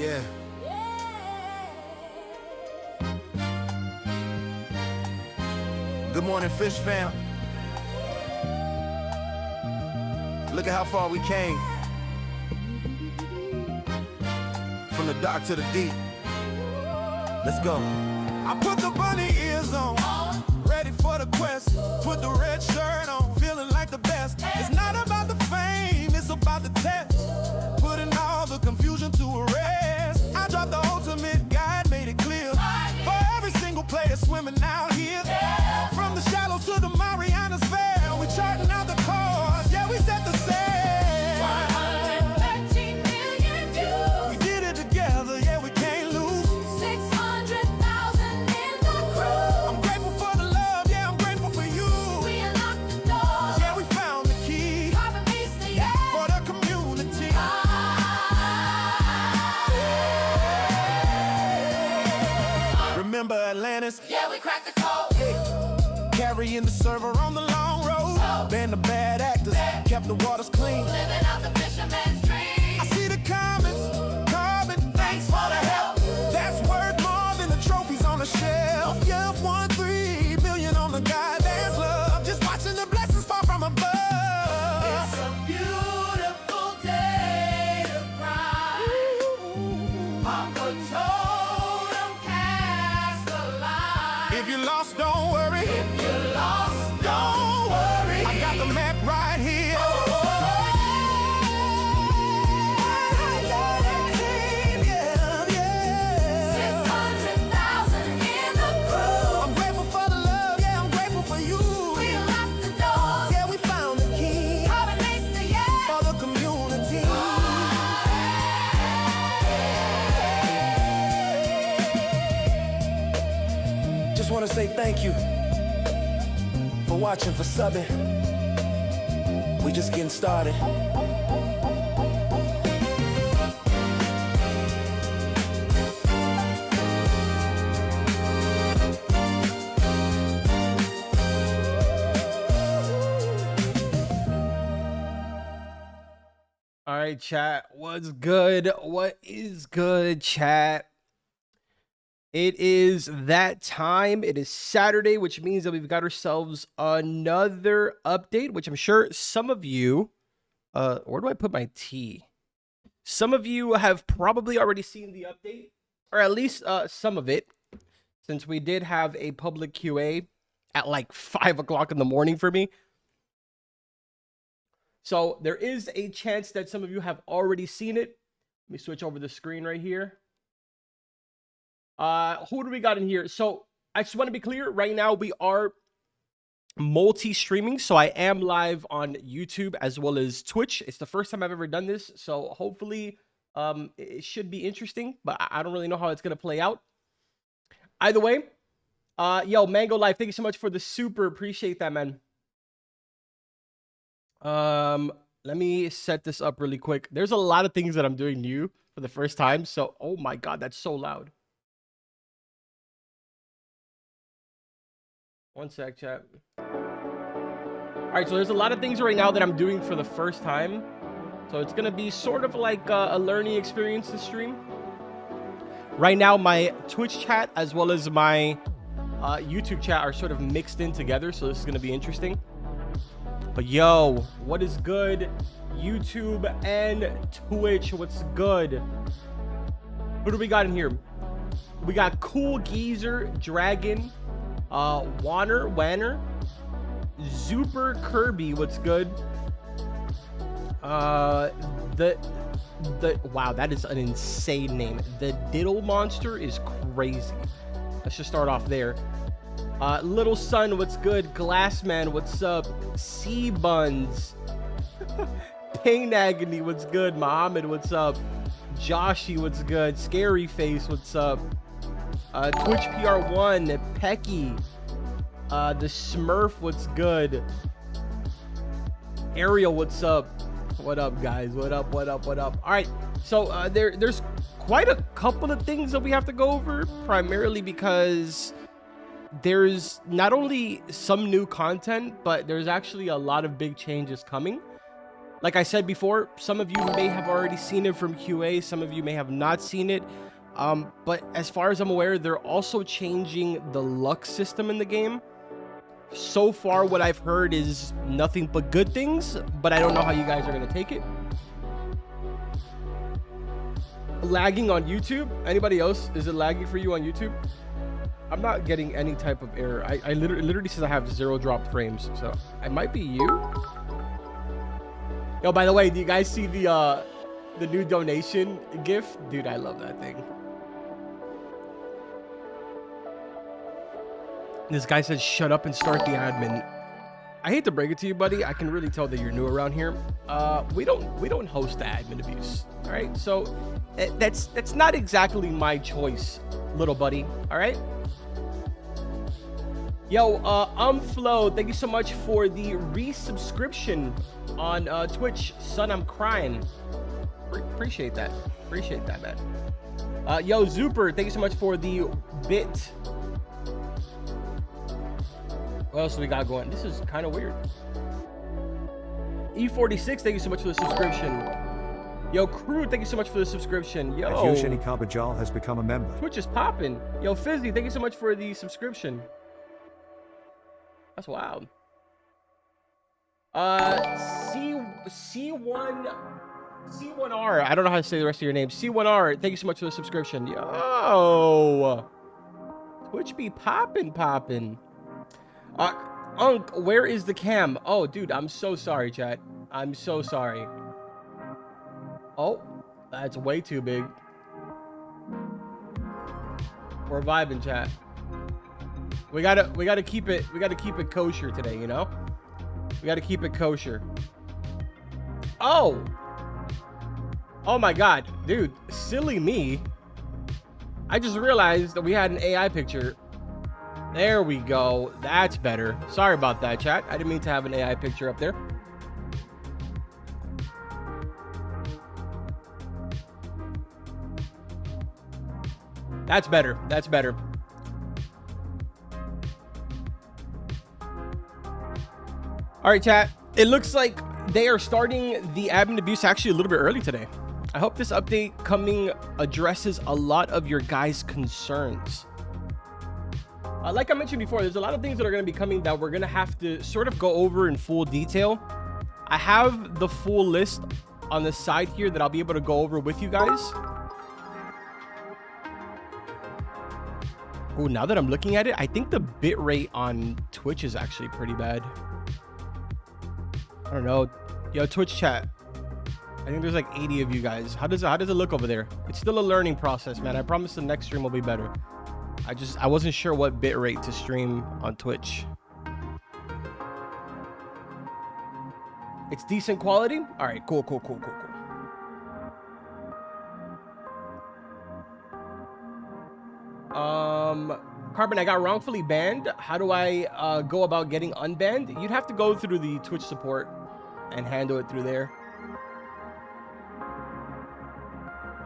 Yeah. Good morning, Fish fam. Look at how far we came. From the dark to the deep. Let's go. I put the bunny ears on, ready for the quest. Put the red shirt on, feeling like the best. It's not about the fame, it's about the test. Putting all the confusion to a rest. I dropped the ultimate guide, made it clear. For every single player swimming out here. From the shallows to the Marianas Fair. We charting out the course, yeah, we set the sail. 113 million views. We did it together, yeah, we can't lose. 600,000 in the crew. I'm grateful for the love, yeah, I'm grateful for you. We unlocked the door. Yeah, we found the key Carbon beats the air. for the community. Remember Atlantis? Yeah, we cracked the code. Carrying the server on the long road. Band of bad actors, kept the waters clean. Living out the fisherman's dream. I see the comments, carbon, thanks for the help. That's worth more than the trophies on the shelf. You've won 3 million on the goddamn love. Just watching the blessings fall from above. It's a beautiful day to cry. Papa told him cast the line. If you lost, don't worry. If you lost, Don't worry. I got the map right here. Yeah, yeah. 600,000 in the crew. I'm grateful for the love, yeah, I'm grateful for you. We unlocked the doors. Yeah, we found the key Carbon beats the air. for the community. Just want to say thank you for watching, for subbing. We just getting started. All right, chat. What's good? What is good, chat? It is that time. It is Saturday, which means that we've got ourselves another update, which I'm sure some of you, where do I put my tea? Some of you have probably already seen the update, or at least some of it, since we did have a public QA at like 5 o'clock in the morning for me. So there is a chance that some of you have already seen it. Let me switch over the screen right here. Who do we got in here? So I just want to be clear right now, we are multi-streaming. So I am live on YouTube as well as Twitch. It's the first time I've ever done this. So hopefully it should be interesting, but I don't really know how it's going to play out. Either way, yo, Mango Life, thank you so much for the super. Appreciate that, man. Let me set this up really quick. There's a lot of things that I'm doing new for the first time. So, oh my God, that's so loud. One sec, chat. All right, so there's a lot of things right now that I'm doing for the first time. So it's going to be sort of like a learning experience to stream. Right now, my Twitch chat as well as my YouTube chat are sort of mixed in together. So this is going to be interesting. But yo, what is good? YouTube and Twitch, what's good? Who do we got in here? We got Cool Geezer, Dragon, Wanner, Super Kirby, what's good? Wow, that is an insane name. The Diddle Monster is crazy. Let's just start off there. Little Sun, what's good? Glassman, what's up? Sea Buns, Pain Agony, what's good? Muhammad, what's up? Joshy, what's good? Scary Face, what's up? Twitch PR1, Pecky, the Smurf, what's good? Ariel, what's up? What up, guys? What up? All right, so there's quite a couple of things that we have to go over, primarily because there's not only some new content, but there's actually a lot of big changes coming. Like I said before, some of you may have already seen it from QA, some of you may have not seen it. But as far as I'm aware, they're also changing the luck system in the game. So far, what I've heard is nothing but good things, but I don't know how you guys are going to take it. Lagging on YouTube? Anybody else? Is it lagging for you on YouTube? I'm not getting any type of error. I literally says I have 0 dropped frames, so it might be you. Yo, by the way, do you guys see the new donation gif? Dude, I love that thing. This guy says, shut up and start the admin. I hate to break it to you, buddy. I can really tell that you're new around here. We don't host the admin abuse. All right, so that's not exactly my choice, little buddy. All right. Yo, Flo, thank you so much for the resubscription on Twitch. Son, I'm crying. Appreciate that. Appreciate that, man. Yo, Zuper, thank you so much for the bit. What else do we got going? This is kind of weird. E46, thank you so much for the subscription. Yo, Crew, thank you so much for the subscription. Yo, Yosheni Karbajal has become a member. Twitch is popping. Yo, Fizzy, thank you so much for the subscription. That's wild. C1R. I don't know how to say the rest of your name. C1R, thank you so much for the subscription. Yo, Twitch be popping. Unk, where is the cam? Oh, dude, I'm so sorry, chat. I'm so sorry. Oh, that's way too big. We're vibing, chat. We gotta keep it kosher today, you know? We gotta keep it kosher. Oh my god, dude, silly me. I just realized that we had an AI picture. There we go. That's better. Sorry about that, chat. I didn't mean to have an AI picture up there. That's better. That's better. All right, chat. It looks like they are starting the admin abuse actually a little bit early today. I hope this update coming addresses a lot of your guys' concerns. Like I mentioned before, there's a lot of things that are going to be coming that we're going to have to sort of go over in full detail. I have the full list on the side here that I'll be able to go over with you guys. Oh, now that I'm looking at it, I think the bitrate on Twitch is actually pretty bad. I don't know. Yo, Twitch chat. I think there's like 80 of you guys. How does it look over there? It's still a learning process, man. I promise the next stream will be better. I wasn't sure what bitrate to stream on Twitch. It's decent quality. All right, cool. Carbon, I got wrongfully banned. How do I go about getting unbanned? You'd have to go through the Twitch support and handle it through there.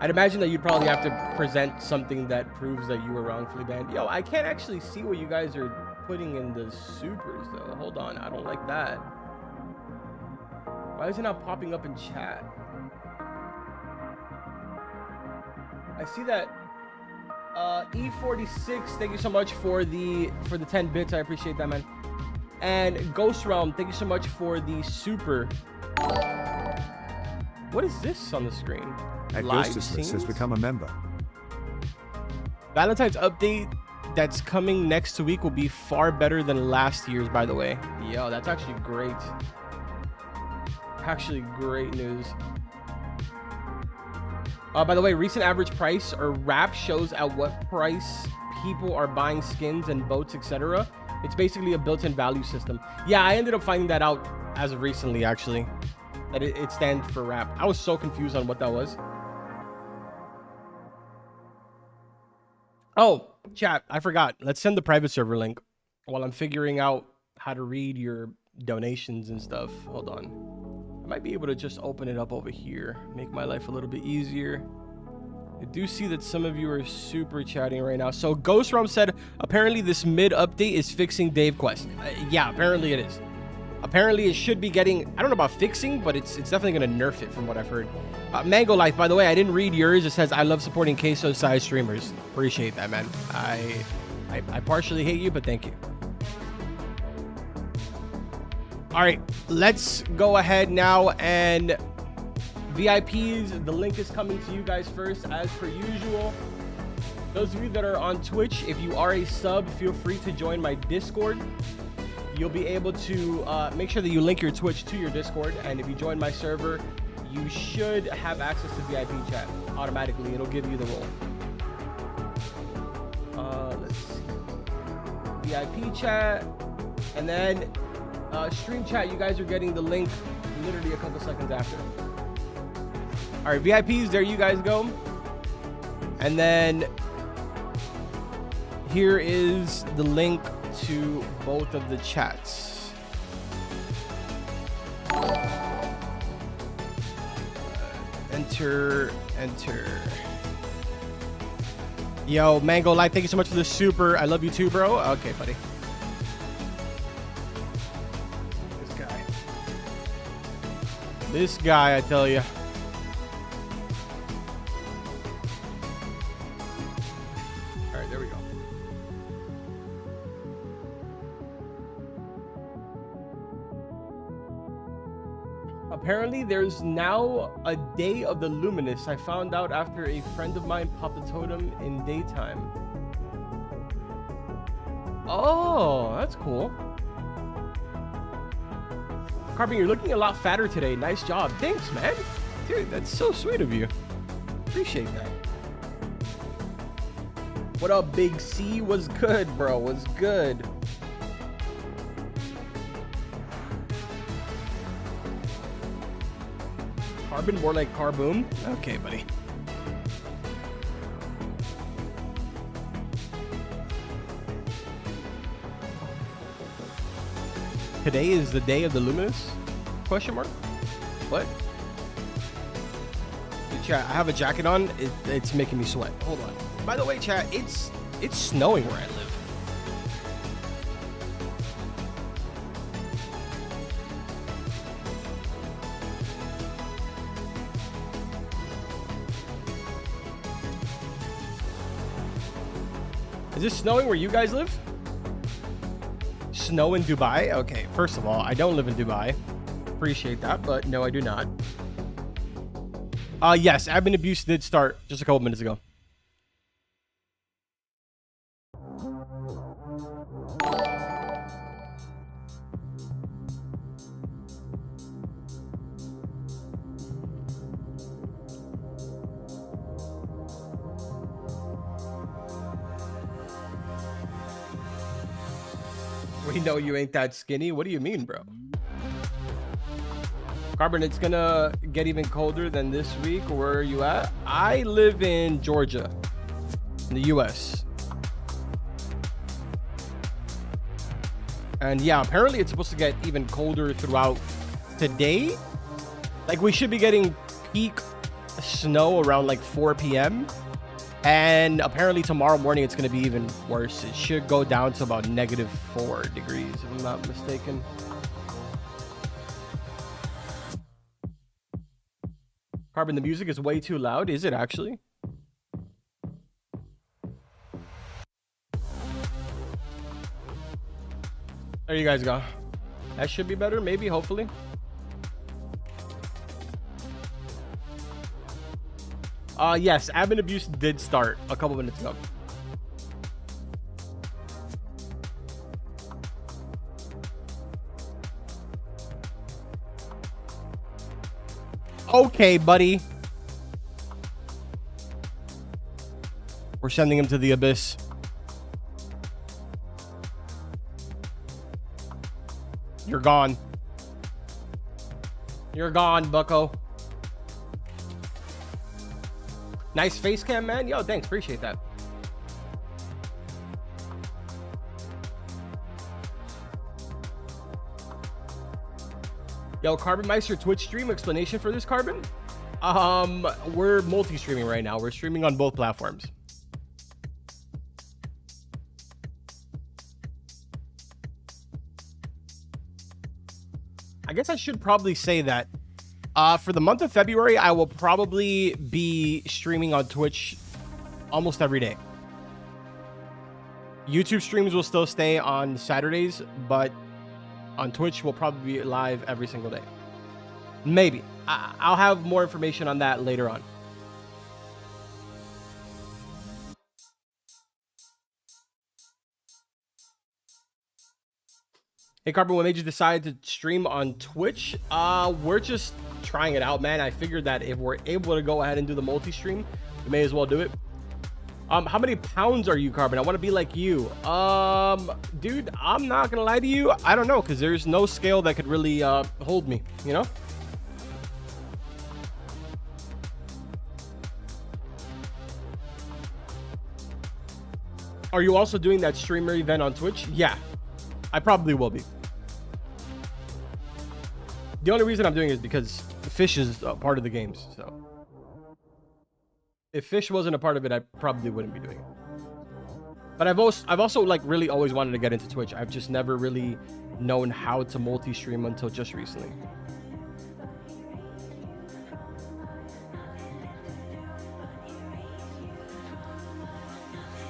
I'd imagine that you'd probably have to present something that proves that you were wrongfully banned. Yo, I can't actually see what you guys are putting in the supers, though. Hold on. I don't like that. Why is it not popping up in chat? I see that. E46, thank you so much for the 10 bits. I appreciate that, man. And Ghost Realm, thank you so much for the super. What is this on the screen? Ghostless has become a member. Valentine's update that's coming next week will be far better than last year's, by the way. Yo, that's actually great. Actually great news. By the way, recent average price or wrap shows at what price people are buying skins and boats, etc. It's basically a built-in value system. Yeah, I ended up finding that out as of recently, actually. That it stands for wrap. I was so confused on what that was. Oh, chat, I forgot. Let's send the private server link while I'm figuring out how to read your donations and stuff. Hold on. I might be able to just open it up over here. Make my life a little bit easier. I do see that some of you are super chatting right now. So Ghost Realm said, apparently this mid update is fixing Dave Quest. Yeah, apparently it is. Apparently, it should be getting, I don't know about fixing, but it's definitely going to nerf it from what I've heard. Mango Life, by the way, I didn't read yours. It says, I love supporting queso-sized streamers. Appreciate that, man. I partially hate you, but thank you. All right, let's go ahead now and VIPs, the link is coming to you guys first, as per usual. Those of you that are on Twitch, if you are a sub, feel free to join my Discord. You'll be able to make sure that you link your Twitch to your Discord, and if you join my server, you should have access to VIP chat automatically. It'll give you the role. Let's see. VIP chat, and then stream chat. You guys are getting the link literally a couple seconds after. All right, VIPs, there you guys go. And then here is the link to both of the chats. Enter. Yo, Mango Life, thank you so much for the super. I love you too, bro. Okay, buddy. This guy, I tell you. All right, there we go. Apparently, there's now a day of the luminous. I found out after a friend of mine popped a totem in daytime. Oh, that's cool. Carbon, you're looking a lot fatter today. Nice job. Thanks, man. Dude, that's so sweet of you. Appreciate that. What up, Big C? Was good, bro. Was good. Carbon, more like Carboom. Okay, buddy. Today is the day of the luminous? Question mark? What? Hey, chat, I have a jacket on. It's making me sweat. Hold on. By the way, chat, it's snowing where I live. Is it snowing where you guys live? Snow in Dubai? Okay, first of all, I don't live in Dubai. Appreciate that, but no, I do not. Yes, admin abuse did start just a couple minutes ago. We know you ain't that skinny. What do you mean, bro? Carbon, it's gonna get even colder than this week. Where are you at? I live in Georgia, in the US. And yeah, apparently it's supposed to get even colder throughout today. Like, we should be getting peak snow around like 4 p.m. And apparently tomorrow morning it's going to be even worse. It should go down to about -4 degrees, if I'm not mistaken. Carbon, the music is way too loud. Is it actually? There you guys go. That should be better, maybe, hopefully. Yes, admin abuse did start a couple minutes ago. Okay, buddy. We're sending him to the abyss. You're gone. You're gone, bucko. Nice face cam, man. Yo, thanks. Appreciate that. Yo, Carbon Meister Twitch stream explanation for this, Carbon. We're multi-streaming right now. We're streaming on both platforms. I guess I should probably say that for the month of February, I will probably be streaming on Twitch almost every day. YouTube streams will still stay on Saturdays, but on Twitch, we'll probably be live every single day. Maybe. I'll have more information on that later on. Hey, Carbon, what made you decide to stream on Twitch? We're just trying it out, man. I figured that if we're able to go ahead and do the multi-stream, we may as well do it. How many pounds are you, Carbon? I want to be like you. Dude, I'm not gonna lie to you. I don't know, because there's no scale that could really hold me, you know? Are you also doing that streamer event on Twitch? Yeah, I probably will be. The only reason I'm doing it is because Fish is a part of the games, so. If Fish wasn't a part of it, I probably wouldn't be doing it. But I've also like really always wanted to get into Twitch. I've just never really known how to multi-stream until just recently.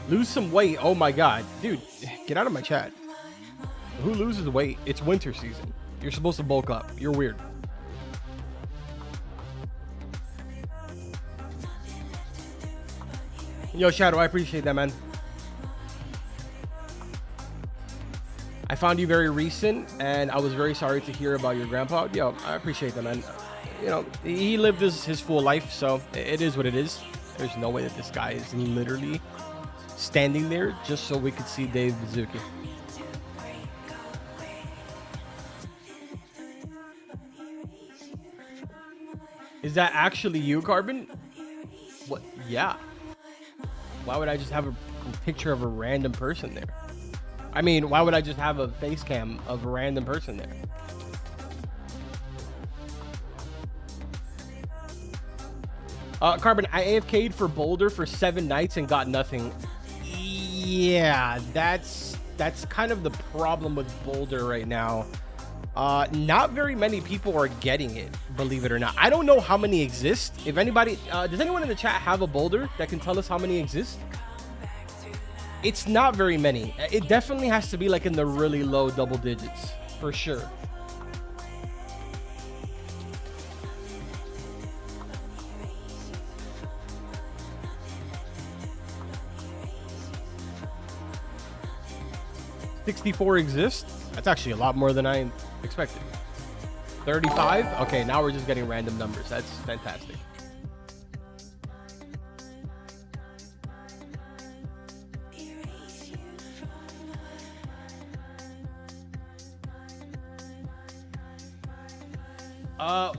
Lose some weight. Oh my god. Dude, get out of my chat. Who loses weight? It's winter season. You're supposed to bulk up. You're weird. Yo, Shadow, I appreciate that, man. I found you very recent, and I was very sorry to hear about your grandpa. Yo, I appreciate that, man. You know, he lived his full life, so it is what it is. There's no way that this guy is literally standing there just so we could see Dave Bazuki. Is that actually you, Carbon? What? Yeah. Why would I just have a picture of a random person there? I mean, why would I just have a face cam of a random person there? Carbon, I AFK'd for Boulder for 7 nights and got nothing. Yeah, that's kind of the problem with Boulder right now. Not very many people are getting it, believe it or not. I don't know how many exist. If anybody, does anyone in the chat have a Boulder that can tell us how many exist? It's not very many. It definitely has to be like in the really low double digits, for sure. $64 exist. That's actually a lot more than I expected. 35. Okay, now we're just getting random numbers. That's fantastic.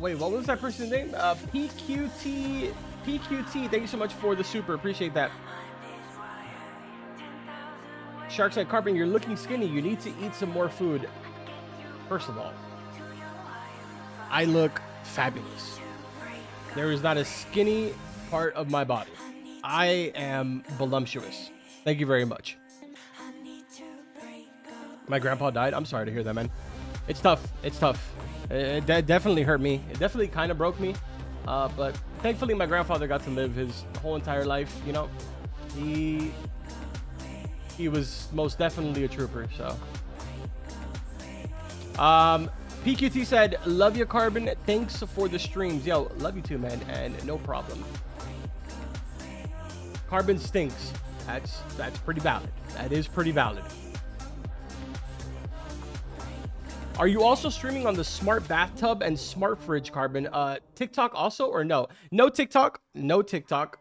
Wait, what was that person's name? PQT. Thank you so much for the super. Appreciate that. Sharkside Carpenter, you're looking skinny. You need to eat some more food. First of all, I look fabulous. There is not a skinny part of my body. I am voluptuous. Thank you very much. My grandpa died. I'm sorry to hear that, man. It's tough. It's tough. It definitely hurt me. It definitely kind of broke me. But thankfully, my grandfather got to live his whole entire life. You know, he was most definitely a trooper. So, PQT said, "Love you, Carbon. Thanks for the streams." Yo, love you too, man. And no problem. Carbon stinks. That's pretty valid. That is pretty valid. Are you also streaming on the smart bathtub and smart fridge, Carbon? TikTok also, or no? No TikTok. No TikTok.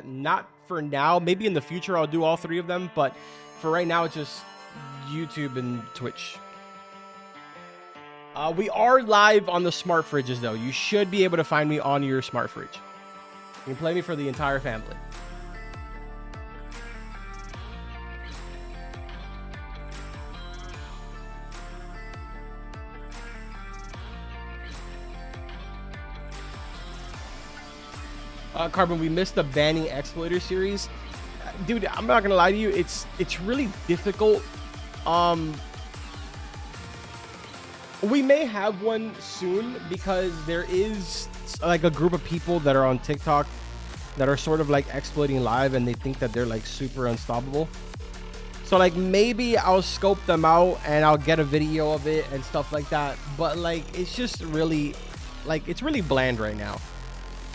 Not for now. Maybe in the future I'll do all three of them, but for right now it's just YouTube and Twitch. We are live on the smart fridges though. You should be able to find me on your smart fridge. You can play me for the entire family. Carbon, we missed the banning exploiter series. Dude, I'm not gonna lie to you, it's really difficult. We may have one soon because there is like a group of people that are on TikTok that are sort of like exploiting live, and they think that they're like super unstoppable. So like maybe I'll scope them out and I'll get a video of it and stuff like that. But like it's just really like it's really bland right now.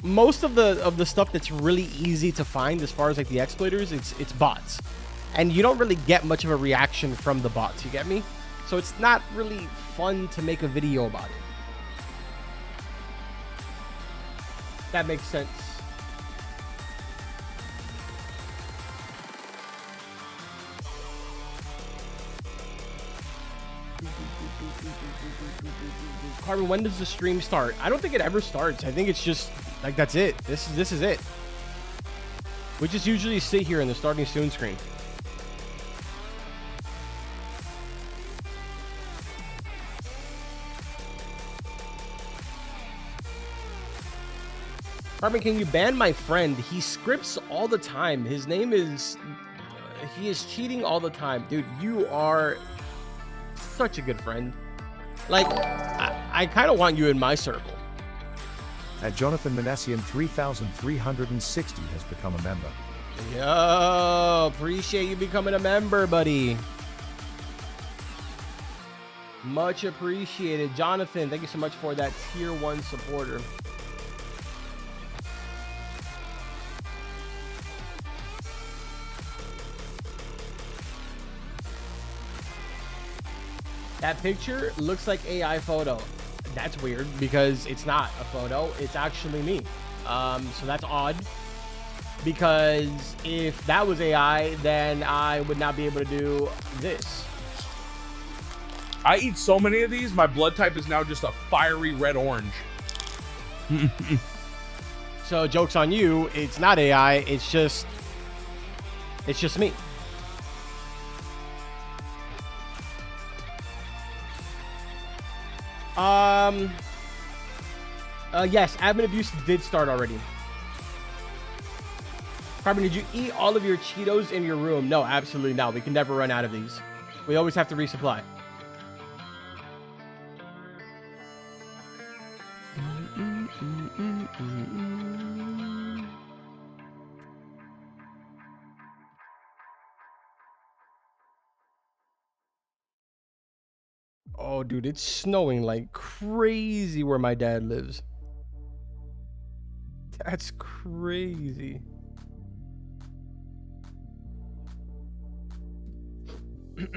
Most of the stuff that's really easy to find as far as like the exploiters, it's bots, and you don't really get much of a reaction from the bots. You get me? So it's not really fun to make a video about it. That makes sense. Carbon, when does the stream start? I don't think it ever starts. I think it's just like that's it. This is it. We just usually sit here in the starting soon screen. Carbon, can you ban my friend? He scripts all the time. His name is... he is cheating all the time. Dude, you are such a good friend. Like, I kind of want you in my circle. At Jonathan Manassian 3360 has become a member. Yo, appreciate you becoming a member, buddy. Much appreciated. Jonathan, thank you so much for that tier 1 supporter. That picture looks like AI photo. That's weird because it's not a photo. It's actually me. So that's odd. Because if that was AI, then I would not be able to do this. I eat so many of these, my blood type is now just a fiery red-orange. So joke's on you. It's not AI. It's just me. Yes, admin abuse did start already. Carbon, did you eat all of your Cheetos in your room? No, absolutely not. We can never run out of these. We always have to resupply. Oh, dude, it's snowing like crazy where my dad lives. That's crazy. Dude,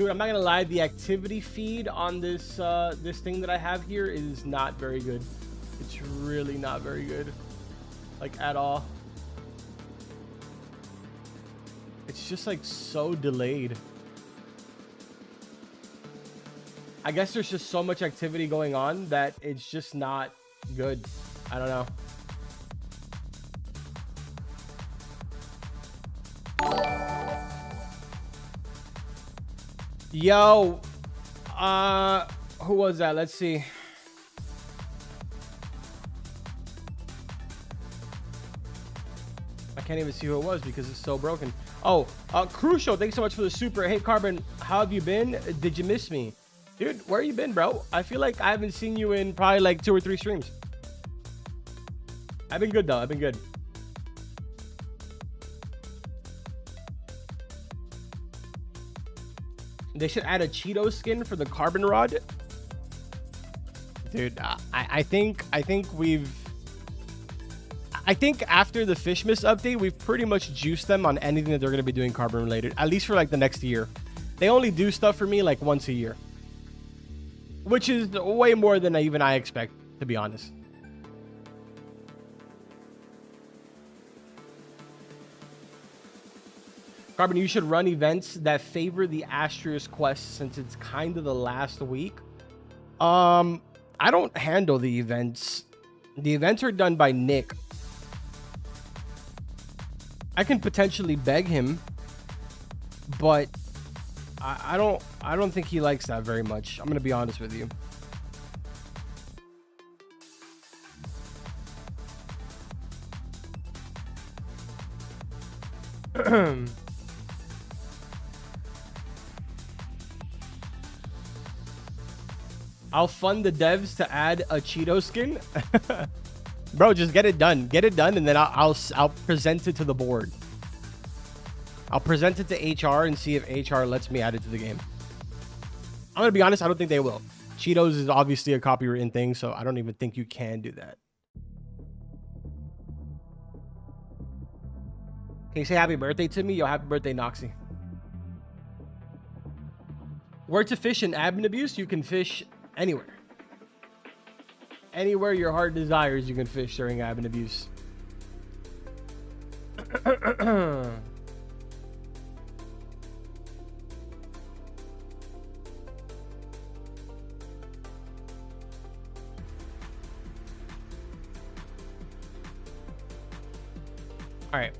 I'm not gonna lie, the activity feed on this this thing that I have here is not very good. It's really not very good, like at all. It's just like so delayed. I guess there's just so much activity going on that it's just not good. I don't know. Yo, who was that? Let's see. I can't even see who it was because it's so broken. Oh, Crucial, thanks so much for the super. Hey, Carbon, how have you been? Did you miss me? Dude, where you been, bro? I feel like I haven't seen you in probably like 2 or 3 streams. I've been good, though. I've been good. They should add a Cheeto skin for the Carbon Rod. Dude, I think after the Fish Miss update, we've pretty much juiced them on anything that they're going to be doing Carbon related, at least for like the next year. They only do stuff for me like once a year, which is way more than even I expect, to be honest. Carbon, you should run events that favor the Asterisk quest since it's kind of the last week. I don't handle the events. The events are done by Nick. I can potentially beg him, but I don't think he likes that very much. I'm gonna be honest with you. I'll fund the devs to add a Cheeto skin. Bro, just get it done. Get it done, and then I'll present it to the board. I'll present it to HR and see if HR lets me add it to the game. I'm gonna be honest, I don't think they will. Cheetos is obviously a copywritten thing, so I don't even think you can do that. Can you say happy birthday to me? Yo, happy birthday, Noxy. Where to fish in admin abuse? You can fish anywhere. Anywhere your heart desires, you can fish during admin abuse. All right.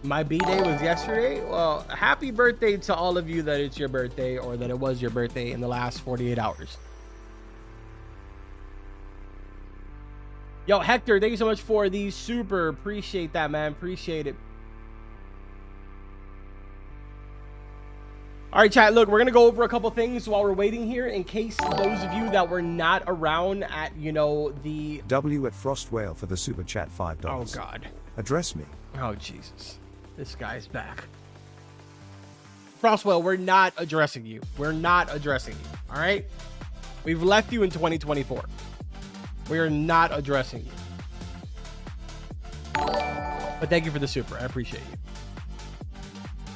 My B-Day was yesterday. Well, happy birthday to all of you that it's your birthday or that it was your birthday in the last 48 hours. Yo, Hector, thank you so much for the super. Appreciate that, man. Appreciate it. All right, chat. Look, we're going to go over a couple things while we're waiting here in case those of you that were not around at, you know, the... W at Frost Whale for the super chat $5. Oh, God. Address me. Oh, Jesus. This guy's back. Frostwell, we're not addressing you. We're not addressing you. All right? We've left you in 2024. We are not addressing you. But thank you for the super. I appreciate you.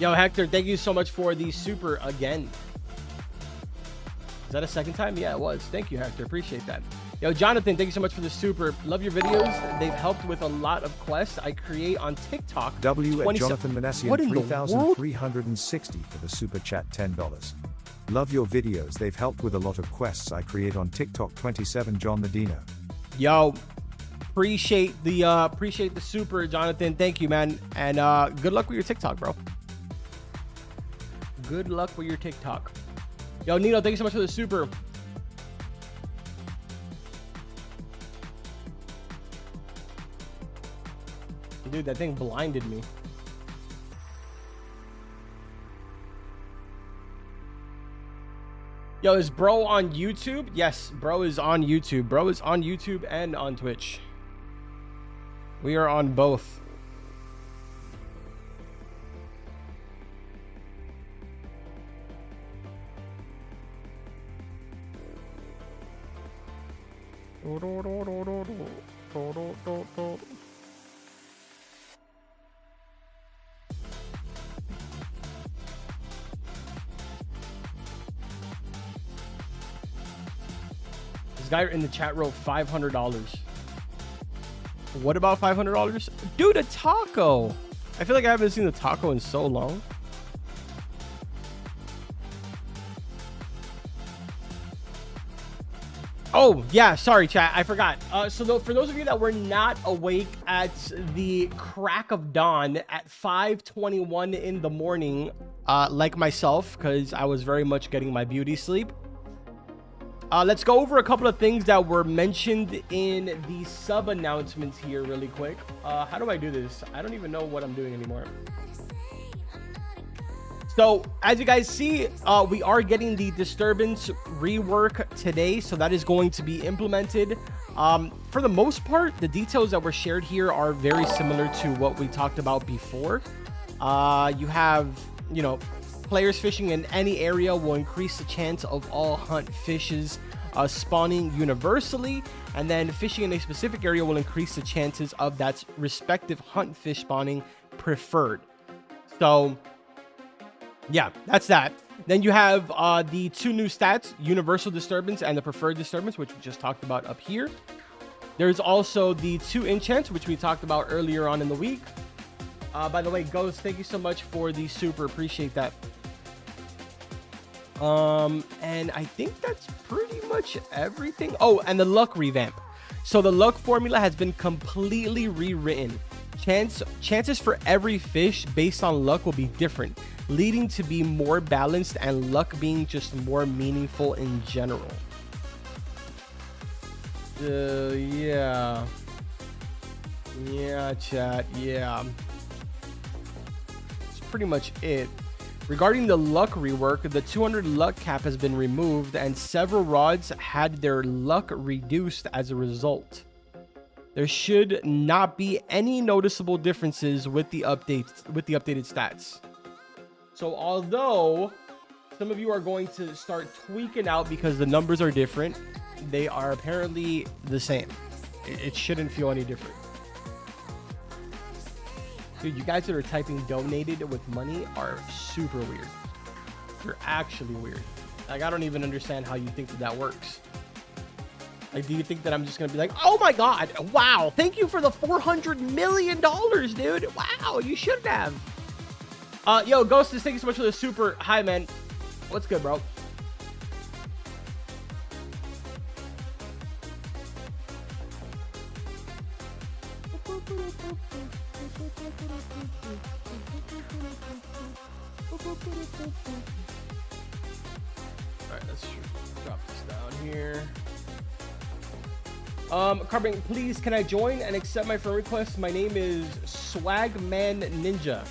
Yo, Hector, thank you so much for the super again. Is that a second time? Yeah, it was. Thank you, Hector. Appreciate that. Yo, Jonathan, thank you so much for the super. Love your videos. They've helped with a lot of quests I create on TikTok. W at Jonathan Manassian What in the world? 3360 for the super chat $10. Love your videos. They've helped with a lot of quests I create on TikTok. 27 John Medina. Yo, appreciate the super, Jonathan. Thank you, man. And good luck with your TikTok, bro. Good luck with your TikTok. Yo, Nino, thank you so much for the super. Dude, that thing blinded me. Yo, is bro on YouTube? Yes, bro is on YouTube. Bro is on YouTube and on Twitch. We are on both. This guy in the chat wrote $500. What about $500? Dude, a taco. I feel like I haven't seen the taco in so long. Oh, yeah, sorry, chat. I forgot. For those of you that were not awake at the crack of dawn at 5:21 in the morning, like myself, because I was very much getting my beauty sleep, let's go over a couple of things that were mentioned in the sub announcements here really quick. How do I do this? I don't even know what I'm doing anymore. So as you guys see, we are getting the Disturbance rework today. So that is going to be implemented. For the most part, the details that were shared here are very similar to what we talked about before. You have, you know, players fishing in any area will increase the chance of all hunt fishes spawning universally. And then fishing in a specific area will increase the chances of that respective hunt fish spawning preferred. So yeah, that's that. Then you have the two new stats, Universal Disturbance and the Preferred Disturbance, which we just talked about up here. There's also the two enchants, which we talked about earlier on in the week. By the way, Ghost, thank you so much for the super. Appreciate that. And I think that's pretty much everything. Oh, and the luck revamp. So the luck formula has been completely rewritten. Chances for every fish based on luck will be different, leading to be more balanced and luck being just more meaningful in general. Yeah, chat, yeah. pretty much it. Regarding the luck rework, the 200 luck cap has been removed and several rods had their luck reduced as a result. There should not be any noticeable differences with the updated stats. So although some of you are going to start tweaking out because the numbers are different, they are apparently the same. It shouldn't feel any different. Dude, you guys that are typing donated with money are super weird. You're actually weird. Like, I don't even understand how you think that works. Like, do you think that I'm just gonna be like, oh my god, wow, thank you for the $400 million, dude. Wow, you shouldn't have. Yo, Ghostus, thank you so much for the super. Hi, man. What's good, bro? Alright, let's drop this down here. Carbon, please, can I join and accept my friend request? My name is Swagman Ninja.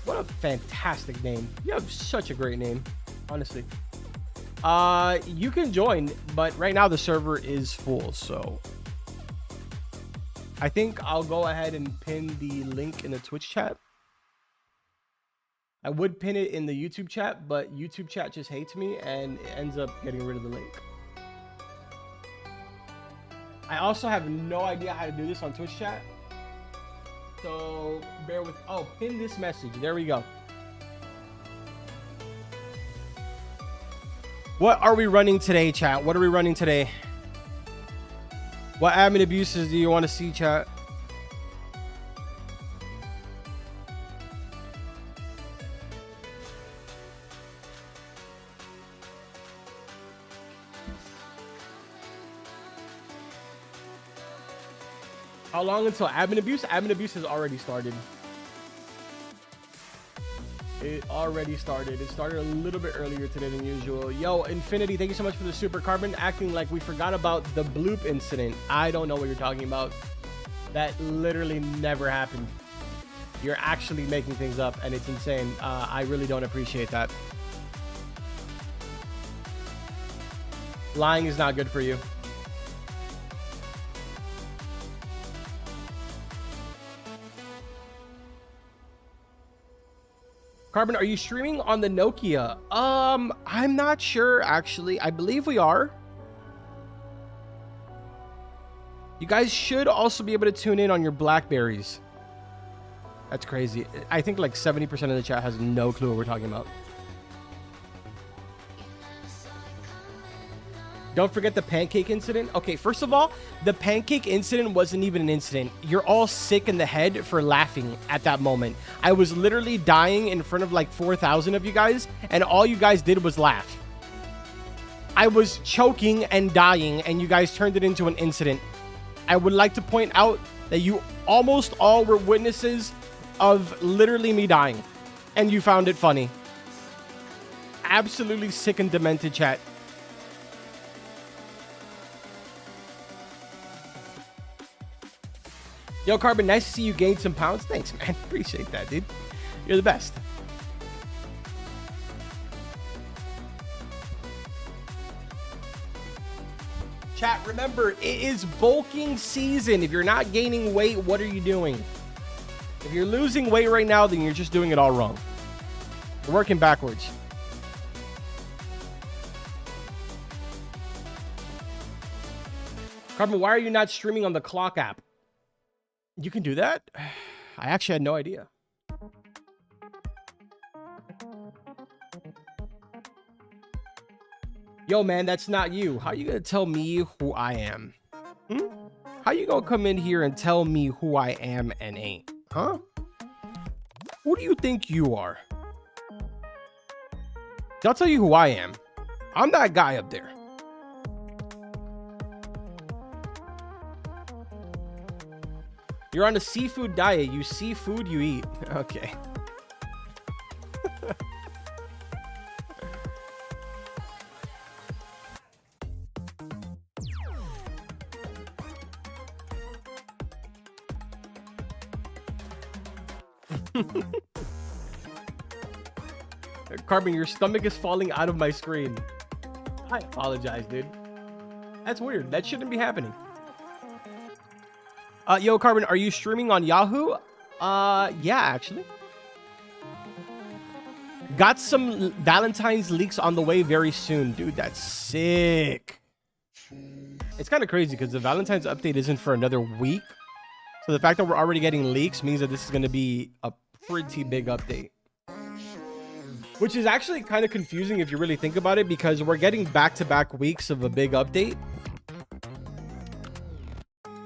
What a fantastic name. You have such a great name, honestly. You can join, but right now the server is full, so I think I'll go ahead and pin the link in the Twitch chat. I would pin it in the YouTube chat, but YouTube chat just hates me and it ends up getting rid of the link. I also have no idea how to do this on Twitch chat. So bear with, oh, pin this message. There we go. What are we running today, chat? What are we running today? What admin abuses do you want to see, chat? How long until admin abuse? Admin abuse has already started. It already started. It started a little bit earlier today than usual. Yo, Infinity, thank you so much for the super. Carbon acting like we forgot about the bloop incident. I don't know what you're talking about. That literally never happened. You're actually making things up and it's insane. I really don't appreciate that. Lying is not good for you. Carbon, are you streaming on the Nokia? I'm not sure, actually. I believe we are. You guys should also be able to tune in on your Blackberries. That's crazy. I think like 70% of the chat has no clue what we're talking about. Don't forget the pancake incident. Okay, first of all, the pancake incident wasn't even an incident. You're all sick in the head for laughing at that moment. I was literally dying in front of like 4,000 of you guys, and all you guys did was laugh. I was choking and dying, and you guys turned it into an incident. I would like to point out that you almost all were witnesses of literally me dying, and you found it funny. Absolutely sick and demented, chat. Yo, Carbon, nice to see you gain some pounds. Thanks, man. Appreciate that, dude. You're the best. Chat, remember, it is bulking season. If you're not gaining weight, what are you doing? If you're losing weight right now, then you're just doing it all wrong. You're working backwards. Carbon, why are you not streaming on the Clock app? You can do that? I actually had no idea. Yo, man, that's not you. How you gonna tell me who I am? How you gonna come in here and tell me who I am and ain't? Huh? Who do you think you are? I'll tell you who I am. I'm that guy up there. You're on a seafood diet. You see food, you eat. Okay. Carbon, your stomach is falling out of my screen. I apologize, dude. That's weird. That shouldn't be happening. Yo, Carbon, are you streaming on Yahoo? Yeah, actually. Got some Valentine's leaks on the way very soon. Dude, that's sick. It's kind of crazy because the Valentine's update isn't for another week. So the fact that we're already getting leaks means that this is going to be a pretty big update. Which is actually kind of confusing if you really think about it, because we're getting back-to-back weeks of a big update.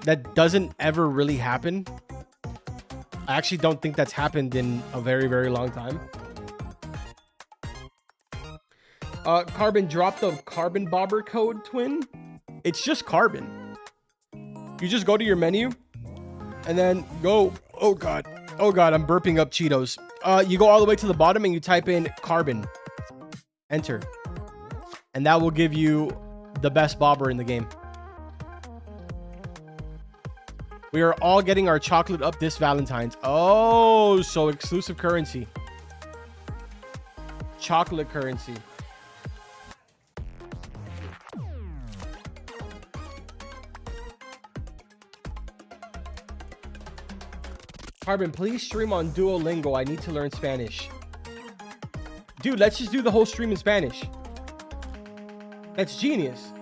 That doesn't ever really happen. I actually don't think that's happened in a very, very long time. Carbon, drop the Carbon Bobber code, twin. It's just Carbon. You just go to your menu and then go. Oh god, I'm burping up Cheetos. You go all the way to the bottom and you type in Carbon. Enter. And that will give you the best bobber in the game. We are all getting our chocolate up this Valentine's. Oh, so exclusive currency. Chocolate currency. Carbon, please stream on Duolingo. I need to learn Spanish. Dude, let's just do the whole stream in Spanish. That's genius.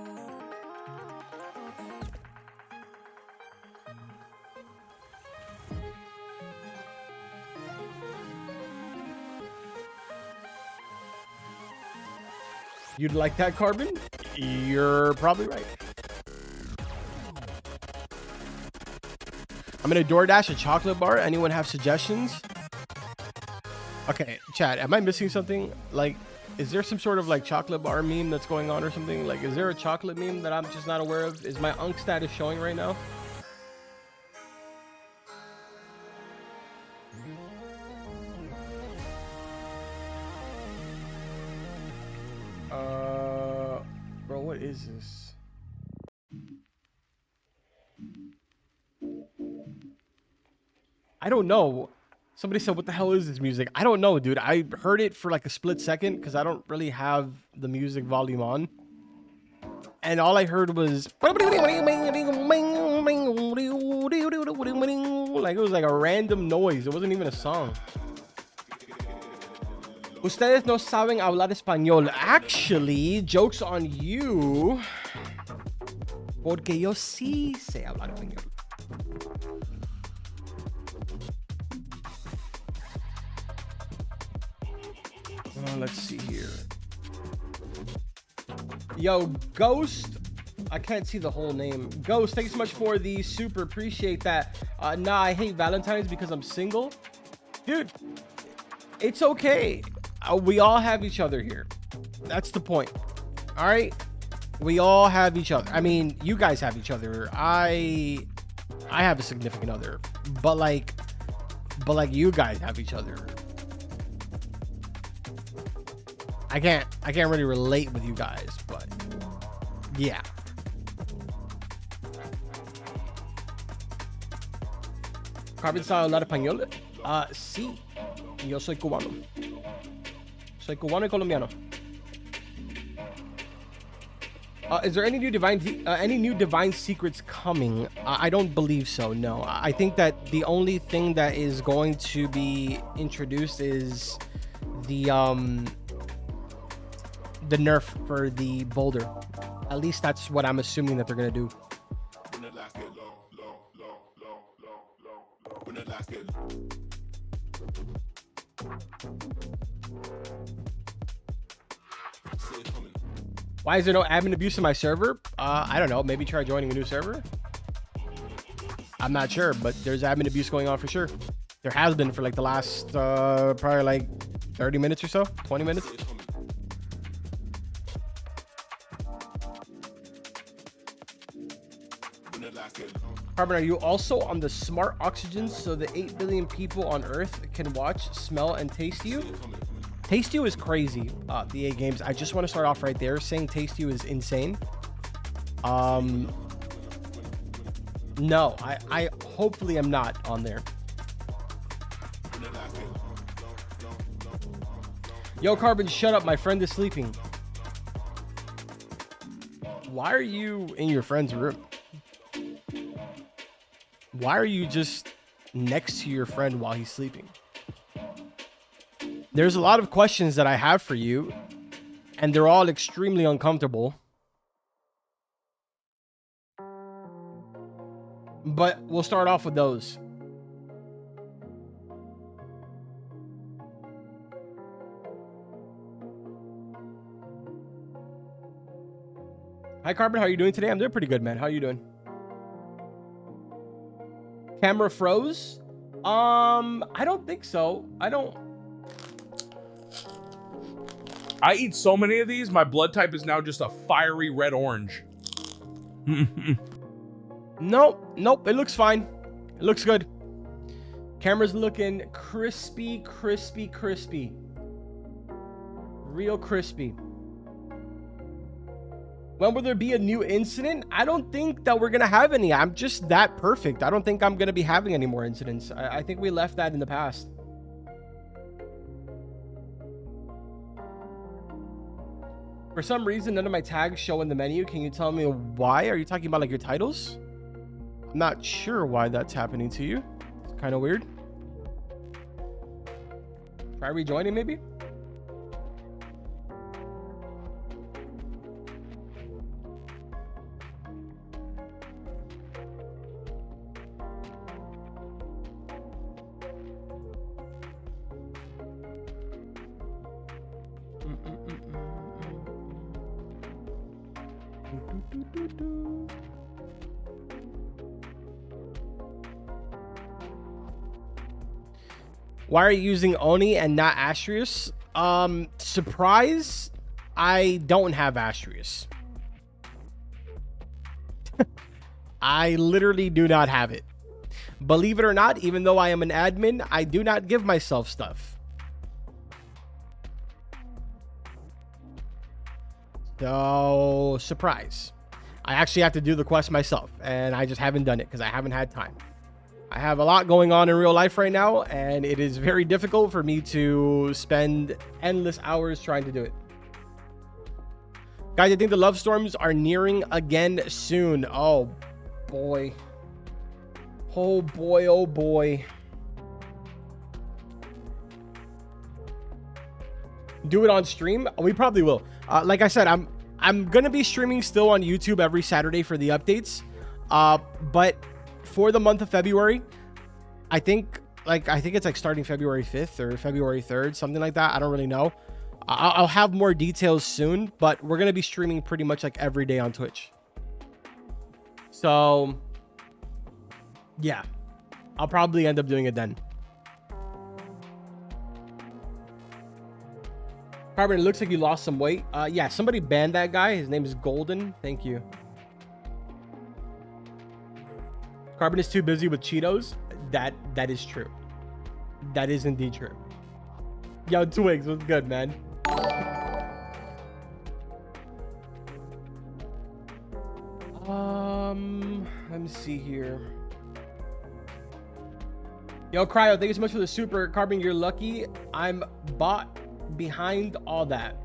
You'd like that, Carbon? You're probably right. I'm gonna DoorDash a chocolate bar. Anyone have suggestions? Okay, chat, am I missing something? Like, is there some sort of like chocolate bar meme that's going on or something? Like, is there a chocolate meme that I'm just not aware of? Is my Unk status showing right now? Bro, what is this? I don't know. Somebody said, what the hell is this music? I don't know, dude. I heard it for like a split second because I don't really have the music volume on. And all I heard was like it was like a random noise. It wasn't even a song. Ustedes no saben hablar español. Actually, joke's on you. Porque yo sí sé hablar español. Let's see here. Yo, Ghost. I can't see the whole name. Ghost, thanks so much for the super. Appreciate that. Nah, I hate Valentine's because I'm single. Dude, it's okay. We all have each other here. That's the point. All right? We all have each other. I mean, you guys have each other. I have a significant other. But like you guys have each other. I can't really relate with you guys, but yeah. Carbon sabe hablar español? Sí. Yo soy cubano. Soy cubano y colombiano. Is there any new divine secrets coming? I don't believe so. No. I think that the only thing that is going to be introduced is the nerf for the boulder. At least that's what I'm assuming that they're gonna do. Why is there no admin abuse in my server? I don't know. Maybe try joining a new server. I'm not sure, but there's admin abuse going on for sure. There has been for like the last probably like 30 minutes or so, 20 minutes. Carbon, are you also on the smart oxygen so the 8 billion people on Earth can watch, smell, and taste you? Taste you is crazy, the 8 games. I just want to start off right there saying taste you is insane. No, I hopefully am not on there. Yo, Carbon, shut up. My friend is sleeping. Why are you in your friend's room? Why are you just next to your friend while he's sleeping? There's a lot of questions that I have for you, and they're all extremely uncomfortable. But we'll start off with those. Hi, Carbon. How are you doing today? I'm doing pretty good, man. How are you doing? Camera froze? I don't think so. I eat so many of these, my blood type is now just a fiery red orange. Nope. It looks fine. It looks good. Camera's looking crispy. Real crispy. When will there be a new incident? I don't think that we're going to have any. I'm just that perfect. I don't think I'm going to be having any more incidents. I think we left that in the past. For some reason, none of my tags show in the menu. Can you tell me why? Are you talking about like your titles? I'm not sure why that's happening to you. It's kind of weird. Try rejoining maybe? Why are you using Oni and not Astrius? Surprise, I don't have Astrius. I literally do not have it. Believe it or not, even though I am an admin, I do not give myself stuff. So, surprise. I actually have to do the quest myself, and I just haven't done it because I haven't had time. I have a lot going on in real life right now, and it is very difficult for me to spend endless hours trying to do it. Guys, I think the love storms are nearing again soon. Oh, boy. Oh, boy. Oh, boy. Do it on stream? We probably will. Like I said, I'm going to be streaming still on YouTube every Saturday for the updates. But for the month of February, I think it's like starting February 5th or February 3rd, something like that. I don't really know. I'll have more details soon, but we're going to be streaming pretty much like every day on Twitch. So, yeah, I'll probably end up doing it then. Carbon, it looks like you lost some weight. Yeah, somebody banned that guy. His name is Golden. Thank you. Carbon is too busy with Cheetos. That is true. That is indeed true. Yo, Twigs, what's good, man? Let me see here. Yo, Cryo, thank you so much for the super. Carbon, you're lucky. I'm bot behind all that.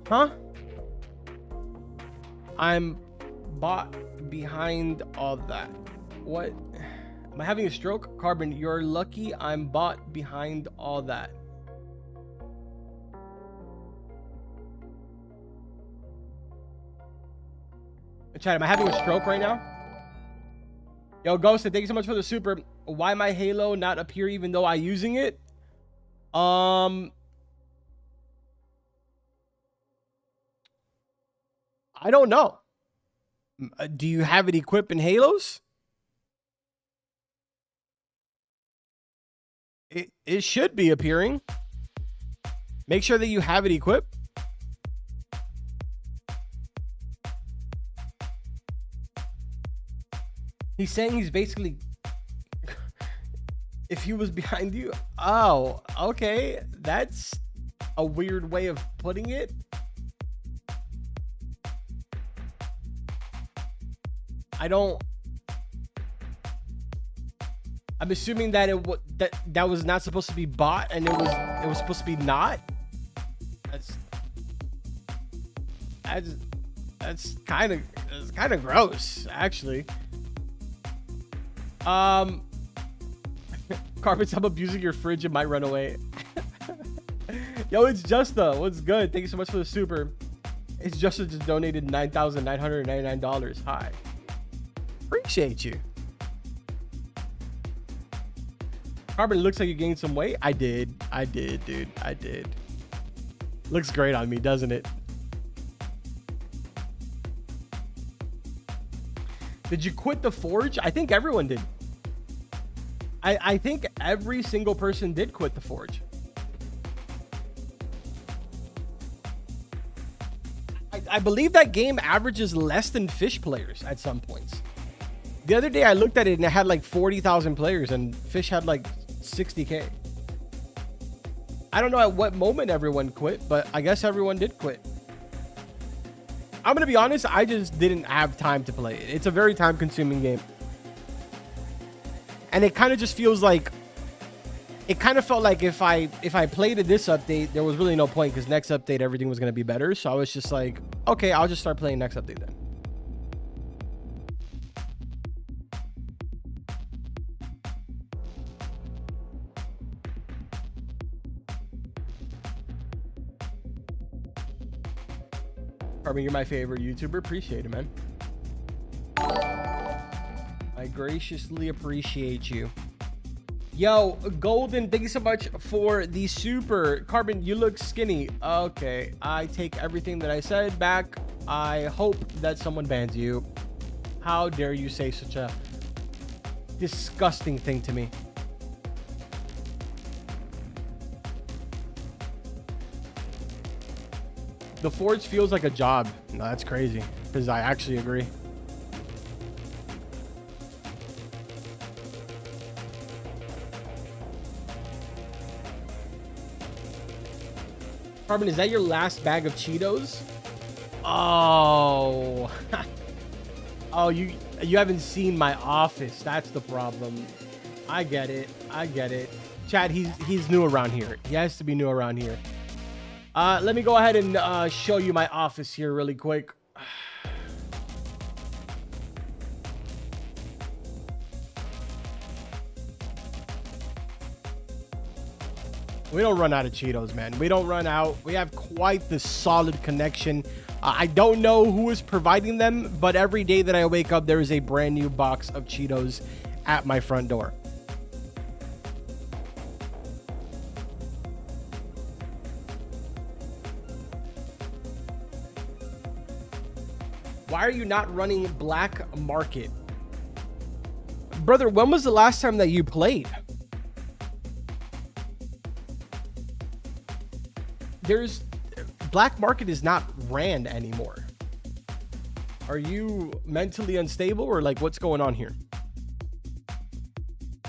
Huh? I'm bot behind all that. What? Am I having a stroke? Carbon, you're lucky. I'm bot behind all that. Chat, am I having a stroke right now? Yo, Ghosted, thank you so much for the super. Why my Halo not appear even though I'm using it? I don't know. Do you have it equipped in Halos? It should be appearing. Make sure that you have it equipped. He's saying he's basically... if he was behind you... Oh, okay. That's a weird way of putting it. I don't... I'm assuming that that was not supposed to be bought, and it was supposed to be not. That's kind of gross, actually. Carpet, stop abusing your fridge. It might run away. Yo, it's Justa. What's good? Thank you so much for the super. It's Justa just donated $9,999. Hi. Appreciate you. Carbon, looks like you gained some weight. I did, dude. I did. Looks great on me, doesn't it? Did you quit the Forge? I think everyone did. I think every single person did quit the Forge. I believe that game averages less than Fish players at some points. The other day I looked at it and it had like 40,000 players and Fish had like 60K. I don't know at what moment everyone quit, but I guess everyone did quit. I'm gonna be honest, I just didn't have time to play it. It's a very time-consuming game. And it kind of just feels like, it kind of felt like if I played it this update, there was really no point because next update everything was gonna be better. So I was just like, okay, I'll just start playing next update then. Carbon, you're my favorite YouTuber. Appreciate it, man. I graciously appreciate you. Yo, Golden, thank you so much for the super. Carbon, you look skinny. Okay, I take everything that I said back. I hope that someone bans you. How dare you say such a disgusting thing to me? The Forge feels like a job. No, that's crazy. Because I actually agree. Carbon, is that your last bag of Cheetos? Oh. Oh, you haven't seen my office. That's the problem. I get it. I get it. Chad, he's new around here. He has to be new around here. Let me go ahead and show you my office here really quick. We don't run out of Cheetos, man. We don't run out. We have quite the solid connection. I don't know who is providing them, but every day that I wake up, there is a brand new box of Cheetos at my front door. Why are you not running Black Market? Brother, when was the last time that you played? Black Market is not ran anymore. Are you mentally unstable or like what's going on here?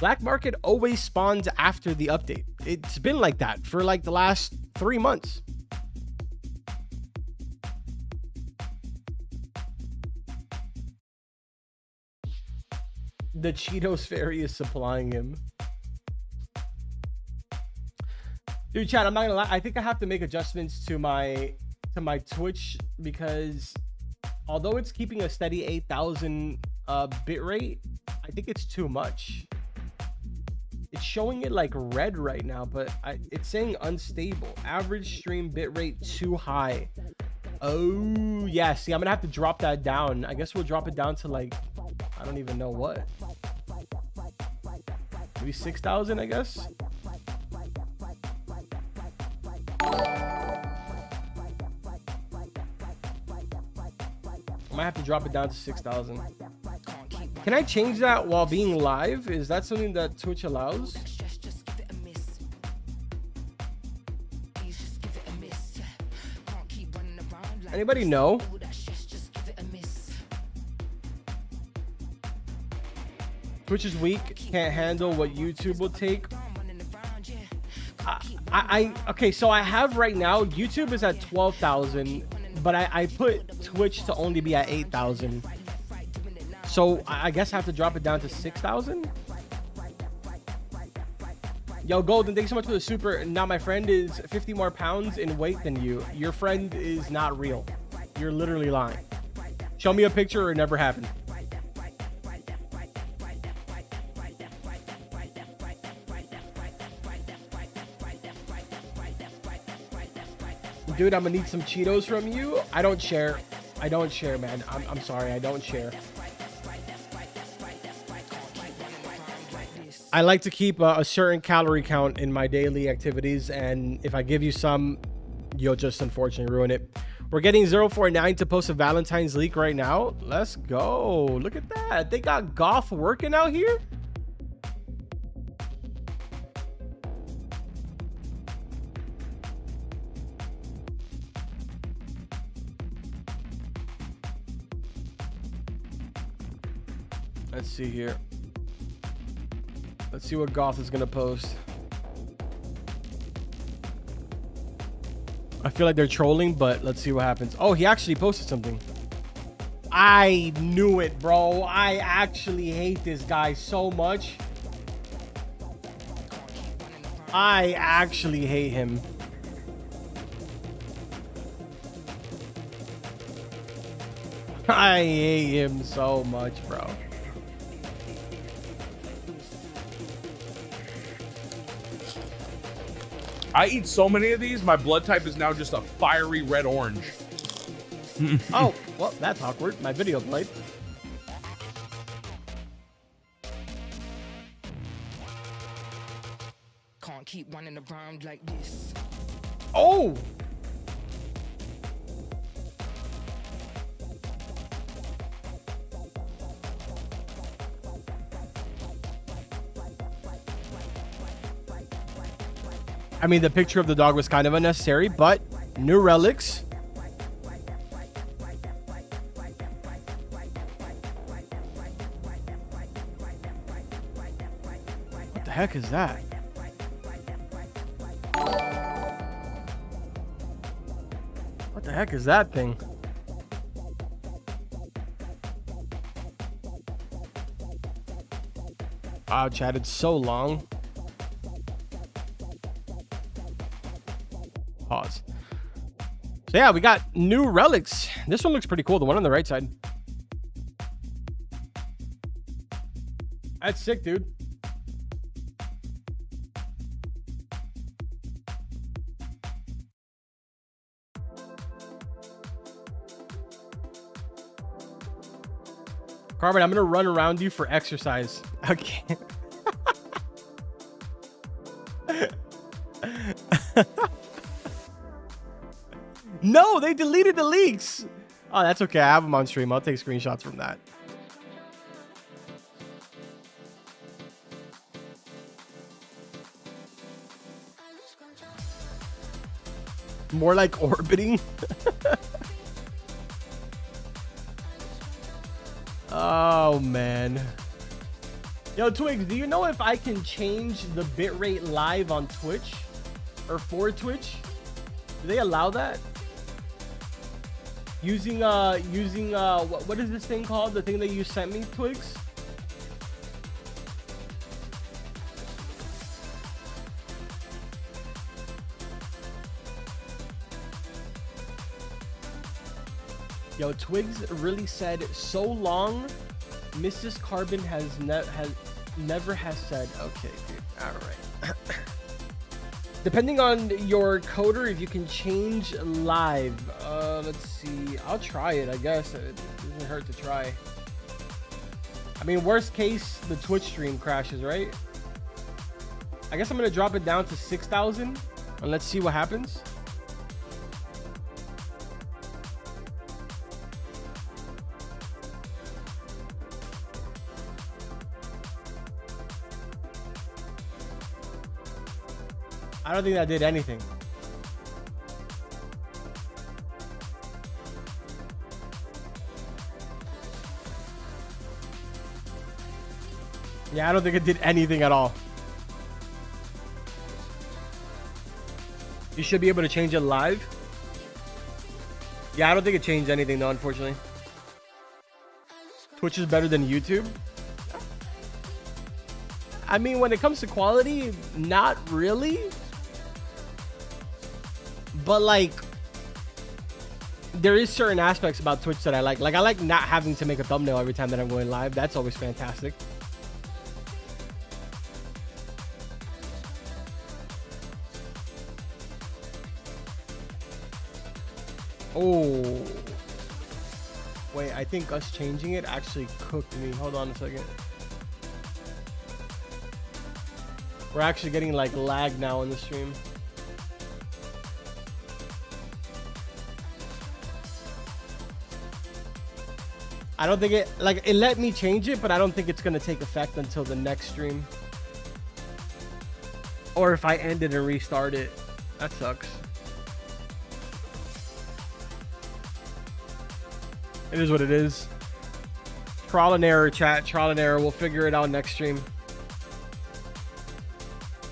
Black Market always spawns after the update. It's been like that for like the last 3 months. The Cheetos fairy is supplying him. Dude, chat, I'm not gonna lie. I think I have to make adjustments to my Twitch because although it's keeping a steady 8,000 bit rate, I think it's too much. It's showing it like red right now, but it's saying unstable. Average stream bit rate too high. Oh yeah, see, I'm gonna have to drop that down. I guess we'll drop it down to like, I don't even know what. Maybe 6,000, I guess. I might have to drop it down to 6,000. Can I change that while being live? Is that something that Twitch allows? Anybody know? Twitch is weak, can't handle what YouTube will take. Okay, so I have right now, YouTube is at 12,000, but I put Twitch to only be at 8,000. So I guess I have to drop it down to 6,000. Yo, Golden, thanks so much for the super. Now my friend is 50 more pounds in weight than you. Your friend is not real. You're literally lying. Show me a picture or it never happened. Dude, I'm gonna need some Cheetos from you. I don't share. I don't share, man. I'm sorry. I don't share. I like to keep a certain calorie count in my daily activities, and if I give you some, you'll just unfortunately ruin it. We're getting 049 to post a Valentine's leak right now. Let's go. Look at that. They got Goth working out here. Let's see here. Let's see what Goth is gonna post. I feel like they're trolling, but let's see what happens. Oh, he actually posted something. I knew it, bro. I actually hate this guy so much. I actually hate him. I hate him so much, bro. I eat so many of these, my blood type is now just a fiery red orange. Oh, well, that's awkward. My video played. Can't keep running around like this. Oh! I mean, the picture of the dog was kind of unnecessary, but new relics. What the heck is that? What the heck is that thing? Wow, chatted so long. Pause. So yeah, we got new relics. This one looks pretty cool. The one on the right side. That's sick, dude. Carbon, I'm gonna run around you for exercise. Okay. No, they deleted the leaks. Oh, that's okay. I have them on stream. I'll take screenshots from that. More like orbiting. Oh, man. Yo, Twigs, do you know if I can change the bitrate live on Twitch or for Twitch? Do they allow that? Using what is this thing called? The thing that you sent me, Twigs? Yo, Twigs really said so long. Mrs. Carbon has never said. Okay, dude. All right. Depending on your coder, if you can change live. Let's see. I'll try it, I guess. It doesn't hurt to try. I mean, worst case, the Twitch stream crashes, right? I guess I'm going to drop it down to 6,000 and let's see what happens. I don't think that did anything. Yeah, I don't think it did anything at all. You should be able to change it live. Yeah, I don't think it changed anything though, unfortunately. Twitch is better than YouTube. I mean, when it comes to quality, not really. But like, there is certain aspects about Twitch that I like. Like, I like not having to make a thumbnail every time that I'm going live. That's always fantastic. Oh. Wait, I think us changing it actually cooked me. Hold on a second. We're actually getting like lag now in the stream. I don't think it, like, it let me change it, but I don't think it's going to take effect until the next stream. Or if I end it and restart it. That sucks. It is what it is. Trial and error, chat. Trial and error. We'll figure it out next stream.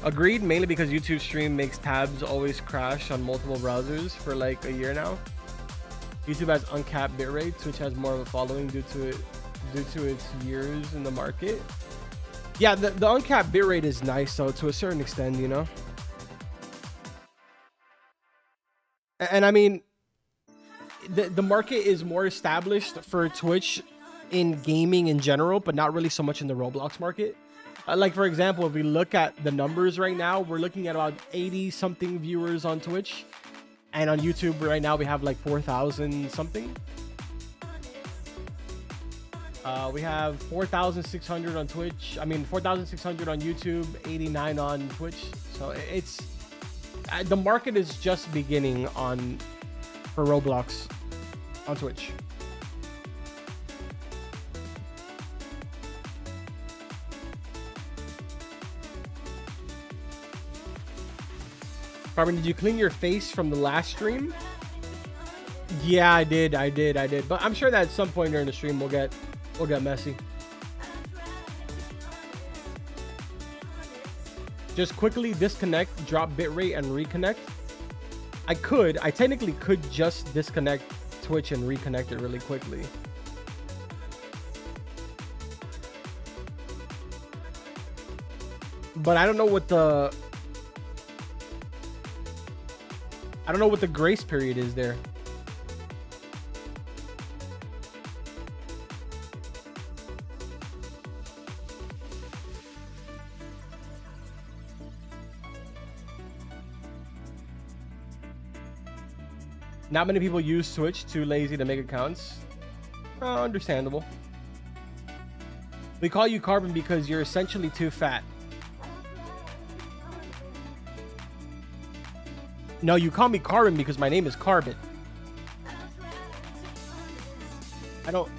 Agreed, mainly because YouTube stream makes tabs always crash on multiple browsers for like a year now. YouTube has uncapped bitrate, Twitch has more of a following due to its years in the market. Yeah, the uncapped bitrate is nice, so to a certain extent, you know. And I mean, the market is more established for Twitch in gaming in general, but not really so much in the Roblox market. Like, for example, if we look at the numbers right now, we're looking at about 80 something viewers on Twitch. And on YouTube right now, we have like 4,000 something. We have 4,600 on Twitch. I mean, 4,600 on YouTube, 89 on Twitch. So it's, the market is just beginning for Roblox on Twitch. Carbon, did you clean your face from the last stream? Yeah, I did. But I'm sure that at some point during the stream we'll get messy. Just quickly disconnect, drop bitrate, and reconnect. I technically could just disconnect Twitch and reconnect it really quickly. But I don't know what the grace period is there. Not many people use Twitch, too lazy to make accounts. Understandable. We call you Carbon because you're essentially too fat. No, you call me Carbon because my name is Carbon. I don't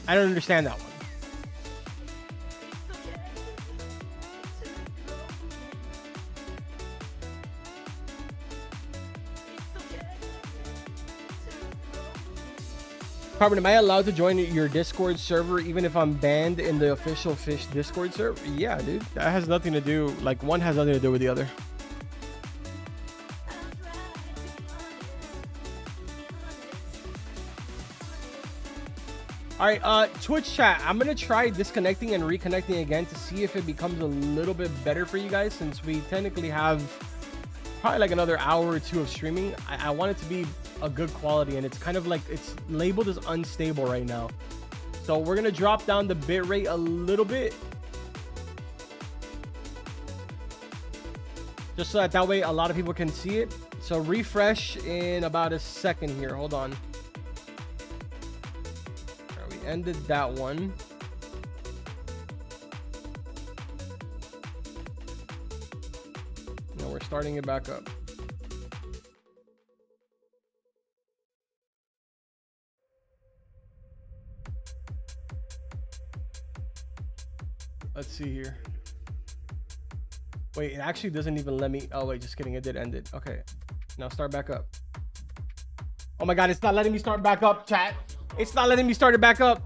understand that one. Carbon, am I allowed to join your Discord server even if I'm banned in the official FISH Discord server? Yeah, dude. That has nothing to do, like, one has nothing to do with the other. All right, Twitch chat, I'm gonna try disconnecting and reconnecting again to see if it becomes a little bit better for you guys, since we technically have probably like another hour or two of streaming. I want it to be a good quality, and it's kind of like, it's labeled as unstable right now. So we're gonna drop down the bitrate a little bit, just so that way a lot of people can see it. So refresh in about a second here. Hold on. Ended that one. Now we're starting it back up. Let's see here. Wait, it actually doesn't even let me. Oh wait, just kidding, it did end it. Okay, now start back up. Oh my god, it's not letting me start back up, chat. It's not letting me start it back up.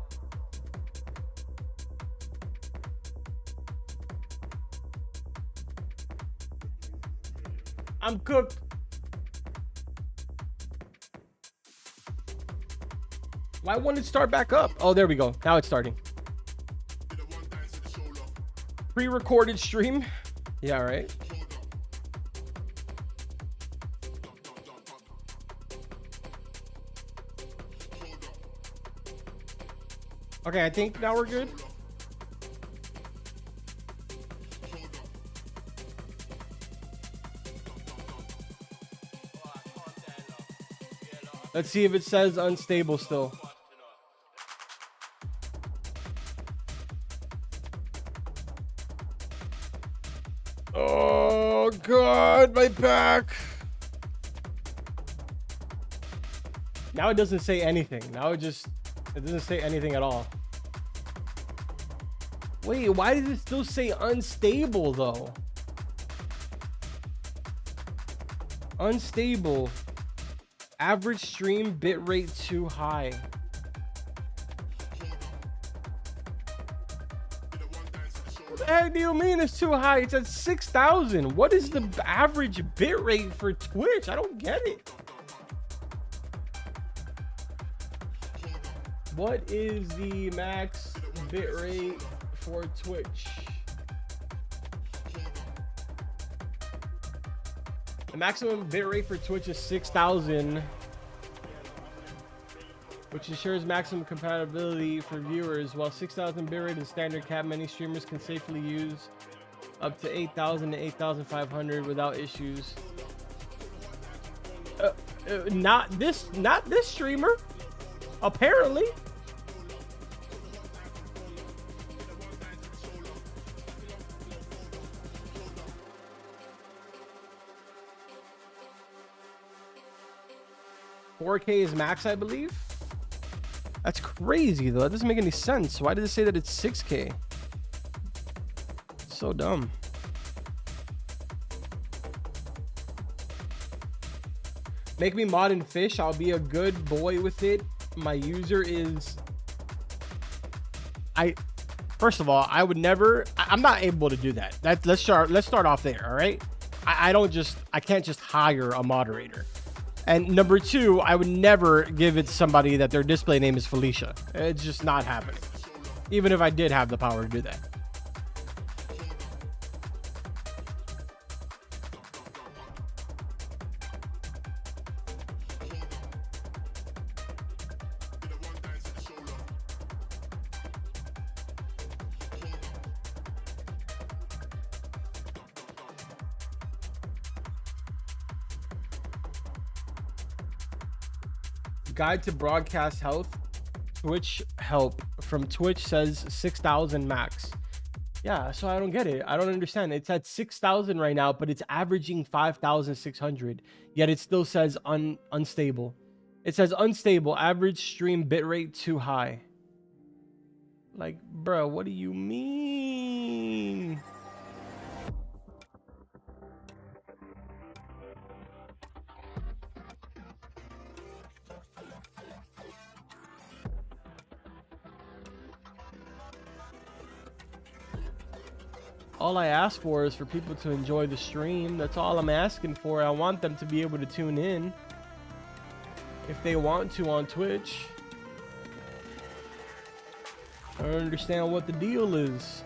I'm cooked. Why won't it start back up? Oh, there we go. Now it's starting. Pre-recorded stream. Yeah, right. Okay, I think now we're good. Let's see if it says unstable still. Oh God, my back. Now it doesn't say anything. Now it doesn't say anything at all. Wait, why does it still say unstable though? Unstable. Average stream bitrate too high. What the heck do you mean it's too high? It's at 6,000. What is the average bitrate for Twitch? I don't get it. What is the max bitrate for Twitch? The maximum bitrate for Twitch is 6,000, which ensures maximum compatibility for viewers. While 6,000 bitrate is standard cap, many streamers can safely use up to 8,000 to 8,500 without issues. Not this streamer, apparently. $4K is max, I believe. That's crazy though. That doesn't make any sense. Why did it say that it's 6K? It's so dumb. Make me mod in Fish. I'll be a good boy with it. My user is... First of all, I would never... I'm not able to do that. Let's start off there, all right? I can't just hire a moderator. And number two, I would never give it to somebody that their display name is Felicia. It's just not happening. Even if I did have the power to do that. Guide to broadcast health. Twitch help from Twitch says 6,000 max. Yeah, so I don't get it. I don't understand. It's at 6,000 right now, but it's averaging 5,600. Yet it still says unstable. It says unstable. Average stream bitrate too high. Like, bro, what do you mean? All I ask for is for people to enjoy the stream. That's all I'm asking for. I want them to be able to tune in if they want to on Twitch. I don't understand what the deal is.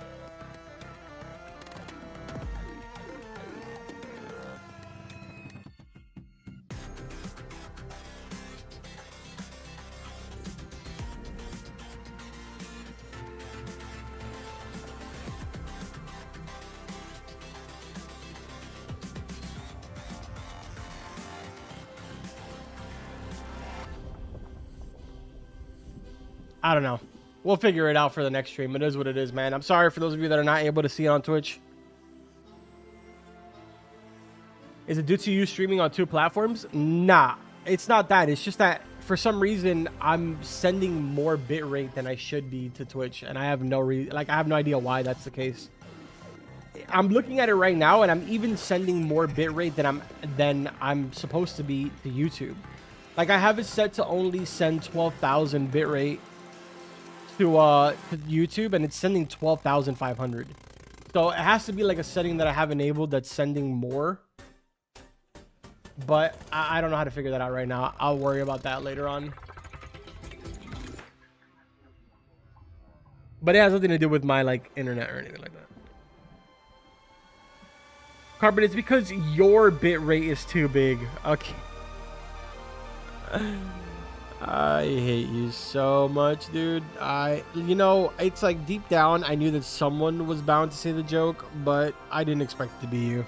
I don't know. We'll figure it out for the next stream. It is what it is, man. I'm sorry for those of you that are not able to see it on Twitch. Is it due to you streaming on two platforms? Nah, it's not that. It's just that for some reason I'm sending more bitrate than I should be to Twitch, and I have no I have no idea why that's the case. I'm looking at it right now, and I'm even sending more bitrate than I'm supposed to be to YouTube. Like, I have it set to only send 12,000 bitrate to YouTube, and it's sending 12,500. So it has to be like a setting that I have enabled that's sending more. But I don't know how to figure that out right now. I'll worry about that later on. But it has nothing to do with my like internet or anything like that. Carbon, it's because your bit rate is too big. Okay. I hate you so much, dude. You know, it's like deep down, I knew that someone was bound to say the joke, but I didn't expect it to be you.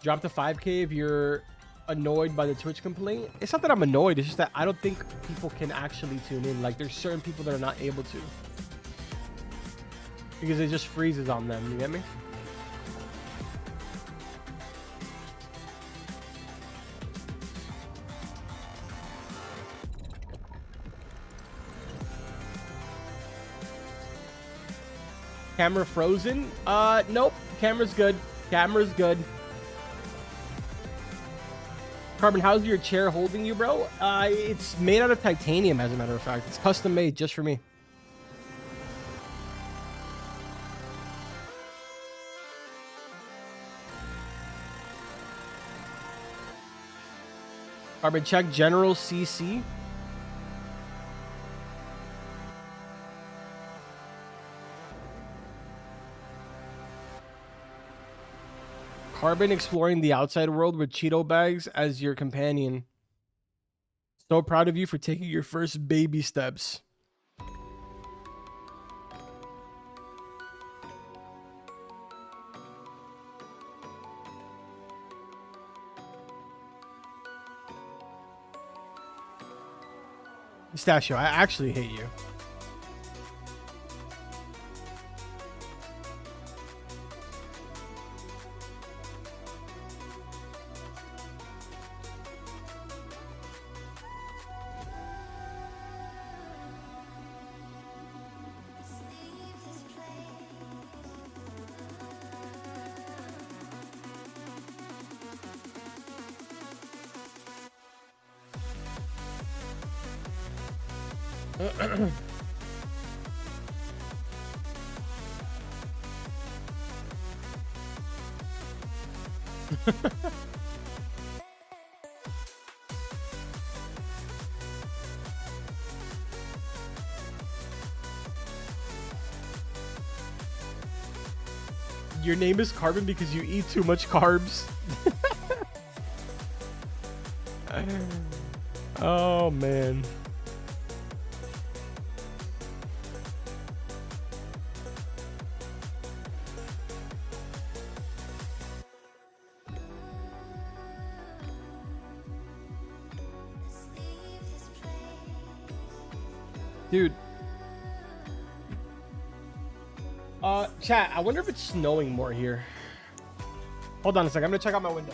Drop to 5K if you're annoyed by the Twitch complaint. It's not that I'm annoyed, it's just that I don't think people can actually tune in. Like, there's certain people that are not able to, because it just freezes on them. You get me? Camera frozen? Nope. Camera's good. Camera's good. Carbon, how's your chair holding you, bro? It's made out of titanium, as a matter of fact. It's custom made just for me. Carbon, check general CC. Carbon exploring the outside world with Cheeto bags as your companion. So proud of you for taking your first baby steps. Pistachio, I actually hate you. Your name is Carbon because you eat too much carbs. Oh man. Dude. Chat, I wonder if it's snowing more here. Hold on a second. I'm gonna check out my window.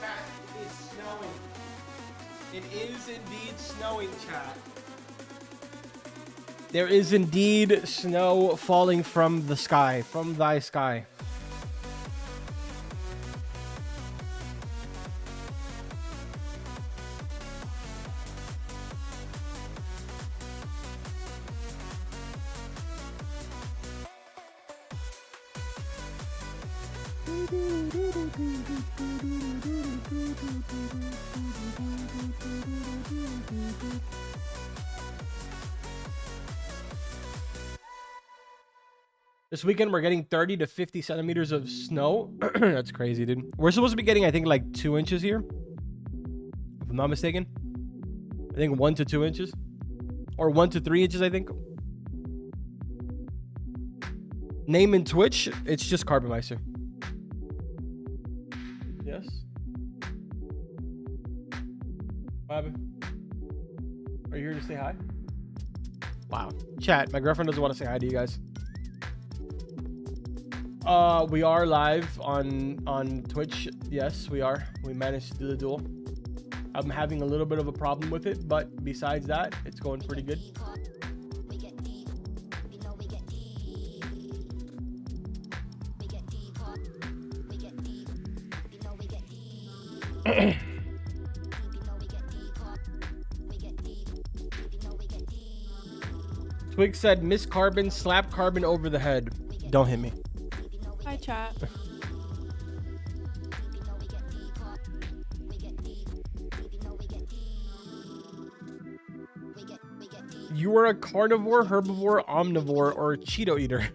Chat, it is snowing. It is indeed snowing, chat. There is indeed snow falling from the sky, from thy sky. This weekend, we're getting 30 to 50 centimeters of snow. That's crazy, dude. We're supposed to be getting, I think, like 2 inches here. If I'm not mistaken. I think 1 to 2 inches. Or 1 to 3 inches, I think. Name in Twitch, it's just Carbonmeister. Yes? What happened? Are you here to say hi? Wow. Chat, my girlfriend doesn't want to say hi to you guys. We are live on Twitch. Yes, we are. We managed to do the duel. I'm having a little bit of a problem with it, but besides that, it's going pretty good. Twig said, Miss Carbon, slap Carbon over the head. Don't hit me. Hi, chat. You are a carnivore, herbivore, omnivore, or a Cheeto eater.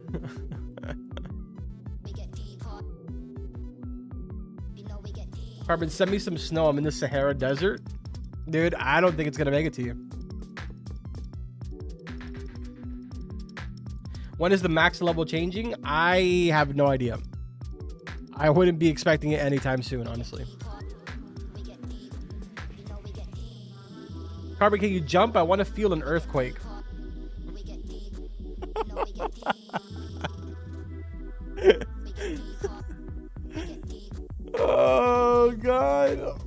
Carbon, send me some snow. I'm in the Sahara Desert. Dude, I don't think it's going to make it to you. When is the max level changing? I have no idea. I wouldn't be expecting it anytime soon, honestly. Carbon, can you jump? I want to feel an earthquake. Oh, God.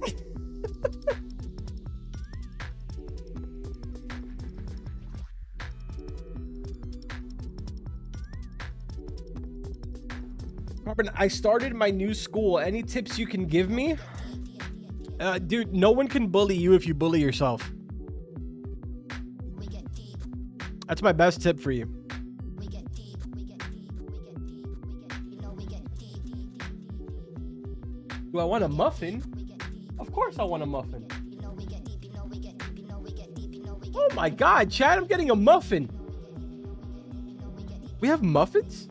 Carbon, I started my new school. Any tips you can give me? Dude, no one can bully you if you bully yourself. That's my best tip for you. Do I want a muffin? Of course I want a muffin. Oh my God, Chad, I'm getting a muffin. We have muffins?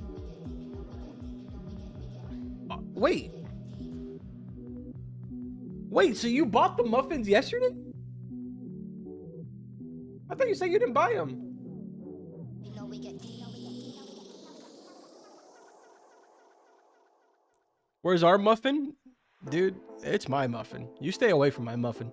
Wait. Wait, so you bought the muffins yesterday? I thought you said you didn't buy them. Where's our muffin? Dude, it's my muffin. You stay away from my muffin.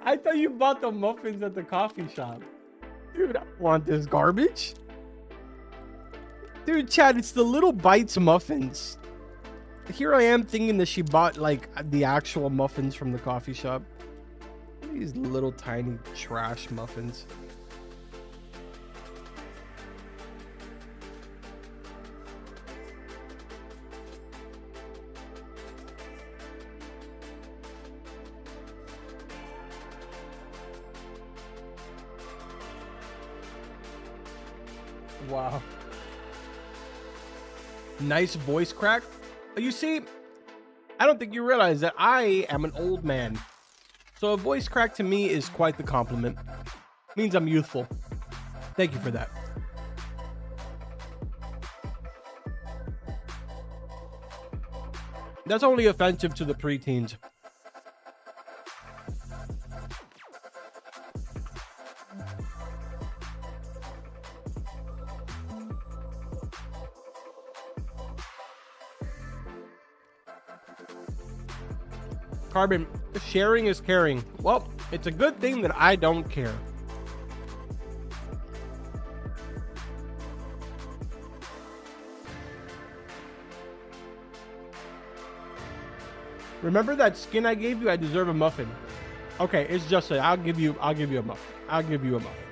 I thought you bought the muffins at the coffee shop. Dude, I don't want this garbage. Dude, Chad, it's the Little Bites muffins. Here I am thinking that she bought, like, the actual muffins from the coffee shop. These little tiny trash muffins. Wow. Nice voice crack. You see, I don't think you realize that I am an old man. So a voice crack to me is quite the compliment. Means I'm youthful. Thank you for that. That's only offensive to the preteens. Carbon, sharing is caring. Well, it's a good thing that I don't care. Remember that skin I gave you? I deserve a muffin. Okay, it's just I'll give you a muffin. I'll give you a muffin.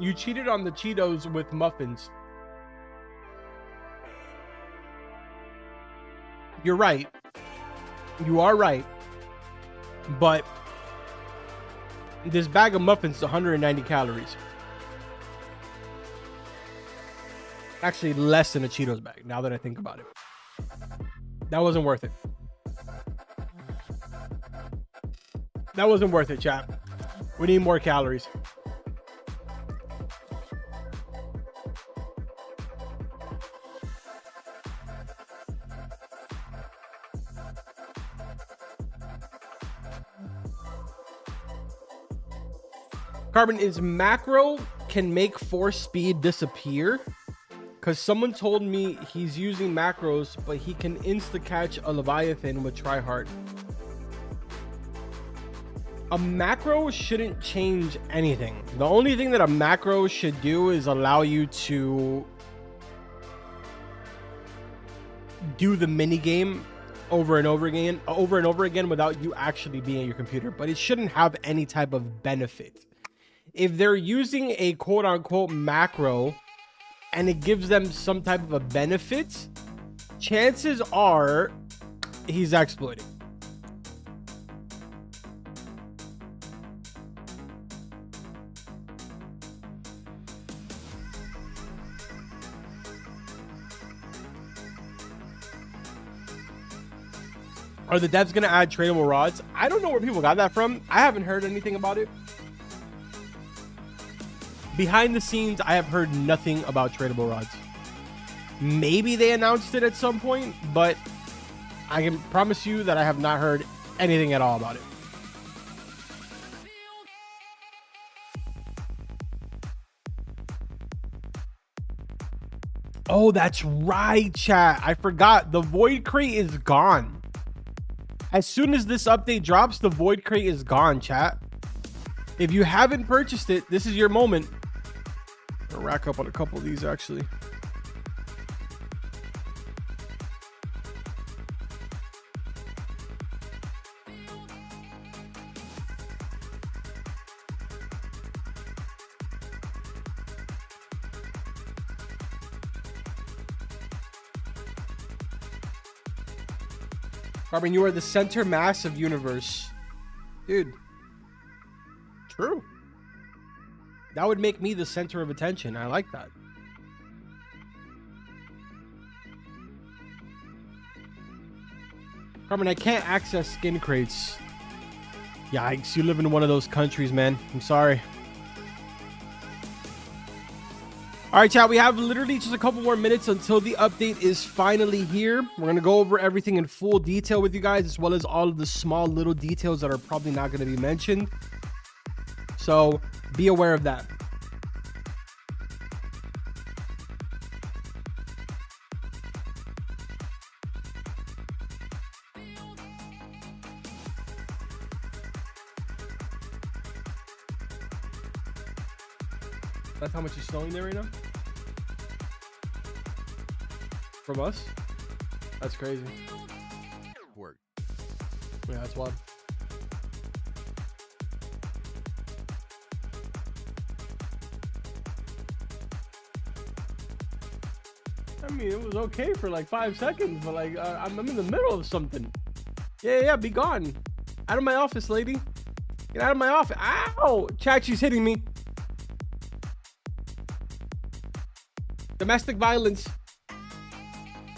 You cheated on the Cheetos with muffins. You're right. You are right. But this bag of muffins is 190 calories. Actually, less than a Cheetos bag, now that I think about it. That wasn't worth it. That wasn't worth it, chat. We need more calories. Carbon, is macro can make force speed disappear? Because someone told me he's using macros, but he can insta-catch a Leviathan with tryhard. A macro shouldn't change anything. The only thing that a macro should do is allow you to do the mini game over and over again without you actually being at your computer. But it shouldn't have any type of benefit. if they're using a quote unquote macro and it gives them some type of a benefit, chances are he's exploiting. Are the devs going to add tradable rods? I don't know where people got that from. I haven't heard anything about it. Behind the scenes, I have heard nothing about tradable rods. Maybe they announced it at some point, but I can promise you that I have not heard anything at all about it. Oh, that's right, chat. I forgot. The void crate is gone. As soon as this update drops, the void crate is gone, chat. If you haven't purchased it, this is your moment. I'm gonna rack up on a couple of these, actually. Carbon, you are the center mass of universe. Dude. True. That would make me the center of attention. I like that. Carbon, I can't access skin crates. Yikes, you live in one of those countries, man. I'm sorry. All right, chat, we have literally just a couple more minutes until the update is finally here. We're going to go over everything in full detail with you guys, as well as all of the small little details that are probably not going to be mentioned. So be aware of that. That's how much is snowing there right now? From us? That's crazy. Work. Yeah, that's wild. I mean, it was okay for like 5 seconds, but like I'm in the middle of something. Yeah, be gone. Out of my office, lady. Get out of my office. Ow! Chat, she's hitting me. Domestic violence.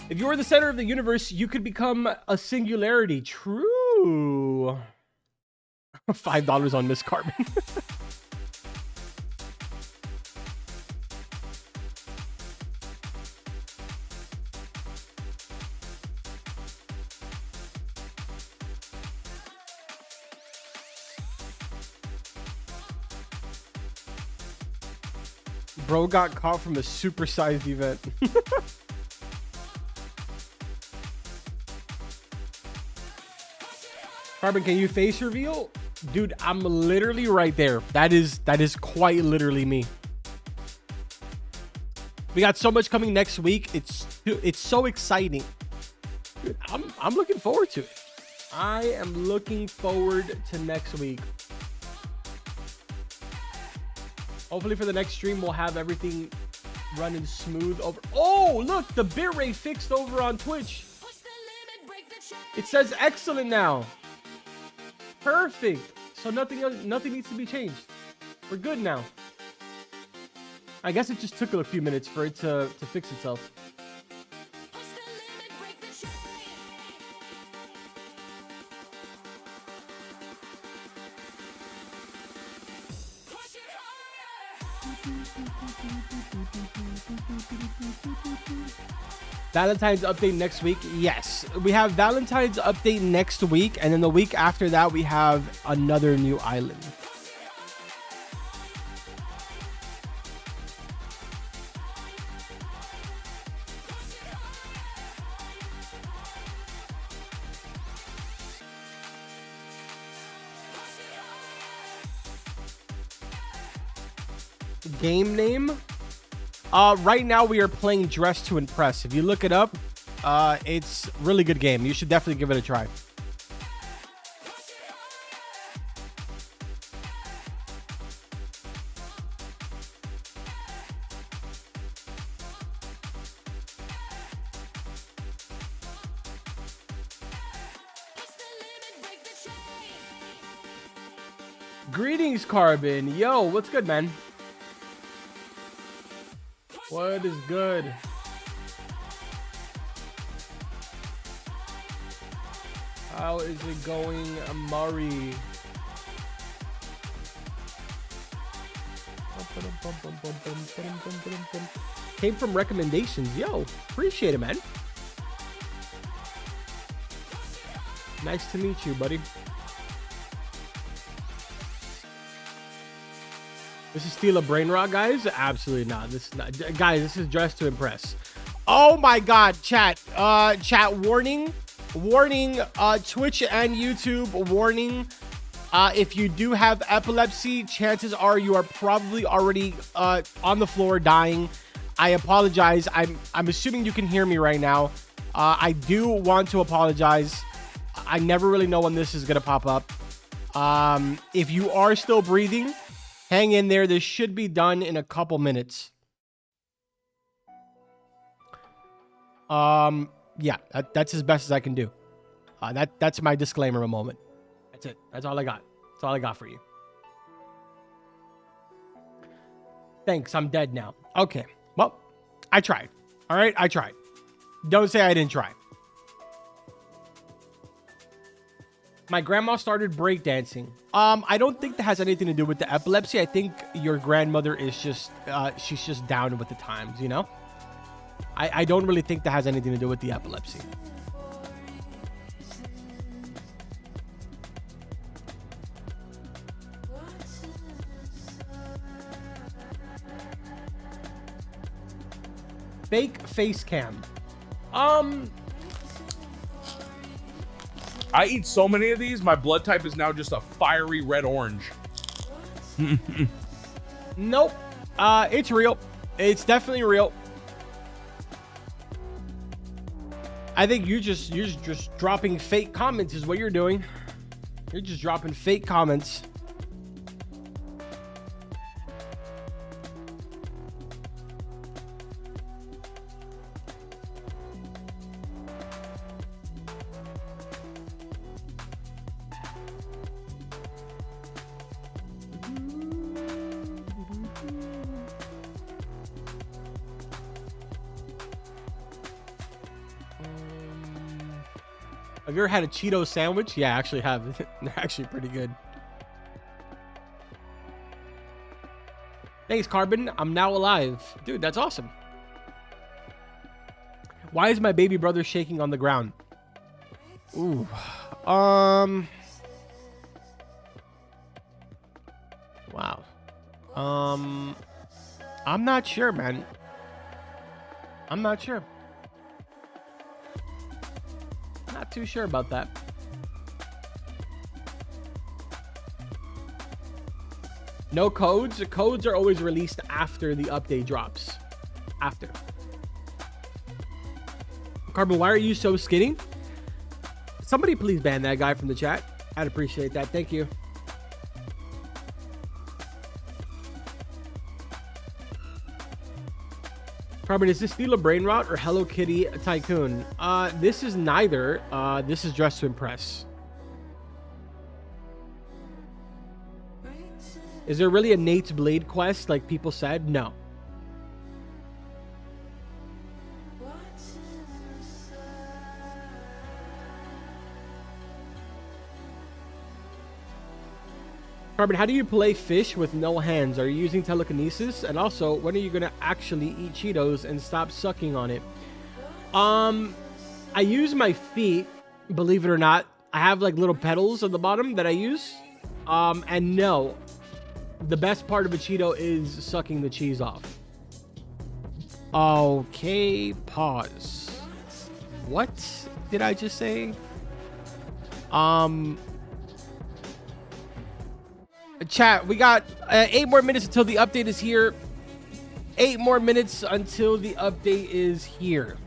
If you were the center of the universe, you could become a singularity. True. $5 on Miss Carbon. Bro got caught from a supersized event. Carbon, can you face reveal? Dude, I'm literally right there. That is quite literally me. We got so much coming next week. It's so exciting. Dude, I'm looking forward to it. I am looking forward to next week. Hopefully for the next stream, we'll have everything running smooth over. Oh, look, the bitrate fixed over on Twitch. It says excellent now. Perfect. So nothing needs to be changed. We're good now. I guess it just took a few minutes for it to fix itself. Valentine's update next week. Yes, we have Valentine's update next week, and then the week after that we have another new island. Game name? Right now we are playing Dress to Impress. If you look it up, it's a really good game. You should definitely give it a try. Greetings, Carbon. Yo, what's good, man? What is good? How is it going, Murray? Came from recommendations. Yo, appreciate it, man. Nice to meet you, buddy. This is steal a brain rot, guys? Absolutely not. This is not, guys. This is dressed to impress. Oh my God, chat. Chat. Warning. Twitch and YouTube. Warning. If you do have epilepsy, chances are you are probably already on the floor dying. I apologize. I'm assuming you can hear me right now. I do want to apologize. I never really know when this is gonna pop up. If you are still breathing, hang in there. This should be done in a couple minutes. Yeah, that's as best as I can do. That's my disclaimer moment. That's it. That's all I got. That's all I got for you. Thanks. I'm dead now. Okay. Well, I tried. All right. I tried. Don't say I didn't try. My grandma started breakdancing. I don't think that has anything to do with the epilepsy. I think your grandmother is just, she's just down with the times, you know? I don't really think that has anything to do with the epilepsy. Fake face cam. I eat so many of these, my blood type is now just a fiery red-orange. Nope. It's real. It's definitely real. I think you're just dropping fake comments is what you're doing. You're just dropping fake comments. Have you ever had a Cheeto sandwich? Yeah, I actually have. They're actually pretty good. Thanks, Carbon. I'm now alive. Dude, that's awesome. Why is my baby brother shaking on the ground? Ooh. Wow. I'm not sure, man. I'm not sure. Not too sure about that. No codes. The codes are always released after the update drops. After. Carbon, why are you so skinny? Somebody please ban that guy from the chat. I'd appreciate that. Thank you. Carbon, is this Steal a Brain Rot or Hello Kitty Tycoon? This is neither. This is Dress to Impress. Is there really a Nate's Blade quest like people said? No. Carbon, how do you play fish with no hands? Are you using telekinesis? And also, when are you going to actually eat Cheetos and stop sucking on it? I use my feet, believe it or not. I have like little pedals at the bottom that I use. And no, the best part of a Cheeto is sucking the cheese off. Okay, pause. What did I just say? Chat, we got 8 more minutes until the update is here. 8 more minutes until the update is here.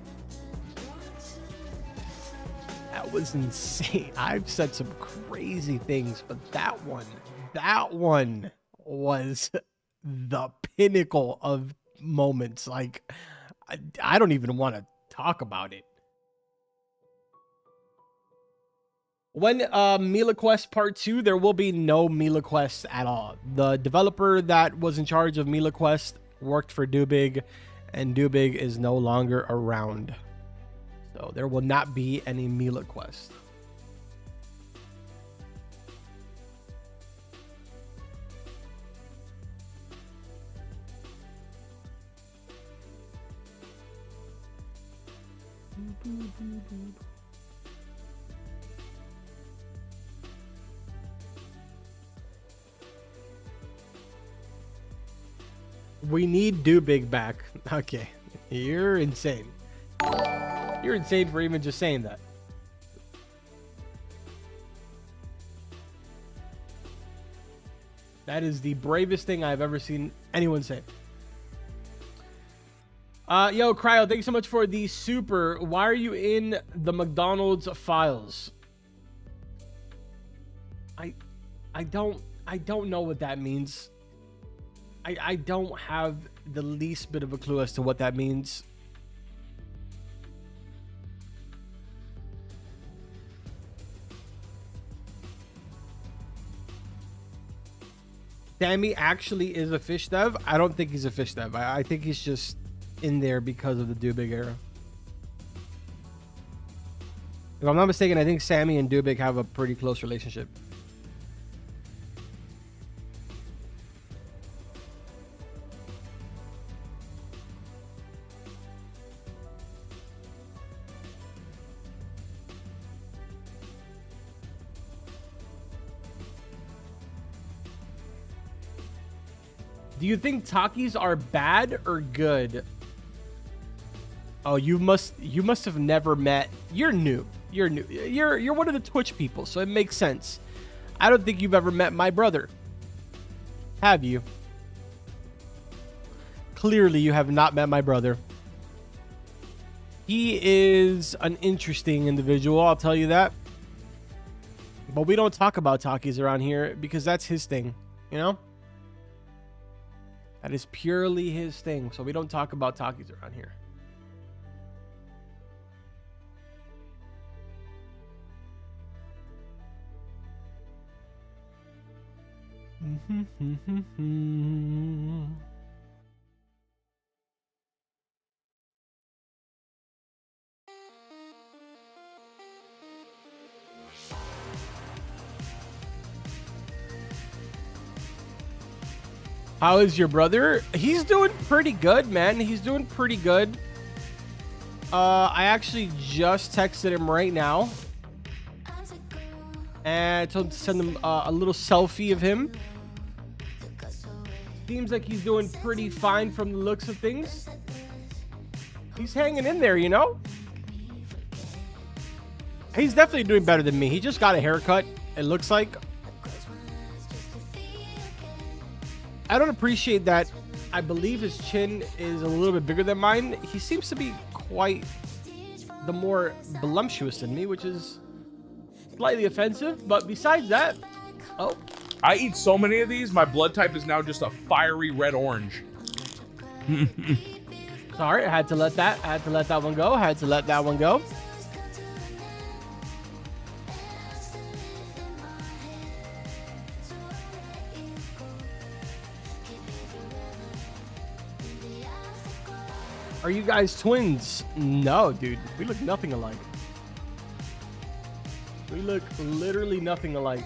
That was insane. I've said some crazy things, but that one was the pinnacle of moments. Like, I don't even want to talk about it. When Mila Quest Part 2, there will be no Mila Quest at all. The developer that was in charge of Mila Quest worked for Dubig, and Dubig is no longer around. So there will not be any Mila Quest. We need Dubig back. Okay. You're insane. You're insane for even just saying that. That is the bravest thing I've ever seen anyone say. Yo, Cryo, thank you so much for the super. Why are you in the McDonald's files? I don't know what that means. I don't have the least bit of a clue as to what that means. Sammy actually is a fish dev. I don't think he's a fish dev. I think he's just in there because of the Dubig era. If I'm not mistaken, I think Sammy and Dubig have a pretty close relationship. Do you think Takis are bad or good? Oh, you must have never met. You're new. You're new. You're one of the Twitch people, so it makes sense. I don't think you've ever met my brother. Have you? Clearly, you have not met my brother. He is an interesting individual, I'll tell you that. But we don't talk about Takis around here because that's his thing, you know? That is purely his thing. So we don't talk about Takis around here. How is your brother? He's doing pretty good, man. He's doing pretty good. I actually just texted him right now. And I told him to send him a little selfie of him. Seems like he's doing pretty fine from the looks of things. He's hanging in there, you know? He's definitely doing better than me. He just got a haircut, it looks like. I don't appreciate that. I believe his chin is a little bit bigger than mine. He seems to be quite the more voluptuous than me, which is slightly offensive. But besides that, oh, I eat so many of these, my blood type is now just a fiery red orange. sorry, I had to let that one go. I had to let that one go. Are you guys twins? No, dude. We look nothing alike. We look literally nothing alike.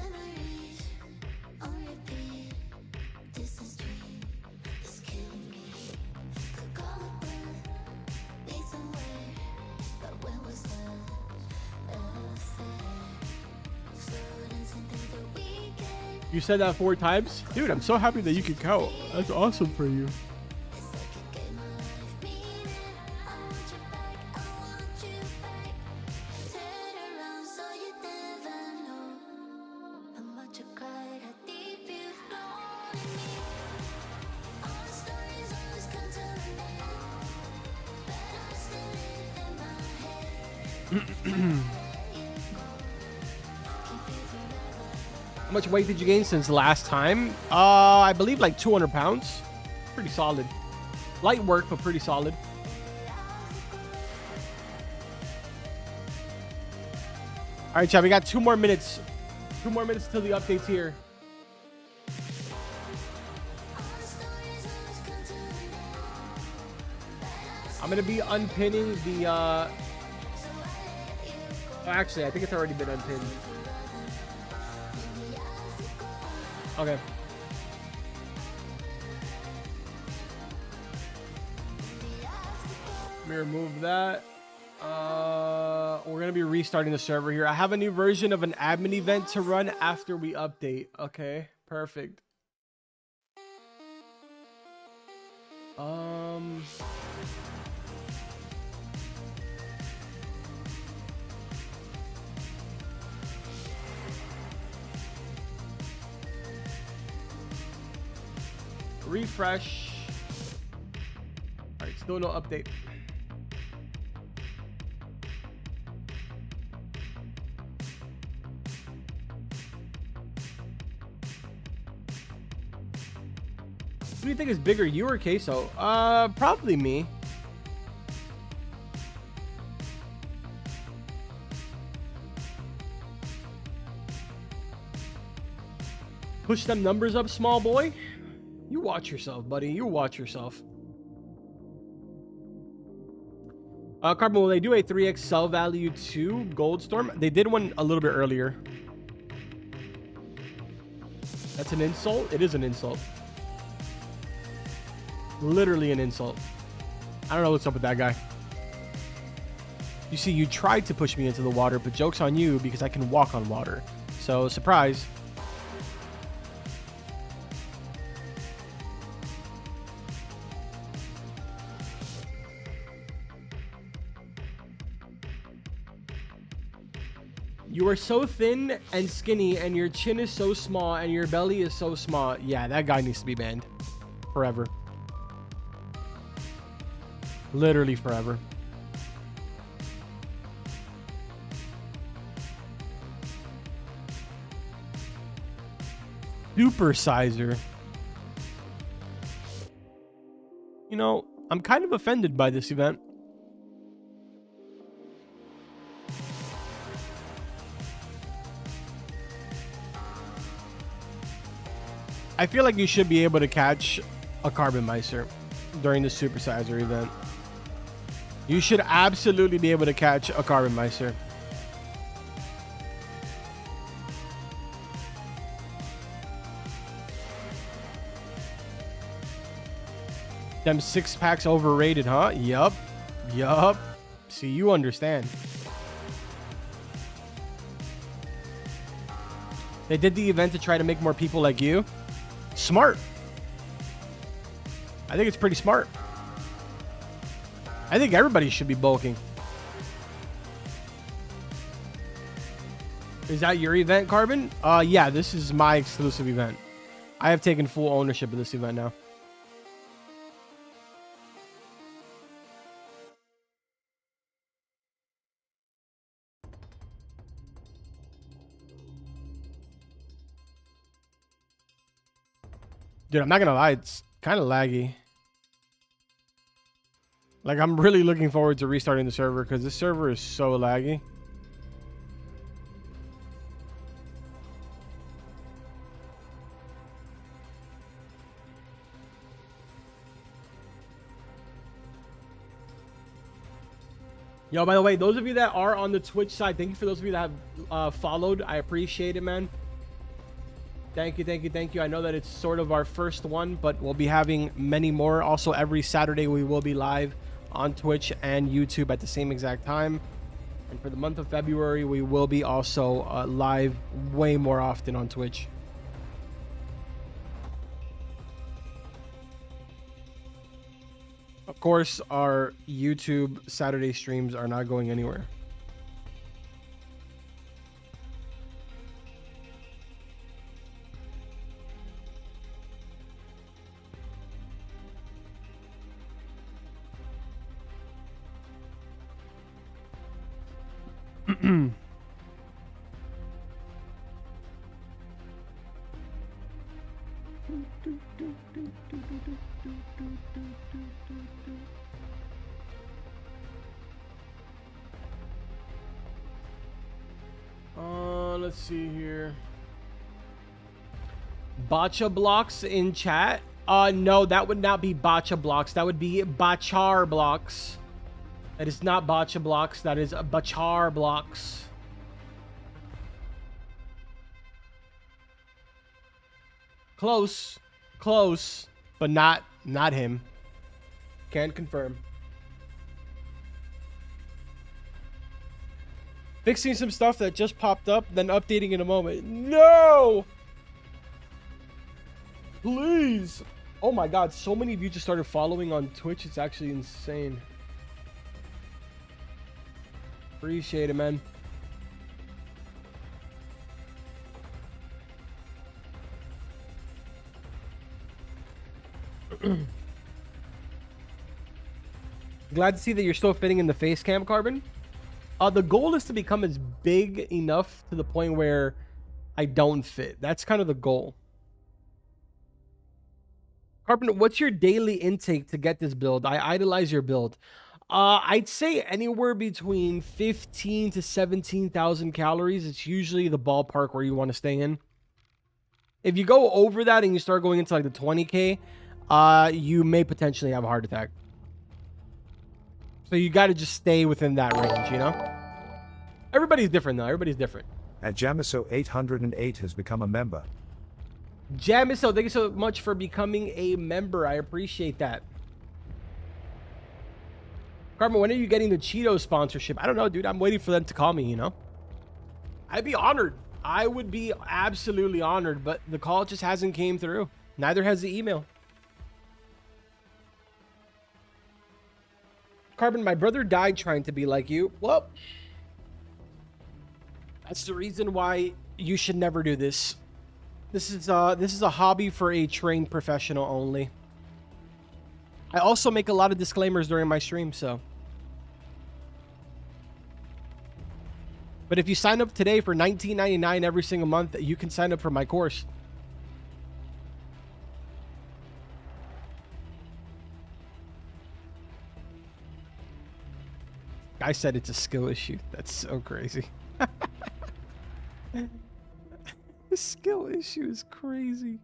You said that 4 times? Dude, I'm so happy that you can count. That's awesome for you. How much weight did you gain since last time? I believe like 200 pounds. Pretty solid. Light work, but pretty solid. All All right, chat. We got 2 more minutes. 2 more minutes till the updates here. I'm gonna be unpinning the. Oh, actually, I think it's already been unpinned. Okay. Let me remove that. We're gonna be restarting the server here. I have a new version of an admin event to run after we update. Okay, perfect. Refresh. All right, still no update. Who do you think is bigger, you or Queso? Probably me. Push them numbers up, small boy. You watch yourself, buddy. You watch yourself. Carbon, will they do a 3x sell value to Goldstorm? They did one a little bit earlier. That's an insult? It is an insult. Literally an insult. I don't know what's up with that guy. You see, you tried to push me into the water, but joke's on you because I can walk on water. So, surprise. You are so thin and skinny, and your chin is so small, and your belly is so small. Yeah, that guy needs to be banned. Forever. Literally forever. Super sizer. You know, I'm kind of offended by this event. I feel like you should be able to catch a Carbon Meister during the Supersizer event. You should absolutely be able to catch a Carbon Meister. Them 6-packs overrated, huh? Yup. Yup. See, you understand. They did the event to try to make more people like you. Smart. I think it's pretty smart. I think everybody should be bulking. Is that your event, Carbon? Yeah, this is my exclusive event. I have taken full ownership of this event now. Dude, I'm not gonna lie, it's kind of laggy. Like, I'm really looking forward to restarting the server because this server is so laggy. Yo, by the way, those of you that are on the Twitch side, thank you for those of you that have followed. I appreciate it, man. Thank you, thank you, thank you. I know that it's sort of our first one, but we'll be having many more. Also, every Saturday we will be live on Twitch and YouTube at the same exact time. And for the month of February, we will be also live way more often on Twitch. Of course, our YouTube Saturday streams are not going anywhere. Let's see here. Botcha blocks in chat. No, that would not be botcha blocks. That would be bachar blocks. That is not botcha blocks. That is bachar blocks. Close, close, but not him. Can't confirm. Fixing some stuff that just popped up, then updating in a moment. No! Please. Oh my god, so many of you just started following on Twitch. It's actually insane. Appreciate it, man. Glad to see that you're still fitting in the face cam, Carbon. The goal is to become as big enough to the point where I don't fit. That's kind of the goal. Carbon, what's your daily intake to get this build? I idolize your build. I'd say anywhere between 15 to 17,000 calories. It's usually the ballpark where you want to stay in. If you go over that and you start going into like the 20K, you may potentially have a heart attack. So you got to just stay within that range, you know? Everybody's different, though. Everybody's different. At Jamiso808 has become a member. Jamiso, thank you so much for becoming a member. I appreciate that. Carmen, when are you getting the Cheetos sponsorship? I don't know, dude. I'm waiting for them to call me, you know? I'd be honored. I would be absolutely honored, but the call just hasn't came through. Neither has the email. Carbon, my brother died trying to be like you. Well, that's the reason why you should never do this. This is a hobby for a trained professional only. I also make a lot of disclaimers during my stream, so. But if you sign up today for $19.99 every single month, you can sign up for my course. I said it's a skill issue. That's so crazy. The skill issue is crazy.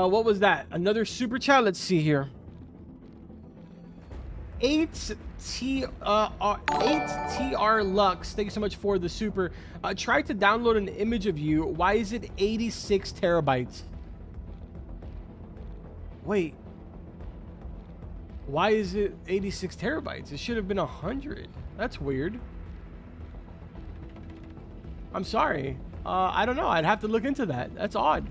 What was that? Another super chat. Let's see here. 8TR Lux. Thank you so much for the super. Tried to download an image of you. Why is it 86 terabytes? Wait. Why is it 86 terabytes? It should have been 100. That's weird. I'm sorry. I don't know. I'd have to look into that. That's odd.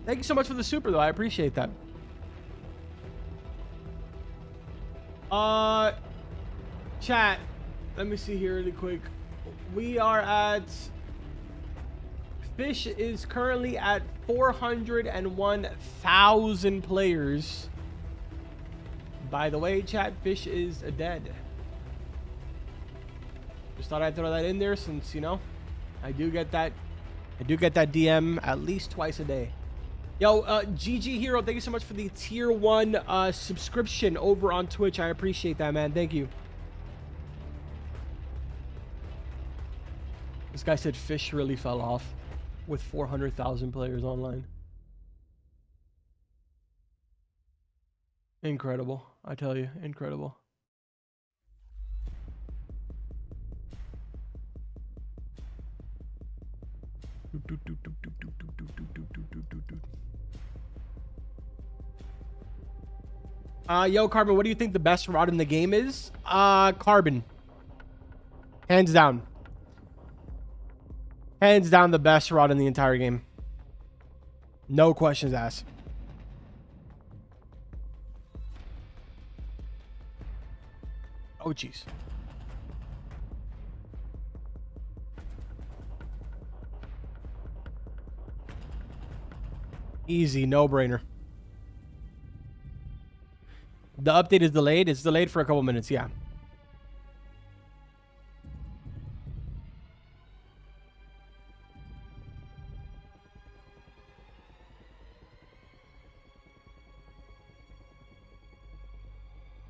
Thank you so much for the super, though. I appreciate that. Chat. Let me see here really quick. We are at... Fish is currently at 401,000 players. By the way, chat, Fish is dead. Just thought I'd throw that in there since, you know, I do get that DM at least twice a day. Yo, GG Hero, thank you so much for the tier 1 subscription over on Twitch. I appreciate that, man. Thank you. This guy said Fish really fell off with 400,000 players online. Incredible. I tell you, incredible. Yo, Carbon, what do you think the best rod in the game is? Carbon. Hands down. Hands down the best rod in the entire game. No questions asked. Oh, jeez. Easy, no-brainer. The update is delayed. It's delayed for a couple minutes. Yeah.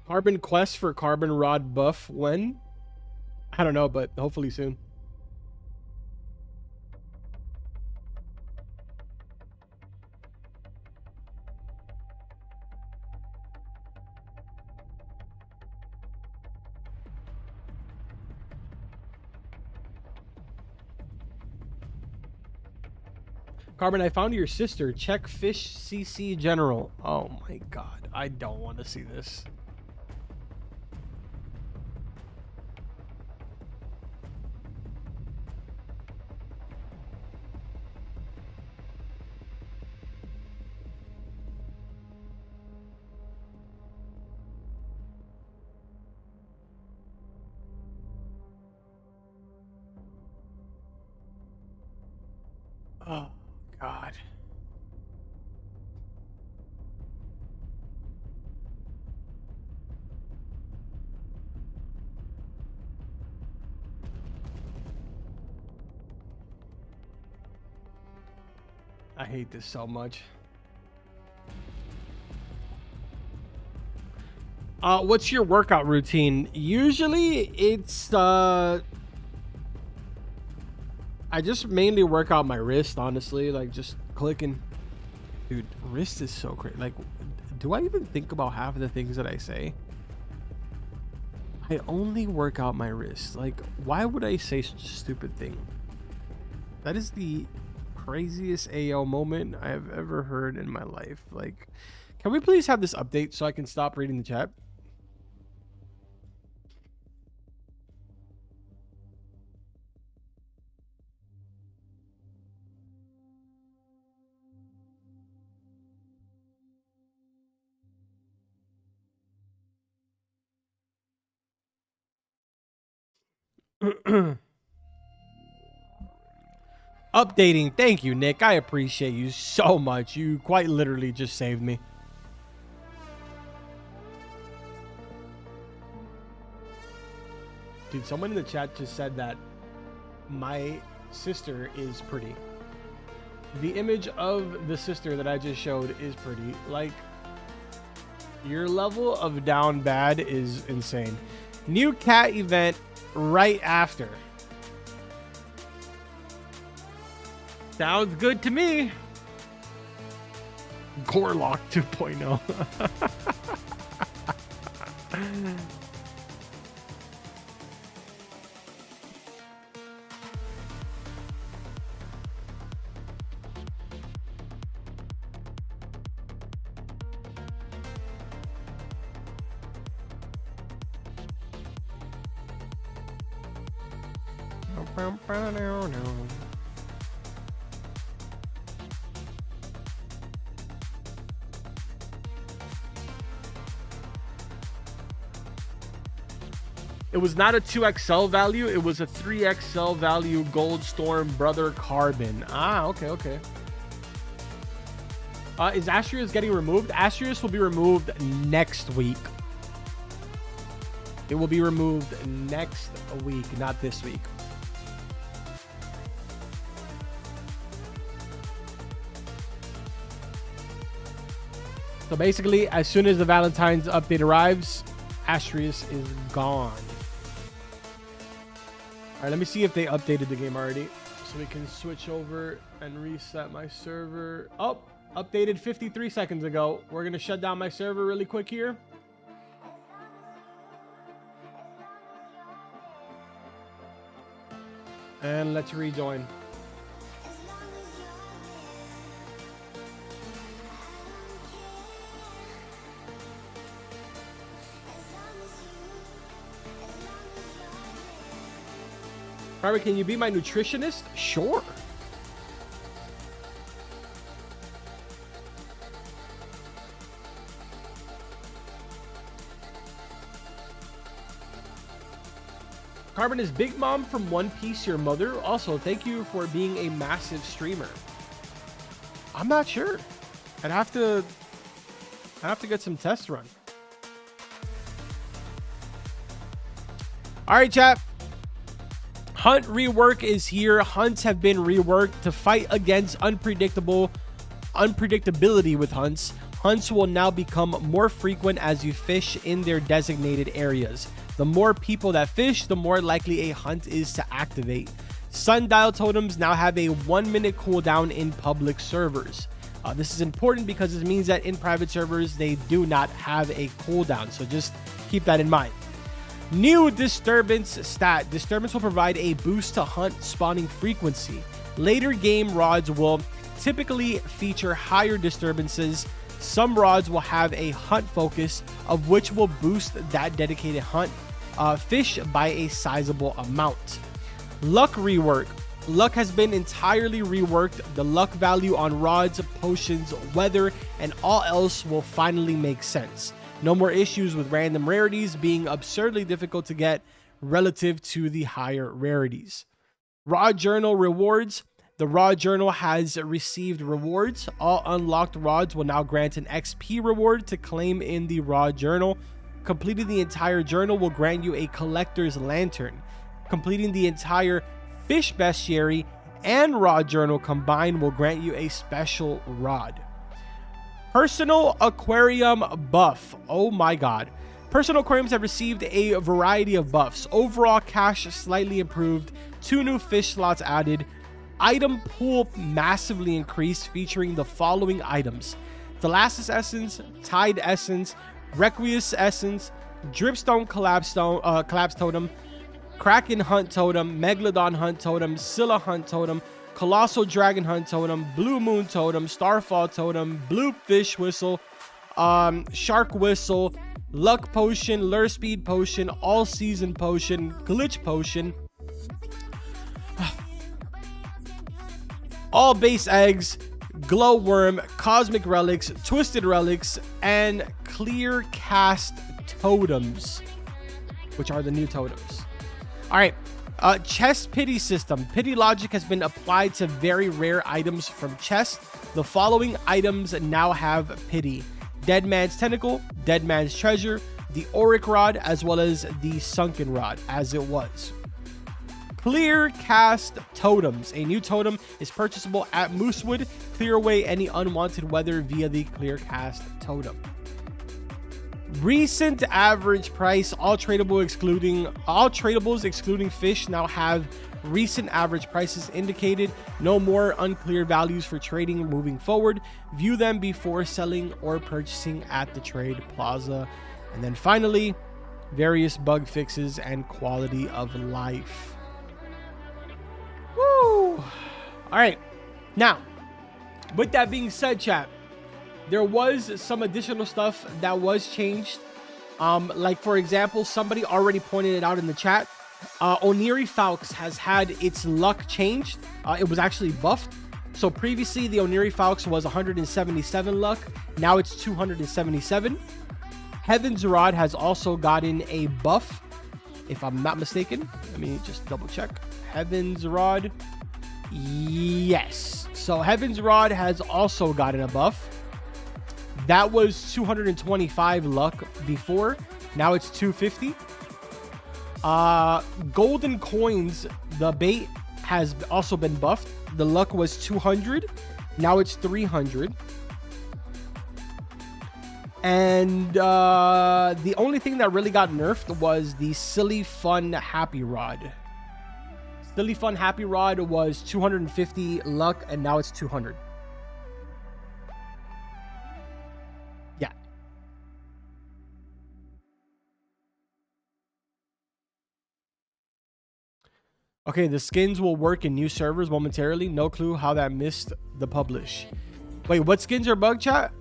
Carbon quest for carbon rod buff when? I don't know, but hopefully soon. Carbon, I found your sister. Check Fish CC General. Oh my god. I don't want to see this. Oh god. I hate this so much. What's your workout routine? Usually it's I just mainly work out my wrist, honestly, like just clicking. Dude, wrist is so crazy. Like, do I even think about half of the things that I say? I only work out my wrist. Like, why would I say such a stupid thing? That is the craziest AO moment I have ever heard in my life. Like, can we please have this update so I can stop reading the chat? Updating. Thank you, Nick. I appreciate you so much. You quite literally just saved me. Dude, someone in the chat just said that my sister is pretty. The image of the sister that I just showed is pretty. Like, your level of down bad is insane. New cat event right after. Sounds good to me. Gorlock 2.0. It was not a 2XL value, it was a 3XL value Gold Storm Brother Carbon. Ah, okay. Is Astrius getting removed? Astrius will be removed next week. It will be removed next week, not this week. So basically, as soon as the Valentine's update arrives, Astrius is gone. All right, let me see if they updated the game already, so we can switch over and reset my server. Oh, updated 53 seconds ago. We're gonna shut down my server really quick here. And let's rejoin. Robert, can you be my nutritionist? Sure. Carbon, is Big Mom from One Piece your mother? Also, thank you for being a massive streamer. I'm not sure. I'd have to get some tests run. All right, chat. Hunt rework is here. Hunts have been reworked to fight against unpredictability with hunts. Hunts will now become more frequent as you fish in their designated areas. The more people that fish, the more likely a hunt is to activate. Sundial totems now have a 1-minute cooldown in public servers. This is important because it means that in private servers, they do not have a cooldown. So just keep that in mind. New Disturbance stat. Disturbance will provide a boost to hunt spawning frequency. Later game rods will typically feature higher disturbances. Some rods will have a hunt focus, of which will boost that dedicated hunt fish by a sizable amount. Luck rework. Luck has been entirely reworked. The luck value on rods, potions, weather, and all else will finally make sense. No more issues with random rarities being absurdly difficult to get relative to the higher rarities. Raw Journal rewards. The Raw Journal has received rewards. All unlocked rods will now grant an XP reward to claim in the Raw Journal. Completing the entire journal will grant you a collector's lantern. Completing the entire fish bestiary and Raw Journal combined will grant you a special rod. Personal aquarium buff. Oh my god. Personal aquariums have received a variety of buffs. Overall cash slightly improved. 2 new fish slots added. Item pool massively increased, featuring the following items: Thalassus Essence, Tide Essence, Requiesce Essence, Dripstone Collapse Totem, Kraken Hunt Totem, Megalodon Hunt Totem, Scylla Hunt Totem, Colossal Dragon Hunt Totem, Blue Moon Totem, Starfall Totem, Blue Fish Whistle, Shark Whistle, Luck Potion, Lure Speed Potion, All Season Potion, Glitch Potion, All Base Eggs, Glow Worm, Cosmic Relics, Twisted Relics, and Clear Cast Totems, which are the new totems. All right. Chest pity system. Pity logic has been applied to very rare items from chests. The following items now have pity: Dead Man's Tentacle, Dead Man's Treasure, the Auric Rod, as well as the Sunken Rod, as it was. Clear Cast Totems. A new totem is purchasable at Moosewood. Clear away any unwanted weather via the Clear Cast Totem. Recent average price. All tradables excluding fish now have recent average prices indicated. No more unclear values for trading moving forward. View them before selling or purchasing at the trade plaza. And then finally, various bug fixes and quality of life. Woo! All right. Now, with that being said, chat, there was some additional stuff that was changed. Like, for example, somebody already pointed it out in the chat. Oniri Falx has had its luck changed. It was actually buffed. So previously, the Oniri Falx was 177 luck. Now it's 277. Heaven's Rod has also gotten a buff, if I'm not mistaken. Let me just double check. Heaven's Rod. Yes. So Heaven's Rod has also gotten a buff. That was 225 luck before. Now it's 250. Golden Coins, the bait, has also been buffed. The luck was 200. Now it's 300. And the only thing that really got nerfed was the Silly Fun Happy Rod. Silly Fun Happy Rod was 250 luck, and now it's 200. Yeah. Okay, the skins will work in new servers momentarily. No clue how that missed the publish. Wait, what skins are bug, chat?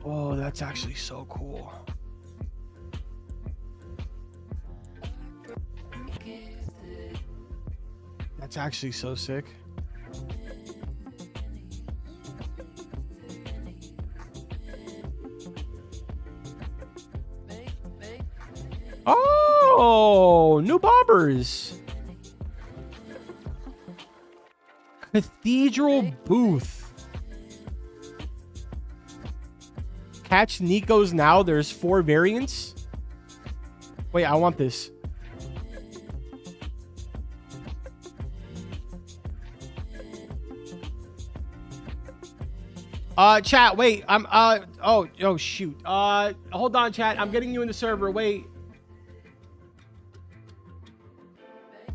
Oh, that's actually so cool. That's actually so sick. Oh, new bobbers. Cathedral Booth. Catch Nico's now. There's 4 variants. Wait, I want this. Chat, wait. Oh shoot. Hold on, chat. I'm getting you in the server. Wait.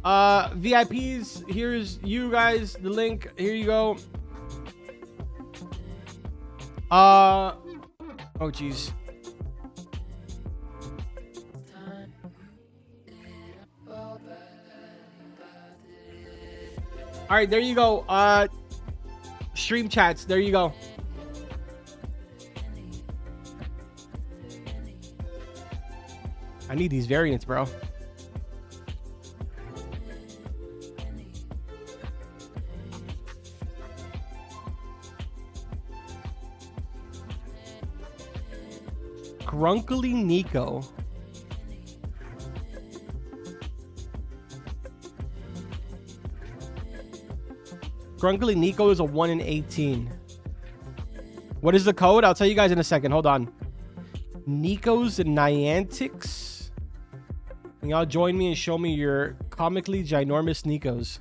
VIPs, here's you guys, the link. Here you go. Oh jeez. All right, there you go. Stream chats, there you go. I need these variants, bro. Grunkly Nico. Grunkly Nico is a 1 in 18. What is the code? I'll tell you guys in a second. Hold on. Nico's Niantics. Can y'all join me and show me your comically ginormous Nikos?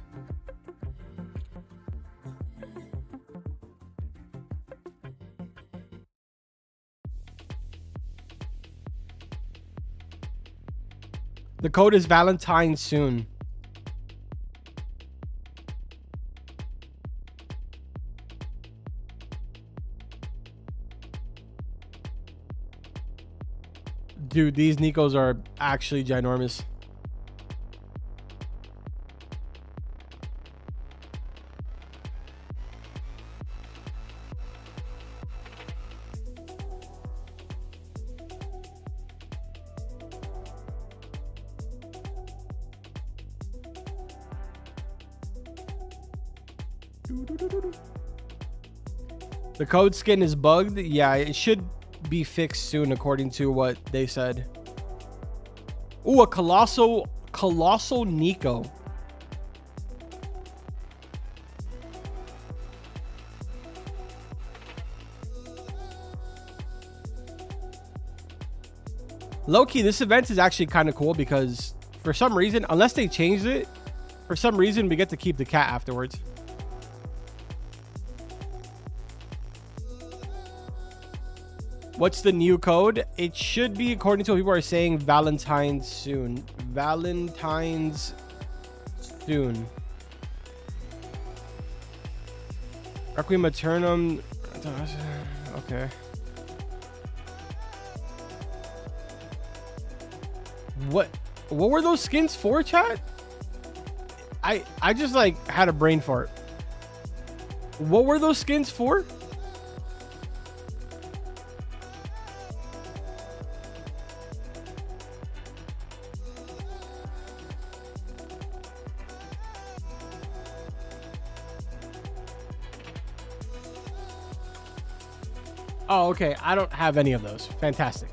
The code is Valentine soon. Dude, these Nikos are actually ginormous. The code skin is bugged. Yeah, it should be fixed soon according to what they said. Ooh, a colossal Nico. Low-key, this event is actually kind of cool because for some reason, unless they changed it, for some reason we get to keep the cat afterwards. What's the new code? It should be, according to what people are saying, Valentine's soon. Valentine's soon. Requiem Aeternum. Okay. What were those skins for, chat? I just like had a brain fart. What were those skins for? Oh, okay. I don't have any of those. Fantastic.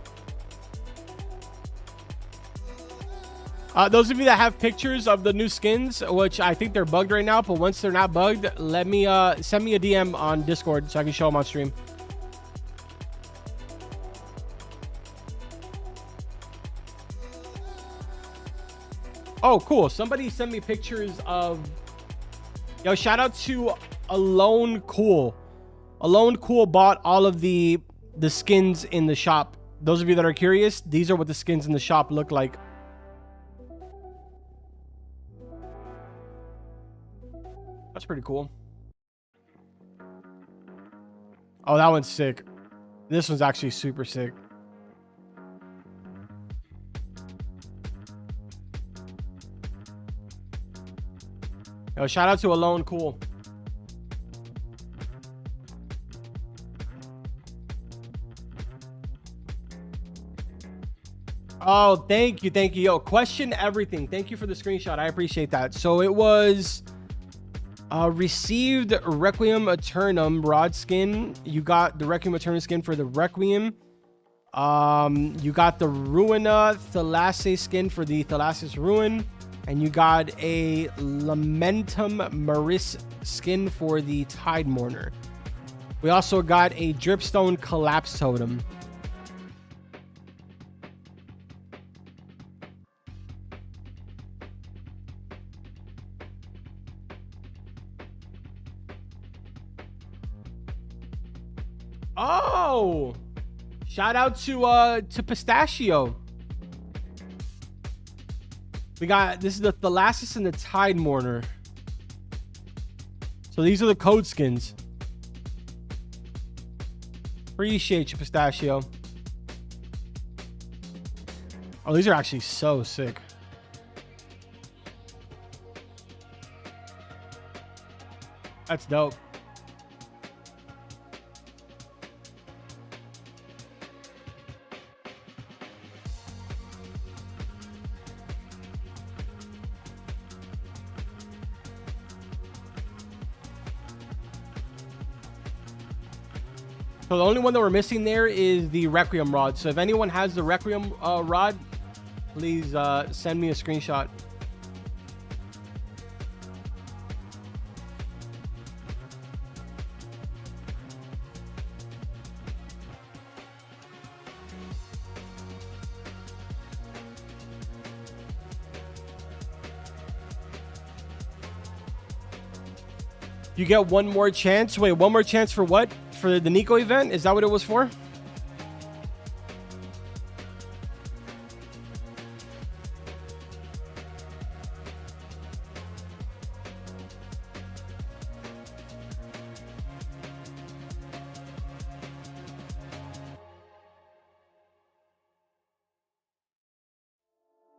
Those of you that have pictures of the new skins, which I think they're bugged right now, but once they're not bugged, let me send me a DM on Discord so I can show them on stream. Oh, cool. Somebody sent me pictures of... Yo, shout out to Alone Cool. Alone Cool bought all of the skins in the shop. Those of you that are curious, these are what the skins in the shop look like. That's pretty cool. Oh, that one's sick. This one's actually super sick. Yo, shout out to Alone Cool. Oh, thank you. Thank you. Yo, question everything. Thank you for the screenshot. I appreciate that. So it was received Requiem Aeternum rod skin. You got the Requiem Aeternum skin for the Requiem. You got the Ruina Thalasse skin for the Thalasse's Ruin. And you got a Lamentum Maris skin for the Tide Mourner. We also got a Dripstone Collapse Totem. Shout out to Pistachio. We got, this is the Thalassus and the Tide Mourner. So these are the code skins. Appreciate you, Pistachio. Oh, these are actually so sick. That's dope. So the only one that we're missing there is the Requiem rod. So if anyone has the Requiem rod, please send me a screenshot. You get one more chance. Wait, one more chance for what? For the Nico event? Is that what it was for?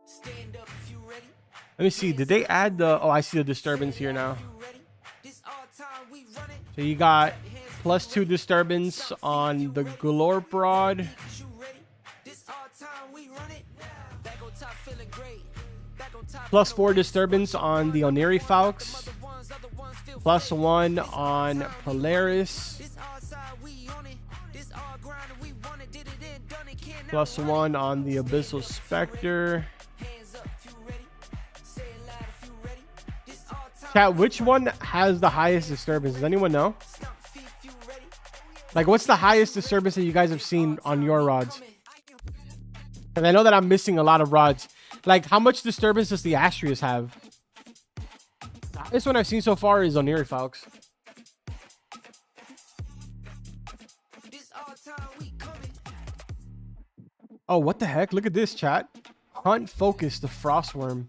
Stand up if you ready. Let me see. Did they add the... Oh, I see the disturbance here now. This all time we run it. So you got +2 disturbance on the Glorp rod. You ready? This all time we run it. Back on top feeling great. Back on top. +4 disturbance on the Oniri Falx. +1 on Polaris. This all side we on it. This all grind we want it. Did it and done it. Can't +1 on the Abyssal Spectre. hands up if you ready. Say it loud if you ready. This all time. Chat, which one has the highest disturbance? Does anyone know? Stomp feet if you ready. Like, what's the highest disturbance that you guys have seen on your rods? And I know that I'm missing a lot of rods. Like, how much disturbance does the Astrius have? This one I've seen so far is Oniri Falx. This all time we coming. Oh, what the heck? Look at this, chat. Hunt Focus, the Frostworm.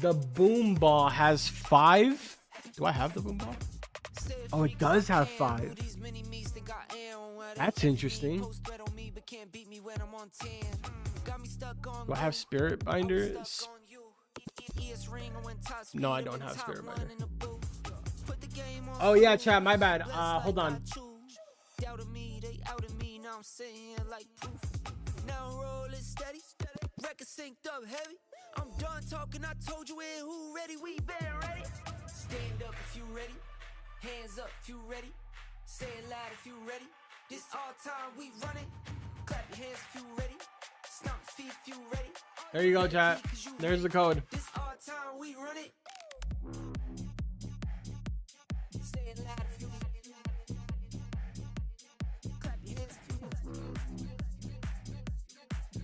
The Boom Ball has 5. Do I have the Boom Ball? Oh, it does have 5. That's interesting. Do I have Spirit Binder? No, I don't have Spirit Binder. Oh yeah, chat, my bad. Hold on. Doubted me, they outed me. Now I'm sitting here like proof. Now roll it steady. Record synced up heavy. I'm done talking. I told you it. Who ready? We been ready. Stand up if you ready. Hands up if you ready. Say it loud if you ready. This all time we run it. Clap your hands if you ready. Stomp feet if you ready. There you go, chat. There's the code. This all time we run it. Say it loud if you ready. Clap your hands if you ready.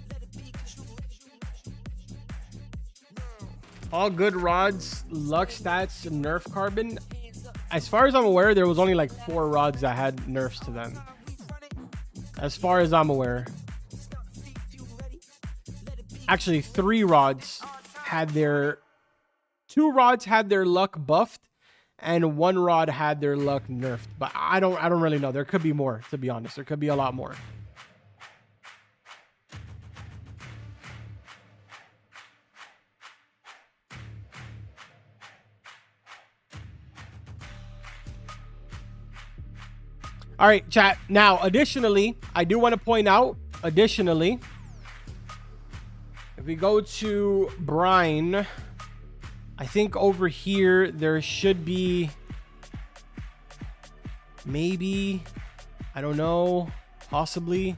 Let it be 'cause you ready. All good rods, luck stats, nerf carbon. As far as I'm aware, there was only like 4 rods that had nerfs to them. As far as I'm aware. Actually, 3 rods had their... 2 rods had their luck buffed, and 1 rod had their luck nerfed. But I don't really know. There could be more, to be honest. There could be a lot more. All right, chat. Now, additionally, I do want to point out, additionally, if we go to Brine, I think over here, there should be maybe, I don't know, possibly.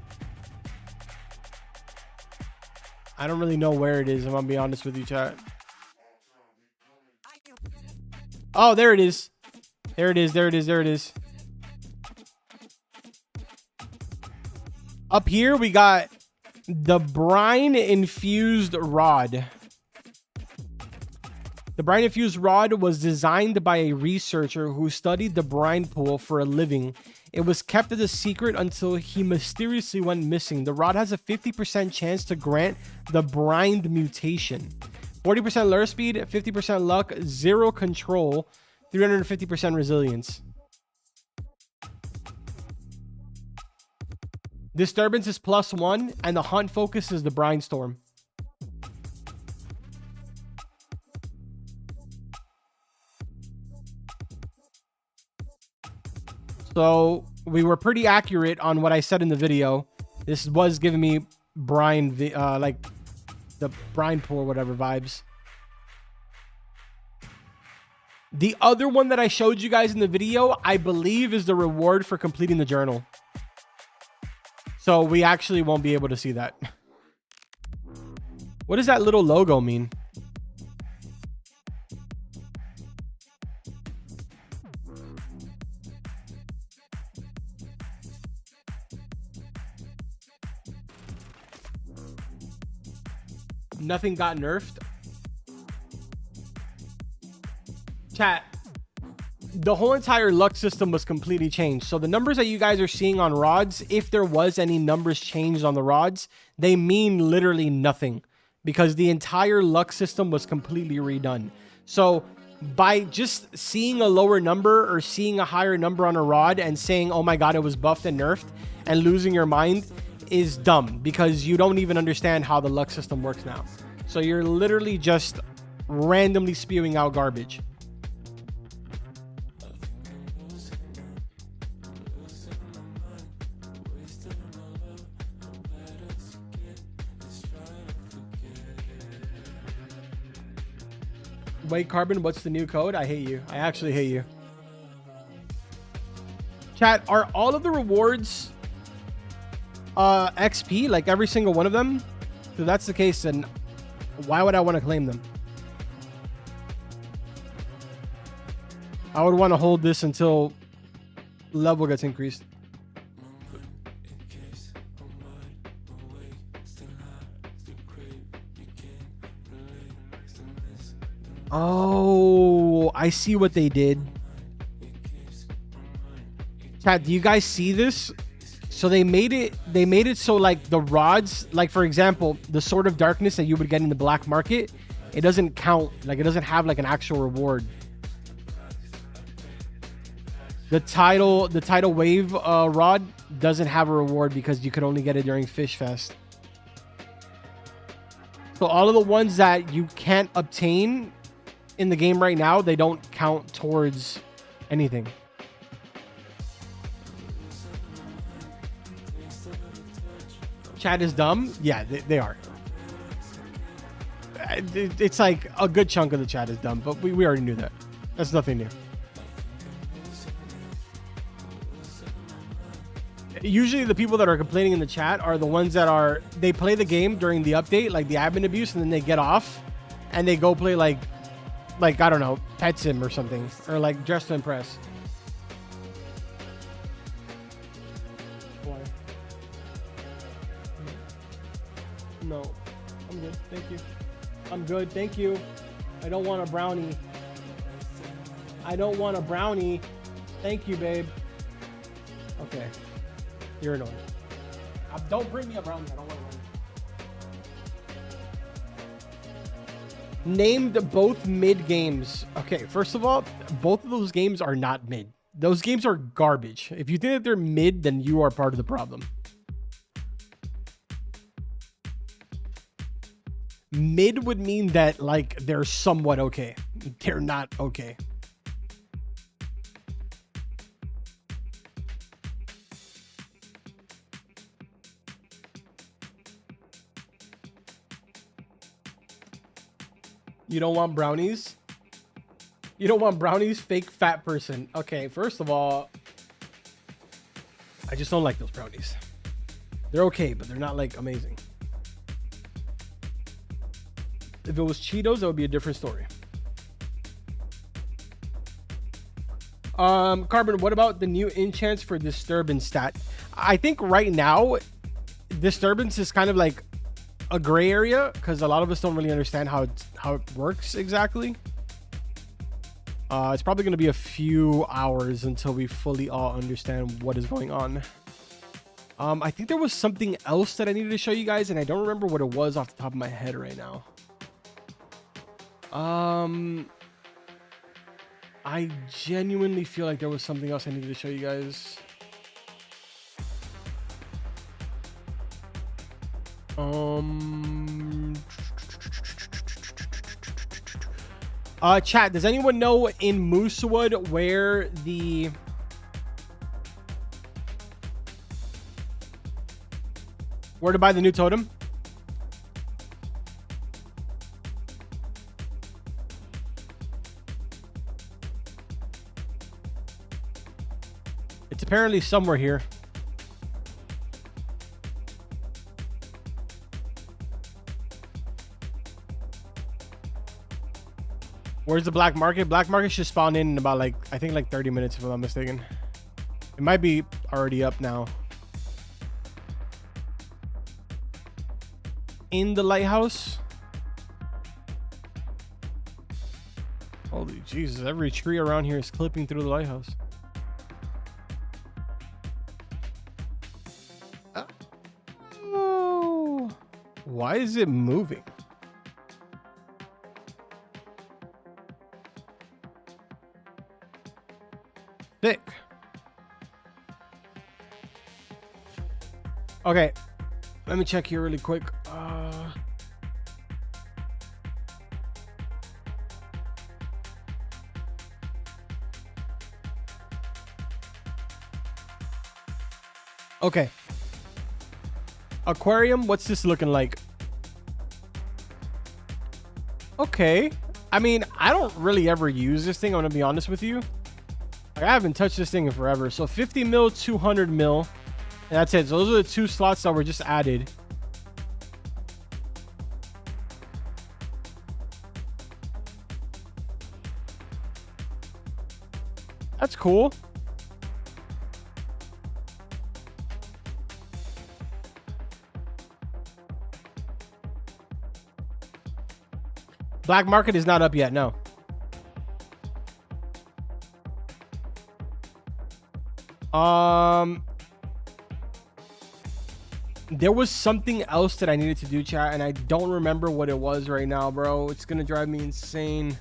I don't really know where it is, if I'm gonna be honest with you, chat. Oh, there it is. There it is, there it is, there it is. Up here, we got the brine infused rod. The brine infused rod was designed by a researcher who studied the brine pool for a living. It was kept as a secret until he mysteriously went missing. The rod has a 50% chance to grant the brined mutation. 40% lure speed, 50% luck, 0 control, 350% resilience. Disturbance is +1, and the hunt focus is the brine storm. So we were pretty accurate on what I said in the video. This was giving me brine, like the brine pool or whatever vibes. The other one that I showed you guys in the video, I believe, is the reward for completing the journal. So we actually won't be able to see that. What does that little logo mean? Nothing got nerfed. Chat, the whole entire luck system was completely changed. So the numbers that you guys are seeing on rods, if there was any numbers changed on the rods, they mean literally nothing because the entire luck system was completely redone. So by just seeing a lower number or seeing a higher number on a rod and saying, oh my God, it was buffed and nerfed, and losing your mind is dumb because you don't even understand how the luck system works now. So you're literally just randomly spewing out garbage. Wait, Carbon, what's the new code? I hate you. I actually hate you. Chat, are all of the rewards XP, like every single one of them? If that's the case, then why would I want to claim them? I would want to hold this until level gets increased. Oh, I see what they did. Chat, do you guys see this? So they made it so like the rods, like for example, the Sword of Darkness that you would get in the black market, it doesn't count, like it doesn't have like an actual reward. The tidal wave rod doesn't have a reward because you could only get it during Fish Fest. So all of the ones that you can't obtain in the game right now, they don't count towards anything. Chat is dumb. Yeah, they are. It's like a good chunk of the chat is dumb, but we already knew that. That's nothing new. Usually the people that are complaining in the chat are the ones that they play the game during the update, like the admin abuse, and then they get off and they go play like I don't know, Pet Sim or something, or like Dress to Impress. Why? No, I'm good. Thank you. I'm good. Thank you. I don't want a brownie. I don't want a brownie. Thank you, babe. Okay. You're annoying. Don't bring me a brownie. I don't want a brownie. Named both mid games. Okay, first of all, both of those games are not mid. Those games are garbage. If you think that they're mid, then you are part of the problem. Mid would mean that like they're somewhat okay. They're not okay. You don't want brownies? You don't want brownies? Fake fat person. Okay, first of all, I just don't like those brownies. They're okay, but they're not like amazing. If it was Cheetos, that would be a different story. Carbon, what about the new enchants for Disturbance stat? I think right now, Disturbance is kind of like a gray area because a lot of us don't really understand how it works exactly. It's probably going to be a few hours until we fully all understand what is going on. I think there was something else that I needed to show you guys, and I don't remember what it was off the top of my head right now. I genuinely feel like there was something else I needed to show you guys. Chat, does anyone know in Moosewood where to buy the new totem? It's apparently somewhere here. Where's the black market? Black market should spawn in about like, I think like 30 minutes if I'm not mistaken. It might be already up now. In the lighthouse. Holy Jesus, every tree around here is clipping through the lighthouse. Oh, why is it moving? Thick. Okay, let me check here really quick. Okay. Aquarium, what's this looking like? Okay. I mean, I don't really ever use this thing, I'm gonna be honest with you. Like, I haven't touched this thing in forever. So 50 mil, 200 mil. And that's it. So those are the two slots that were just added. That's cool. Black market is not up yet, no. There was something else that I needed to do, chat, and I don't remember what it was right now, bro. It's gonna drive me insane.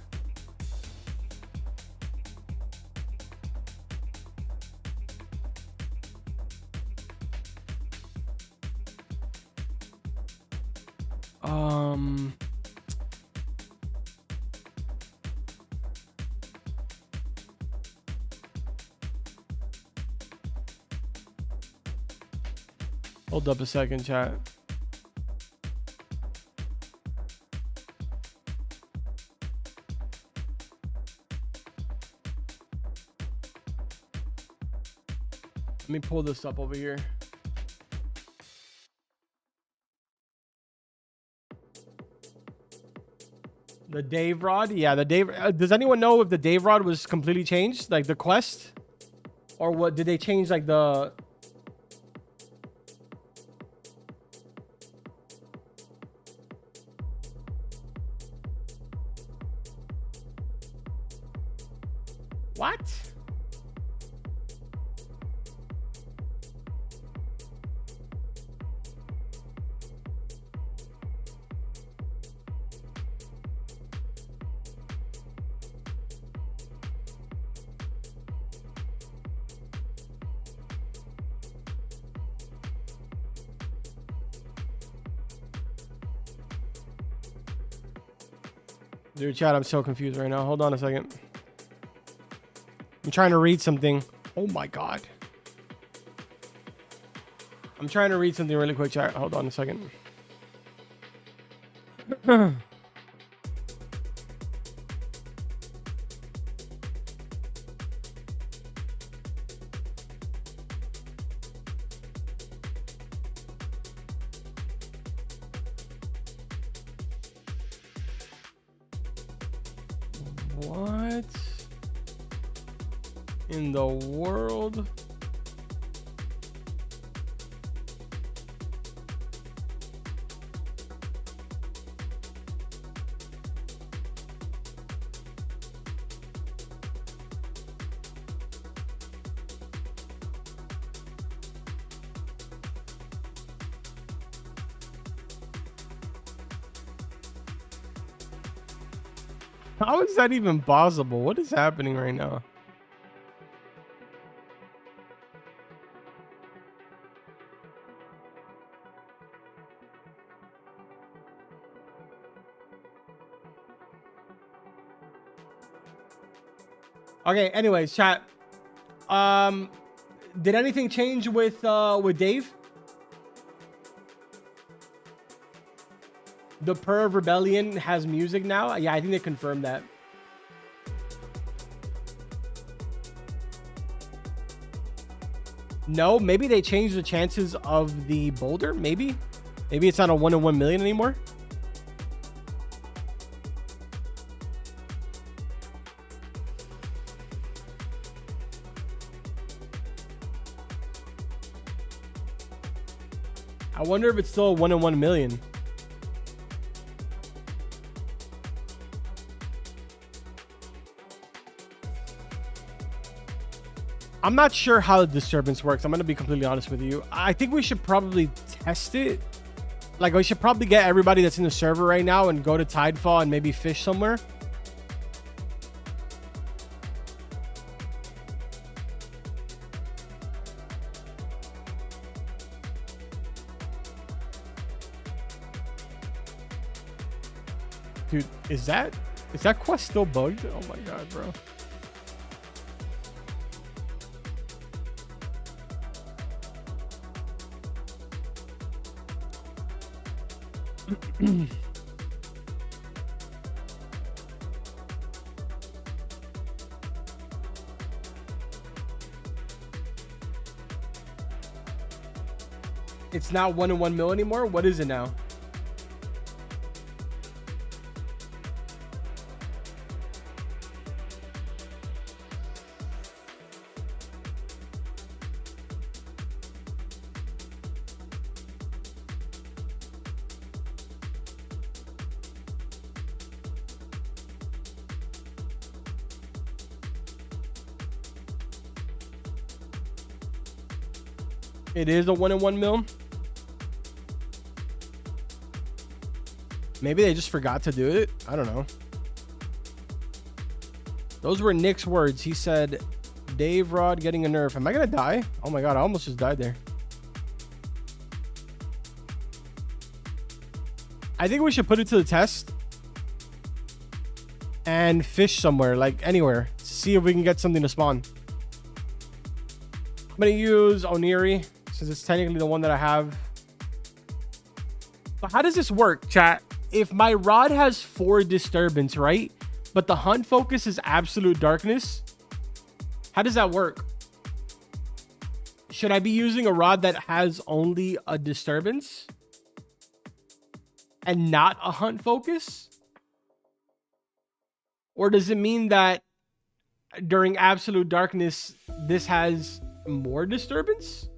Hold up a second, chat. Let me pull this up over here. The Dave Rod? Yeah, the Dave... does anyone know if the Dave Rod was completely changed? Like the quest? Or what? Did they change like the... What? Dude, chat, I'm so confused right now. Hold on a second. I'm trying to read something. Oh my God. I'm trying to read something really quick, chat. Hold on a second. What in the world? How is that even possible? What is happening right now? Okay, anyways, chat. Did anything change with Dave? The Purr of Rebellion has music now? Yeah, I think they confirmed that. No, maybe they changed the chances of the boulder, maybe? Maybe it's not a 1 in 1 million anymore? I wonder if it's still a 1 in 1 million. I'm not sure how the disturbance works. I'm going to be completely honest with you. I think we should probably test it. Like, we should probably get everybody that's in the server right now and go to Tidefall and maybe fish somewhere. Dude, is that quest still bugged? Oh my god, bro. It's not 1 in 1 mil anymore. What is it now? It is a 1 in 1 mil. Maybe they just forgot to do it. I don't know. Those were Nick's words. He said, Dave Rod getting a nerf. Am I going to die? Oh my god, I almost just died there. I think we should put it to the test and fish somewhere, like anywhere. See if we can get something to spawn. I'm going to use Oniri since it's technically the one that I have. But how does this work, chat? If my rod has 4 disturbance, right? But the hunt focus is absolute darkness. How does that work? Should I be using a rod that has only a disturbance and not a hunt focus? Or does it mean that during absolute darkness, this has more disturbance?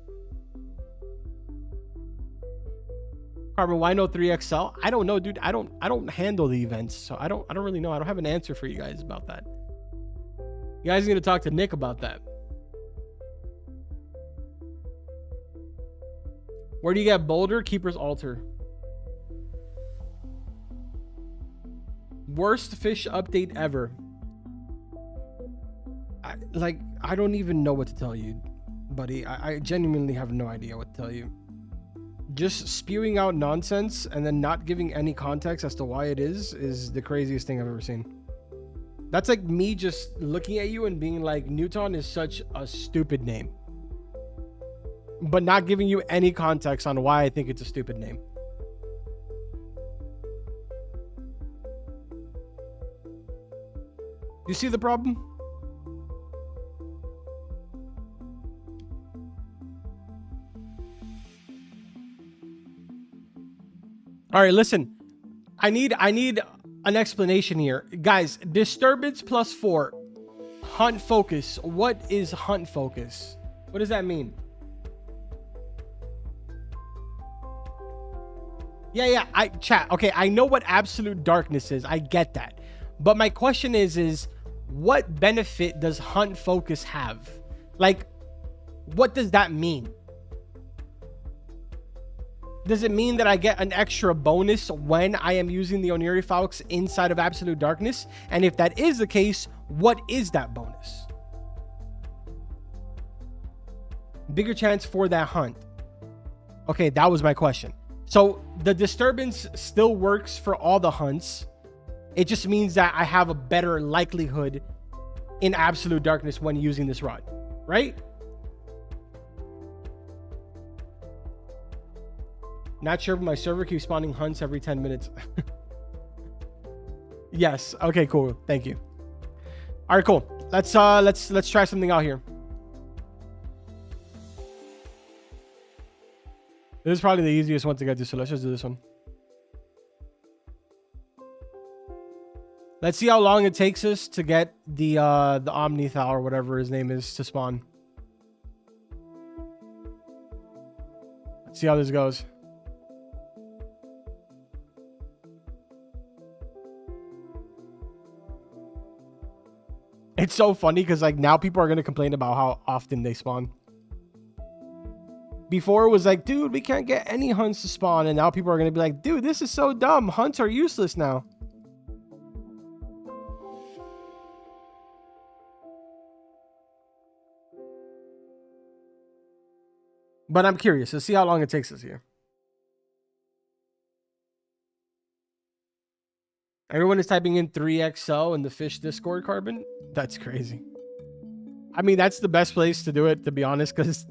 Carbon, why no 3XL? I don't know, dude. I don't handle the events, so I don't really know. I don't have an answer for you guys about that. You guys are gonna talk to Nick about that. Where do you get Boulder? Keeper's Altar. Worst fish update ever. I don't even know what to tell you, buddy. I genuinely have no idea what to tell you. Just spewing out nonsense and then not giving any context as to why it is the craziest thing I've ever seen. That's like me just looking at you and being like, Newton is such a stupid name, but not giving you any context on why I think it's a stupid name. You see the problem? All right, listen. I need an explanation here. Guys, disturbance plus 4. Hunt focus. What is hunt focus? What does that mean? Yeah, chat. Okay, I know what absolute darkness is. I get that. But my question is what benefit does hunt focus have? Like, what does that mean? Does it mean that I get an extra bonus when I am using the Oniri Falx inside of Absolute Darkness? And if that is the case, what is that bonus? Bigger chance for that hunt. Okay, that was my question. So the disturbance still works for all the hunts. It just means that I have a better likelihood in Absolute Darkness when using this rod, right? Not sure, but my server keeps spawning hunts every 10 minutes. Yes. Okay, cool. Thank you. All right, cool. Let's try something out here. This is probably the easiest one to get to, so let's just do this one. Let's see how long it takes us to get the Omnithal or whatever his name is to spawn. Let's see how this goes. It's so funny because like now people are gonna complain about how often they spawn. Before it was like, dude, we can't get any hunts to spawn, and now people are gonna be like, dude, this is so dumb. Hunts are useless now. But I'm curious. Let's see how long it takes us here. Everyone is typing in 3XL in the Fish Discord, Carbon. That's crazy. I mean, that's the best place to do it, to be honest, because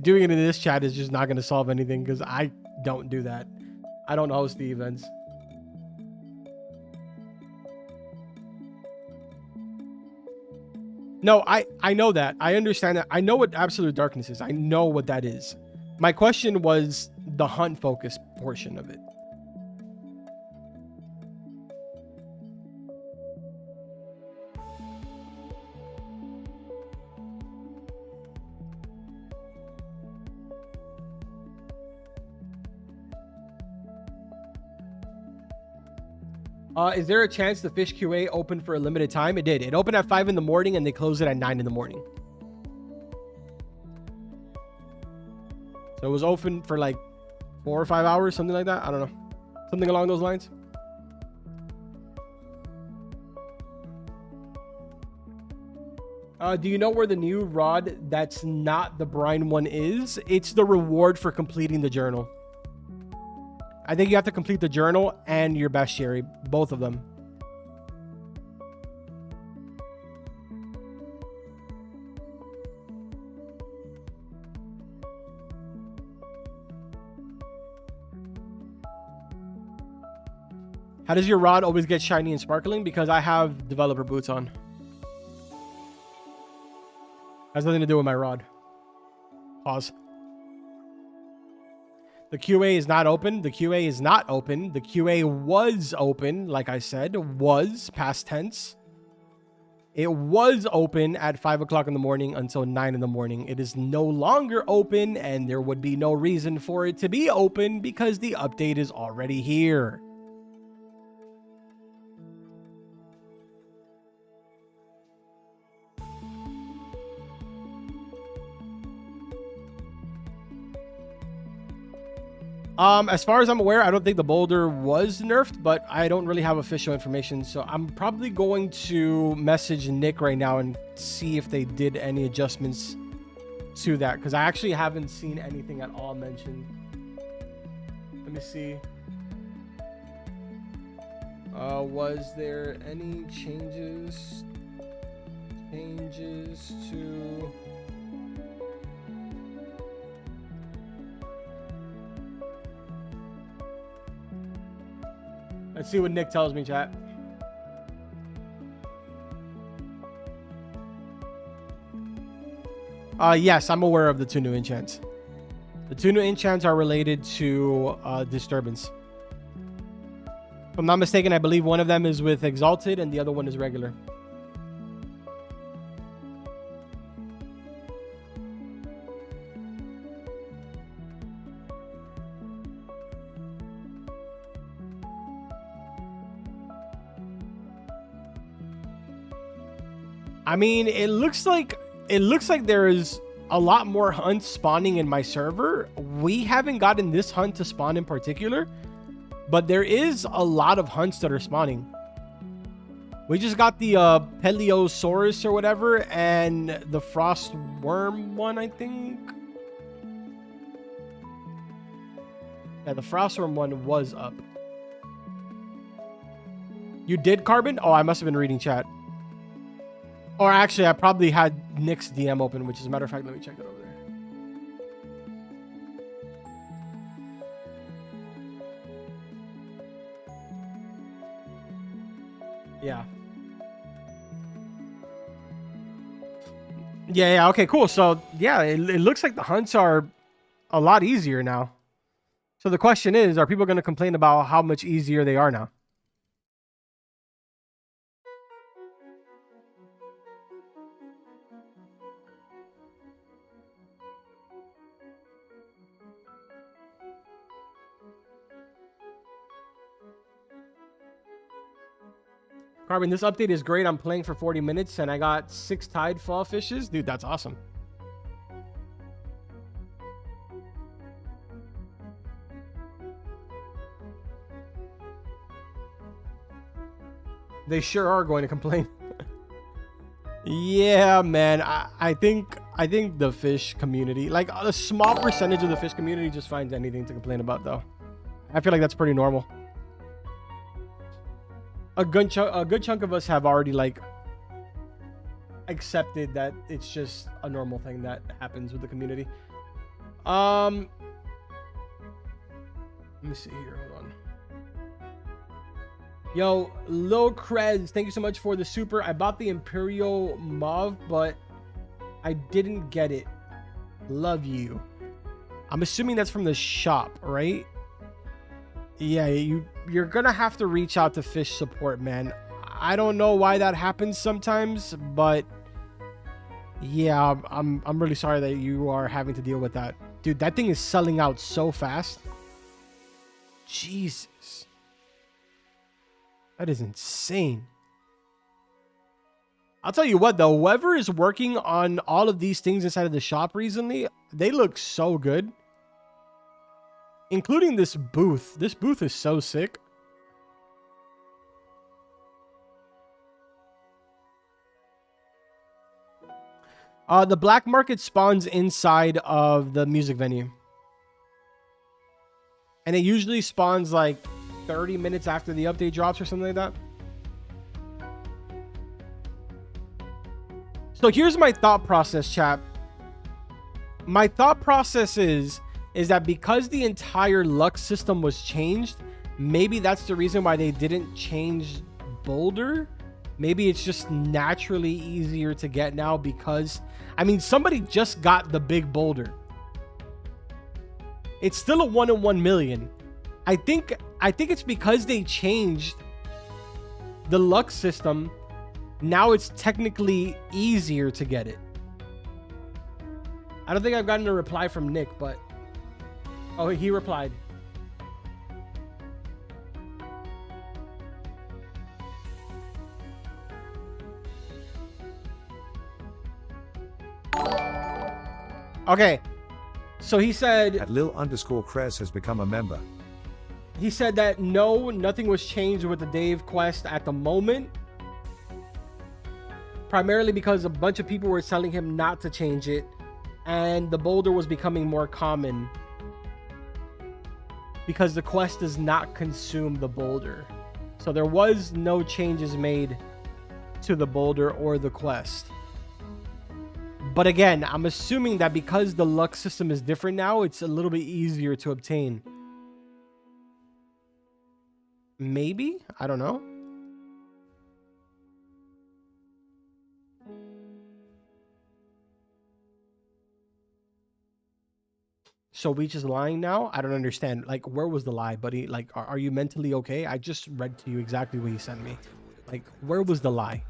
doing it in this chat is just not going to solve anything, because I don't do that. I don't host the events. No, I know that. I understand that. I know what Absolute Darkness is. I know what that is. My question was the hunt focus portion of it. Is there a chance the Fish QA opened for a limited time? It did. It opened at 5 in the morning and they closed it at 9 in the morning. So it was open for like 4 or 5 hours, something like that. I don't know. Something along those lines. Do you know where the new rod that's not the brine one is? It's the reward for completing the journal. I think you have to complete the journal and your bestiary, both of them. How does your rod always get shiny and sparkling? Because I have developer boots on. Has nothing to do with my rod. Pause. The QA is not open. The QA is not open. The QA was open, like I said, was past tense. It was open at 5 o'clock in the morning until 9 in the morning. It is no longer open, and there would be no reason for it to be open because the update is already here. As far as I'm aware, I don't think the boulder was nerfed, but I don't really have official information. So I'm probably going to message Nick right now and see if they did any adjustments to that, because I actually haven't seen anything at all mentioned. Let me see. Was there any changes to... Let's see what Nick tells me, chat. Yes, I'm aware of the 2 new enchants. The 2 new enchants are related to Disturbance. If I'm not mistaken, I believe one of them is with Exalted and the other one is regular. I mean, it looks like there is a lot more hunts spawning in my server. We haven't gotten this hunt to spawn in particular, but there is a lot of hunts that are spawning. We just got the Peleosaurus or whatever, and the frost worm one, I think. Yeah, the frost worm one was up. You did, Carbon? Oh, I must have been reading chat. Or actually, I probably had Nick's DM open, which is a matter of fact, let me check it over there. Yeah. Yeah, okay, cool. So, yeah, it looks like the hunts are a lot easier now. So the question is, are people going to complain about how much easier they are now? Carbon, this update is great. I'm playing for 40 minutes and I got 6 tidefall fishes. Dude, that's awesome. They sure are going to complain. Yeah, man. I think the fish community, like a small percentage of the fish community, just finds anything to complain about, though. I feel like that's pretty normal. A good chunk of us have already like accepted that it's just a normal thing that happens with the community. Let me see here. Hold on. Yo, Lil Krez, thank you so much for the super. I bought the Imperial Mauve, but I didn't get it. Love you. I'm assuming that's from the shop, right? Yeah, you're gonna have to reach out to fish support, man. I don't know why that happens sometimes, but yeah, I'm really sorry that you are having to deal with that. Dude, that thing is selling out so fast. Jesus. That is insane. I'll tell you what, though, whoever is working on all of these things inside of the shop recently, they look so good. Including this booth. This booth is so sick. The black market spawns inside of the music venue. And it usually spawns like 30 minutes after the update drops or something like that. So here's my thought process, chat. My thought process is that because the entire luck system was changed, maybe that's the reason why they didn't change Boulder. Maybe it's just naturally easier to get now because, I mean, somebody just got the big boulder. It's still a 1 in 1 million. I think it's because they changed the luck system. Now it's technically easier to get it. I don't think I've gotten a reply from Nick, but oh, he replied. Okay, so he said At Lil_Krez has become a member. He said that no, nothing was changed with the Dave quest at the moment. Primarily because a bunch of people were telling him not to change it, and the boulder was becoming more common because the quest does not consume the boulder. So there was no changes made to the boulder or the quest. But again, I'm assuming that because the luck system is different now, it's a little bit easier to obtain. Maybe? I don't know. So Weech is lying now? I don't understand. Like, where was the lie, buddy? Like, are you mentally okay? I just read to you exactly what he sent me. Like, where was the lie?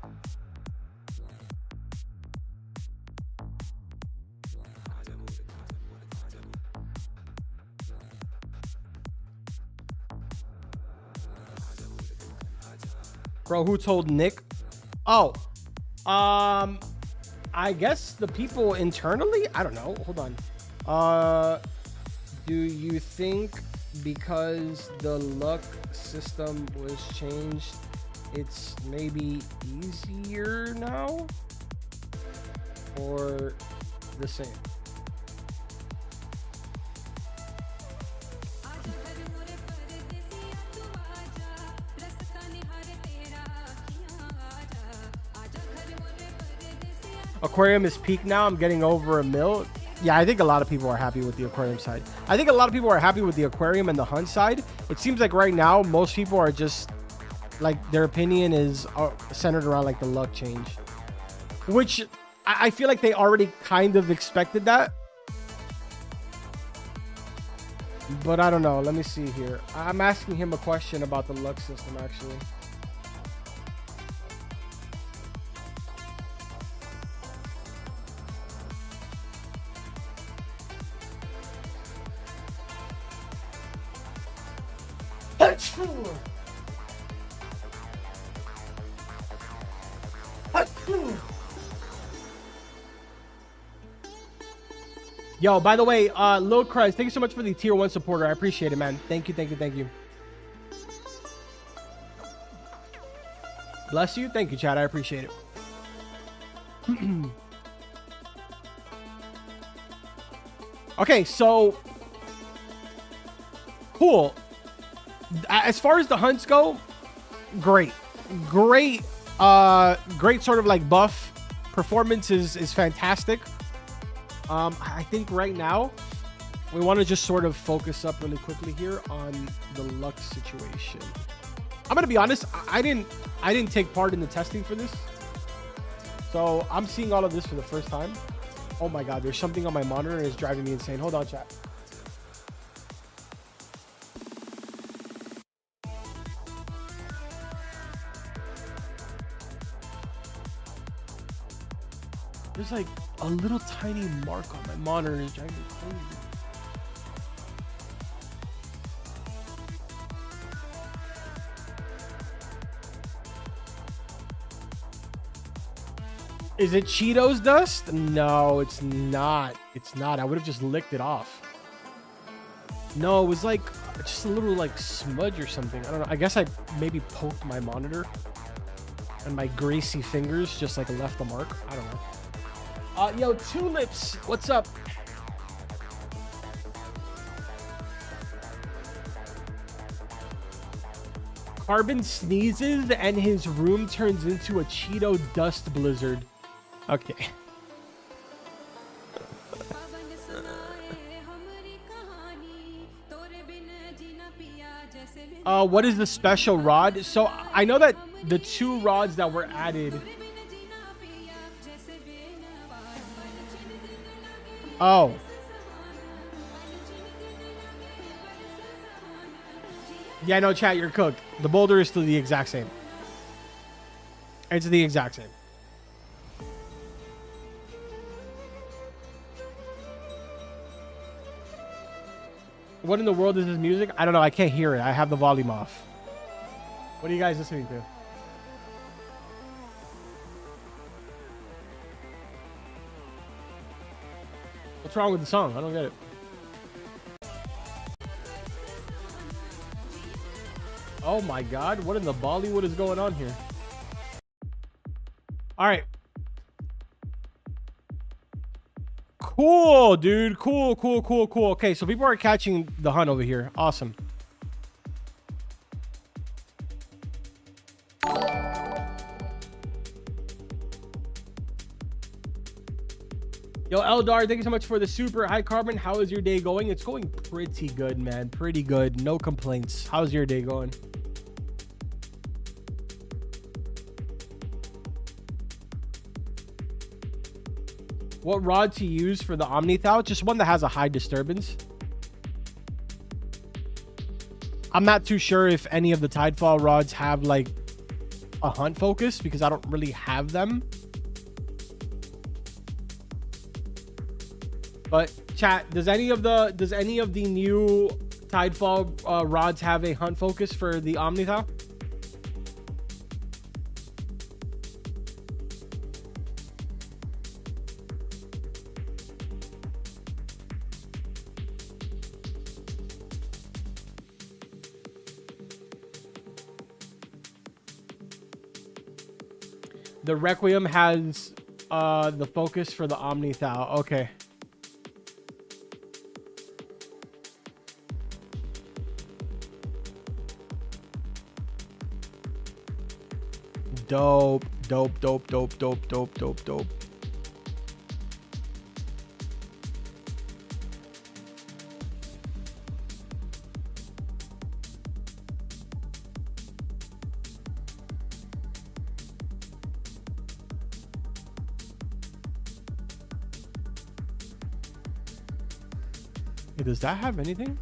Bro, who told Nick? Oh, I I guess the people internally, I don't know. Hold on. Do you think because the luck system was changed, it's maybe easier now or the same? Aquarium is peak now. I'm getting over $1 million. Yeah, I think a lot of people are happy with the aquarium side. I think a lot of people are happy with the aquarium and the hunt side. It seems like right now, most people are just like, their opinion is centered around like the luck change, which I feel like they already kind of expected that. But I don't know. Let me see here. I'm asking him a question about the luck system, actually. Yo, by the way, Lil Christ, thank you so much for the tier 1 supporter. I appreciate it, man. Thank you, thank you, thank you. Bless you. Thank you, Chad. I appreciate it. Okay, so cool. As far as the hunts go, great sort of like buff performance is fantastic. I think right now we want to just sort of focus up really quickly here on the luck situation. I'm gonna be honest, I didn't take part in the testing for this, so I'm seeing all of this for the first time. Oh my god, there's something on my monitor and it's driving me insane. Hold on, chat. There's like a little tiny mark on my monitor. It's driving me crazy. Is it Cheetos dust? No, it's not. It's not. I would have just licked it off. No, it was like just a little like smudge or something. I don't know. I guess I maybe poked my monitor and my greasy fingers just like left the mark. I don't know. Yo, Tulips, what's up? Carbon sneezes and his room turns into a Cheeto dust blizzard. Okay. What is the special rod? So I know that the 2 rods that were added. Oh. Yeah, no, chat, you're cooked. The boulder is still the exact same. It's the exact same. What in the world is this music? I don't know. I can't hear it. I have the volume off. What are you guys listening to? What's wrong with the song? I don't get it. Oh my god, what in the Bollywood is going on here? All right. Cool, dude. Cool. Okay, so people are catching the hunt over here. Awesome. Yo, Eldar, thank you so much for the super. Hi, Carbon. How is your day going? It's going pretty good, man. Pretty good. No complaints. How's your day going? What rod to use for the Omnithal? Just one that has a high disturbance. I'm not too sure if any of the Tidefall rods have like a hunt focus because I don't really have them. But chat, does any of the new Tidefall rods have a hunt focus for the Omnithal? The Requiem has the focus for the Omni Thou. Okay. Dope. Dope, dope, dope, dope, dope, dope, dope. Hey, does that have anything?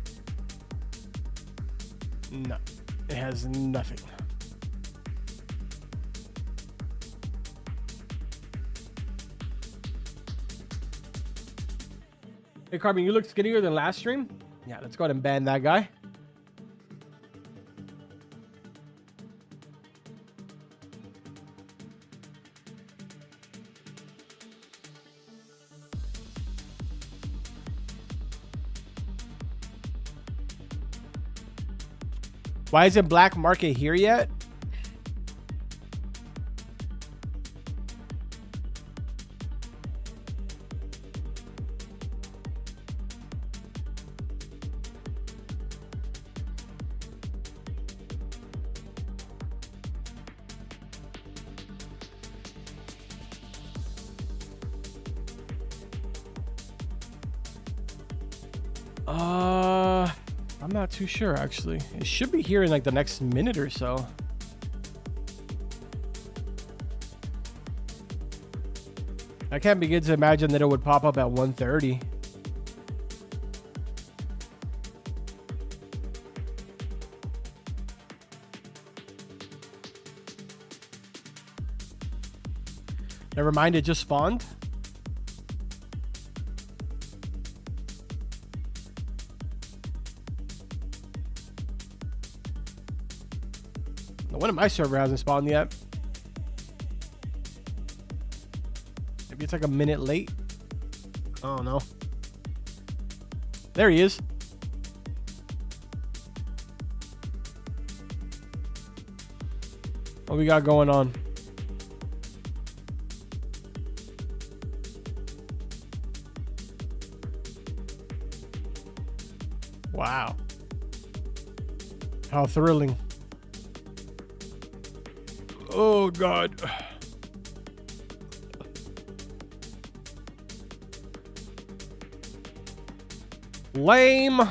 No, it has nothing. Hey, Carbon, you look skinnier than last stream. Yeah, let's go ahead and ban that guy. Why isn't Black Market here yet? I'm not too sure actually. It should be here in like the next minute or so. I can't begin to imagine that it would pop up at 1:30. Never mind, it just spawned. One of my server hasn't spawned yet. Maybe it's like a minute late. I don't know. There he is. What we got going on? Wow. How thrilling. Oh, God. Lame.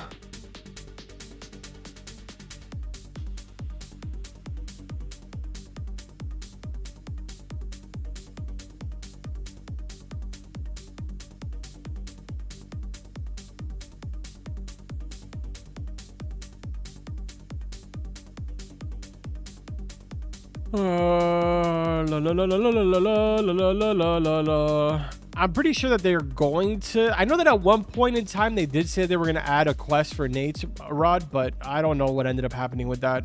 I'm pretty sure that they're going to. I know that at one point in time they did say they were going to add a quest for Nate's rod, but I don't know what ended up happening with that.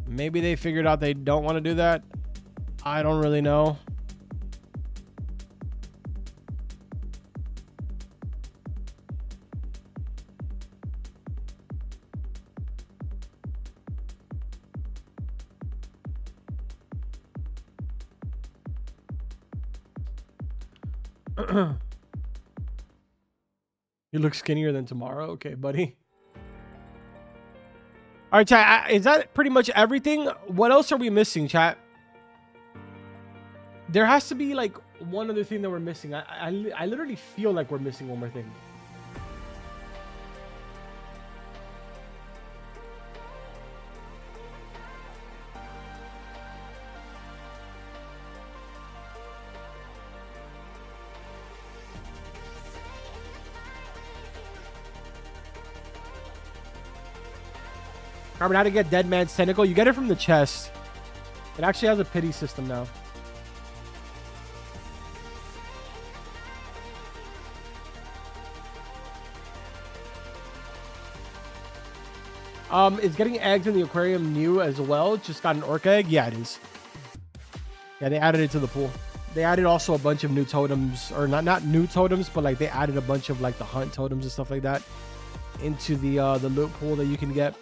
Maybe they figured out they don't want to do that. I don't really know. You look skinnier than tomorrow. Okay, buddy. All right, chat. Is that pretty much everything? What else are we missing, chat? There has to be like one other thing that we're missing. I literally feel like we're missing one more thing. Carmen, how to get Dead Man's Tentacle? You get it from the chest. It actually has a pity system now. Is getting eggs in the aquarium new as well? Just got an orc egg? Yeah, it is. Yeah, they added it to the pool. They added also a bunch of new totems, or not new totems, but like they added a bunch of like the hunt totems and stuff like that into the loot pool that you can get.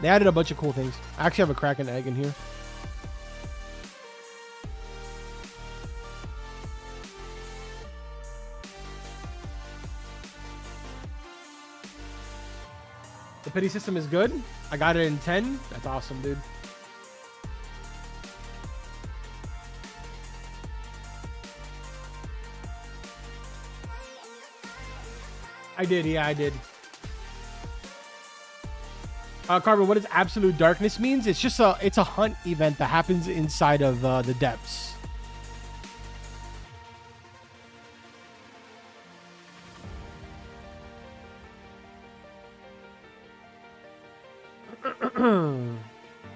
They added a bunch of cool things. I actually have a Kraken egg in here. The pity system is good. I got it in 10. That's awesome, dude. I did, yeah, I did. Carbon, what does absolute darkness means? It's just it's a hunt event that happens inside of the depths.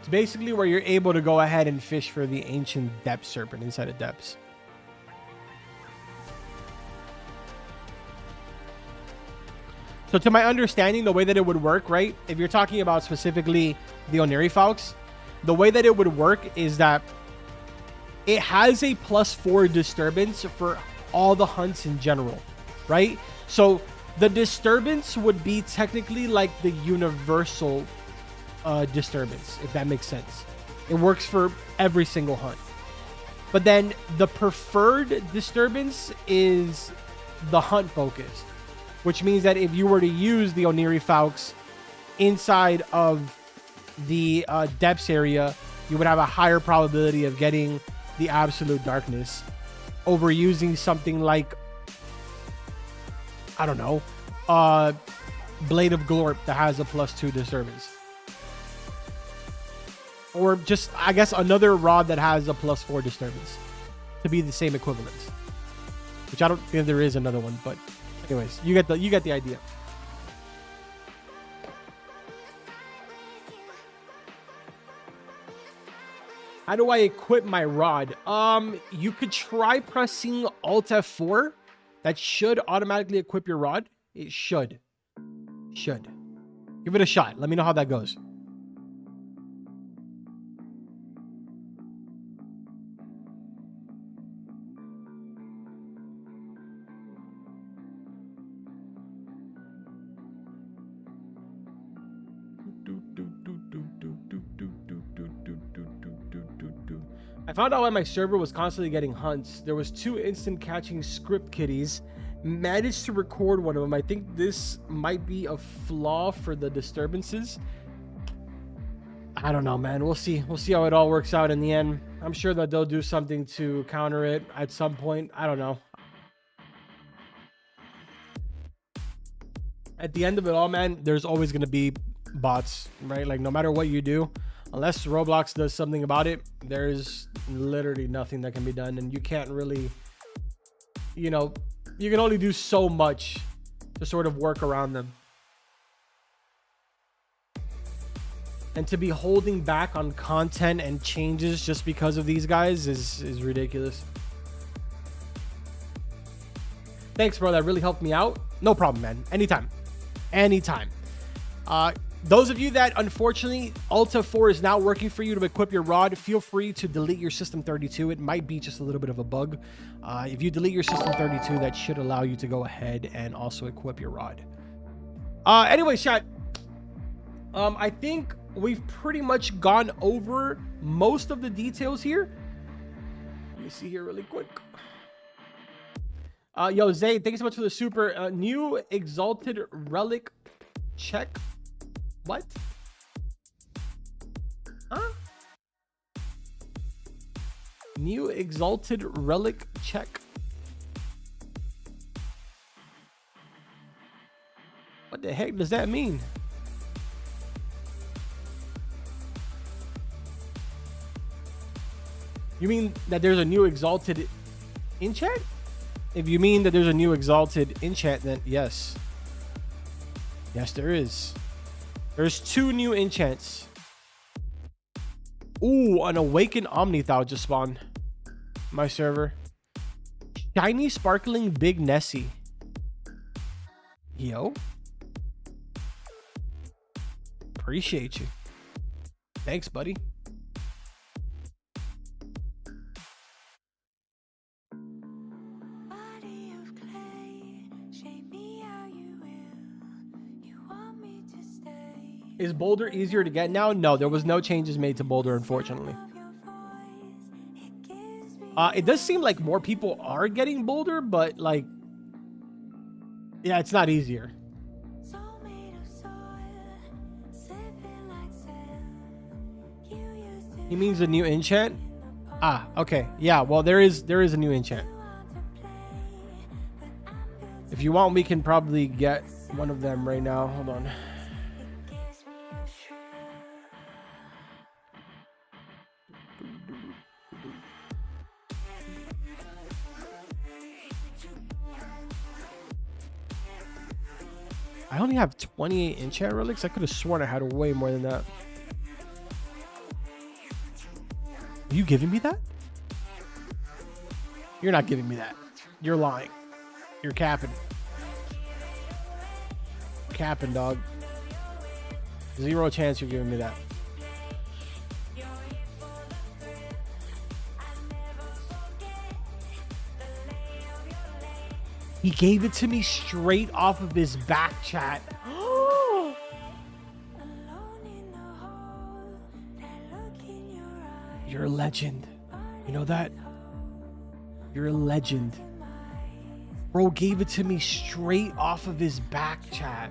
It's basically where you're able to go ahead and fish for the ancient depth serpent inside the depths. So to my understanding, the way that it would work, right? If you're talking about specifically the Onirifaux, the way that it would work is that it has a +4 disturbance for all the hunts in general, right? So the disturbance would be technically like the universal disturbance, if that makes sense. It works for every single hunt. But then the preferred disturbance is the hunt focused, which means that if you were to use the Onirifaux inside of the depths area, you would have a higher probability of getting the absolute darkness over using something like, I don't know, Blade of Glorp that has a +2 disturbance. Or just, I guess, another rod that has a +4 disturbance to be the same equivalence. Which I don't think there is another one, but anyways, you get the idea. How do I equip my rod? You could try pressing Alt F4. That should automatically equip your rod. It should. Should. Give it a shot. Let me know how that goes. I found out why my server was constantly getting hunts. There was 2 instant catching script kitties. Managed to record one of them. I think this might be a flaw for the disturbances. I don't know, man. We'll see. We'll see how it all works out in the end. I'm sure that they'll do something to counter it at some point. I don't know. At the end of it all, man, there's always going to be bots, right? Like, no matter what you do, unless Roblox does something about it, there's literally nothing that can be done. And you can't really, you know, you can only do so much to sort of work around them. And to be holding back on content and changes just because of these guys is ridiculous. Thanks, bro. That really helped me out. No problem, man. Anytime. Anytime. Those of you that unfortunately Alt F4 is not working for you to equip your rod, feel free to delete your System 32. It might be just a little bit of a bug. If you delete your System 32, that should allow you to go ahead and also equip your rod. Anyway, chat. I think we've pretty much gone over most of the details here. Let me see here really quick. Yo, Zay, thank you so much for the super. New Exalted Relic check. What? Huh? New Exalted Relic check. What the heck does that mean? You mean that there's a new Exalted enchant? If you mean that there's a new Exalted enchant, then yes. Yes, there is. There's 2 new enchants. Ooh, an Awakened Omnithal just spawned. My server. Shiny Sparkling Big Nessie. Yo. Appreciate you. Thanks, buddy. Is Boulder easier to get now? No, there was no changes made to Boulder, unfortunately. It does seem like more people are getting Boulder, but like, yeah, it's not easier. He means a new enchant. Ah, okay. Yeah, well, there is a new enchant. If you want, we can probably get one of them right now. Hold on. I only have 28 enchant relics. I could have sworn I had way more than that. Are you giving me that? You're not giving me that. You're lying. You're capping. Capping, dog. Zero chance you're giving me that. He gave it to me straight off of his back chat. You're a legend. You know that? You're a legend. Bro gave it to me straight off of his back chat.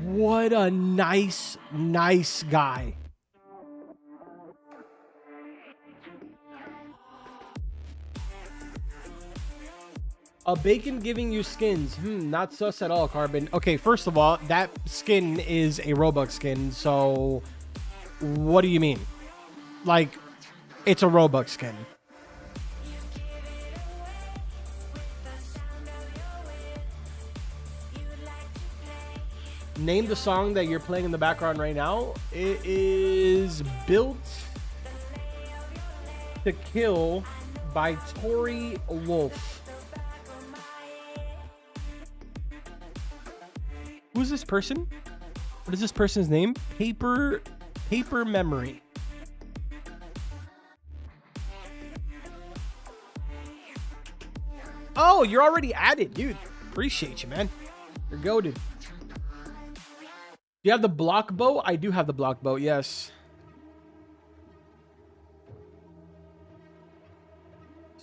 What a nice, nice guy. A bacon giving you skins. Not sus at all, Carbon. Okay, first of all, that skin is a Robux skin, so what do you mean? Like, it's a Robux skin. Name the song that you're playing in the background right now. It is Built to Kill by Tori Wolf. Who's this person? What is this person's name? Paper Memory. Oh, you're already added, dude. Appreciate you, man. You're goated. Do you have the block boat? I do have the block boat, yes.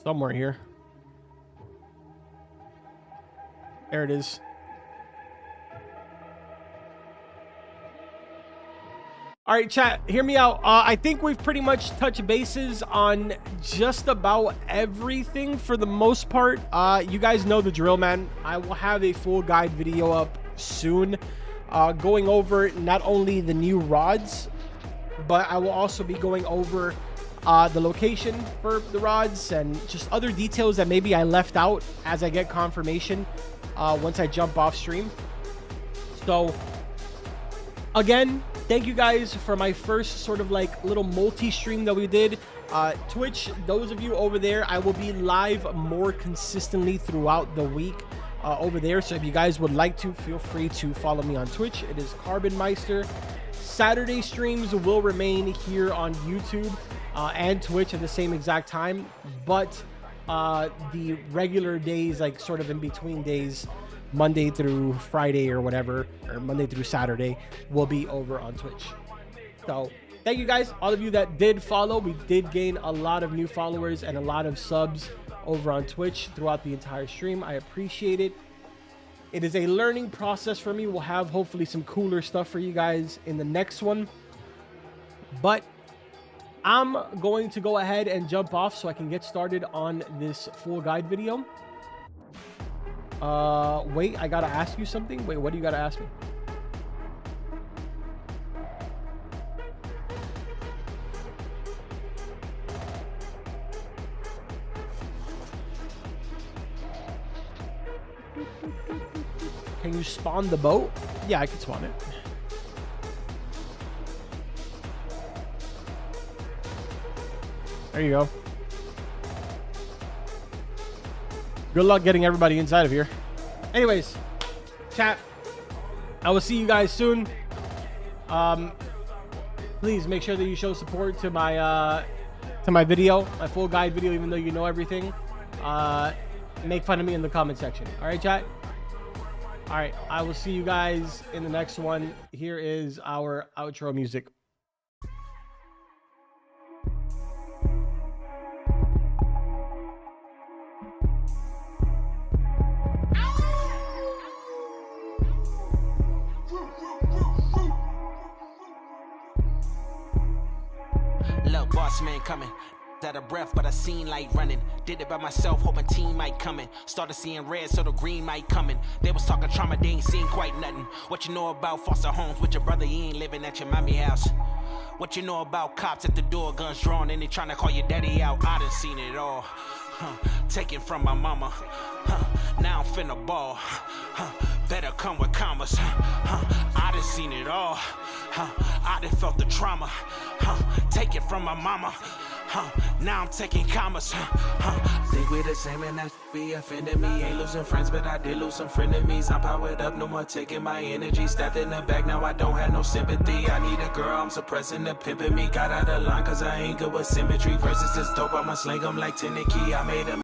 Somewhere here. There it is. All right, chat, hear me out. I think we've pretty much touched bases on just about everything for the most part. You guys know the drill, man. I will have a full guide video up soon, going over not only the new rods, but I will also be going over the location for the rods and just other details that maybe I left out as I get confirmation once I jump off stream. So, again, thank you guys for my first sort of like little multi-stream that we did. Twitch, those of you over there, I will be live more consistently throughout the week over there. So if you guys would like to, feel free to follow me on Twitch. It is Carbon Meister. Saturday streams will remain here on YouTube and Twitch at the same exact time. But the regular days, like sort of in between days, Monday through Friday or whatever, or Monday through Saturday, will be over on Twitch. So thank you guys, all of you that did follow. We did gain a lot of new followers and a lot of subs over on Twitch throughout the entire stream. I appreciate it. It is a learning process for me. We'll have hopefully some cooler stuff for you guys in the next one. But I'm going to go ahead and jump off so I can get started on this full guide video. Wait, I gotta ask you something. Wait, what do you gotta ask me? Can you spawn the boat? Yeah, I can spawn it. There you go. Good luck getting everybody inside of here. Anyways, chat, I will see you guys soon. Please make sure that you show support to my video, my full guide video, even though you know everything. Make fun of me in the comment section. All right, chat? All right, I will see you guys in the next one. Here is our outro music. boss man coming. Out of breath, but I seen light running. Did it by myself, hoping team might come in. Started seeing red, so the green might come in. They was talking trauma, they ain't seen quite nothing. What you know about foster homes with your brother? He ain't living at your mommy house. What you know about cops at the door, guns drawn, and they tryna call your daddy out? I done seen it all. Taken from my mama. Now I'm finna ball. Better come with commas. I done seen it all. I done felt the trauma. Taken from my mama. Now I'm taking commas. Think we the same and that be offending me. Ain't losing friends, but I did lose some frenemies. I'm powered up, no more taking my energy. Stabbed in the back, now I don't have no sympathy. I need a girl, I'm suppressing the pimping me. Got out of line, cause I ain't good with symmetry. Versus this dope, I'ma sling 'em like Tennessee. I made 'em.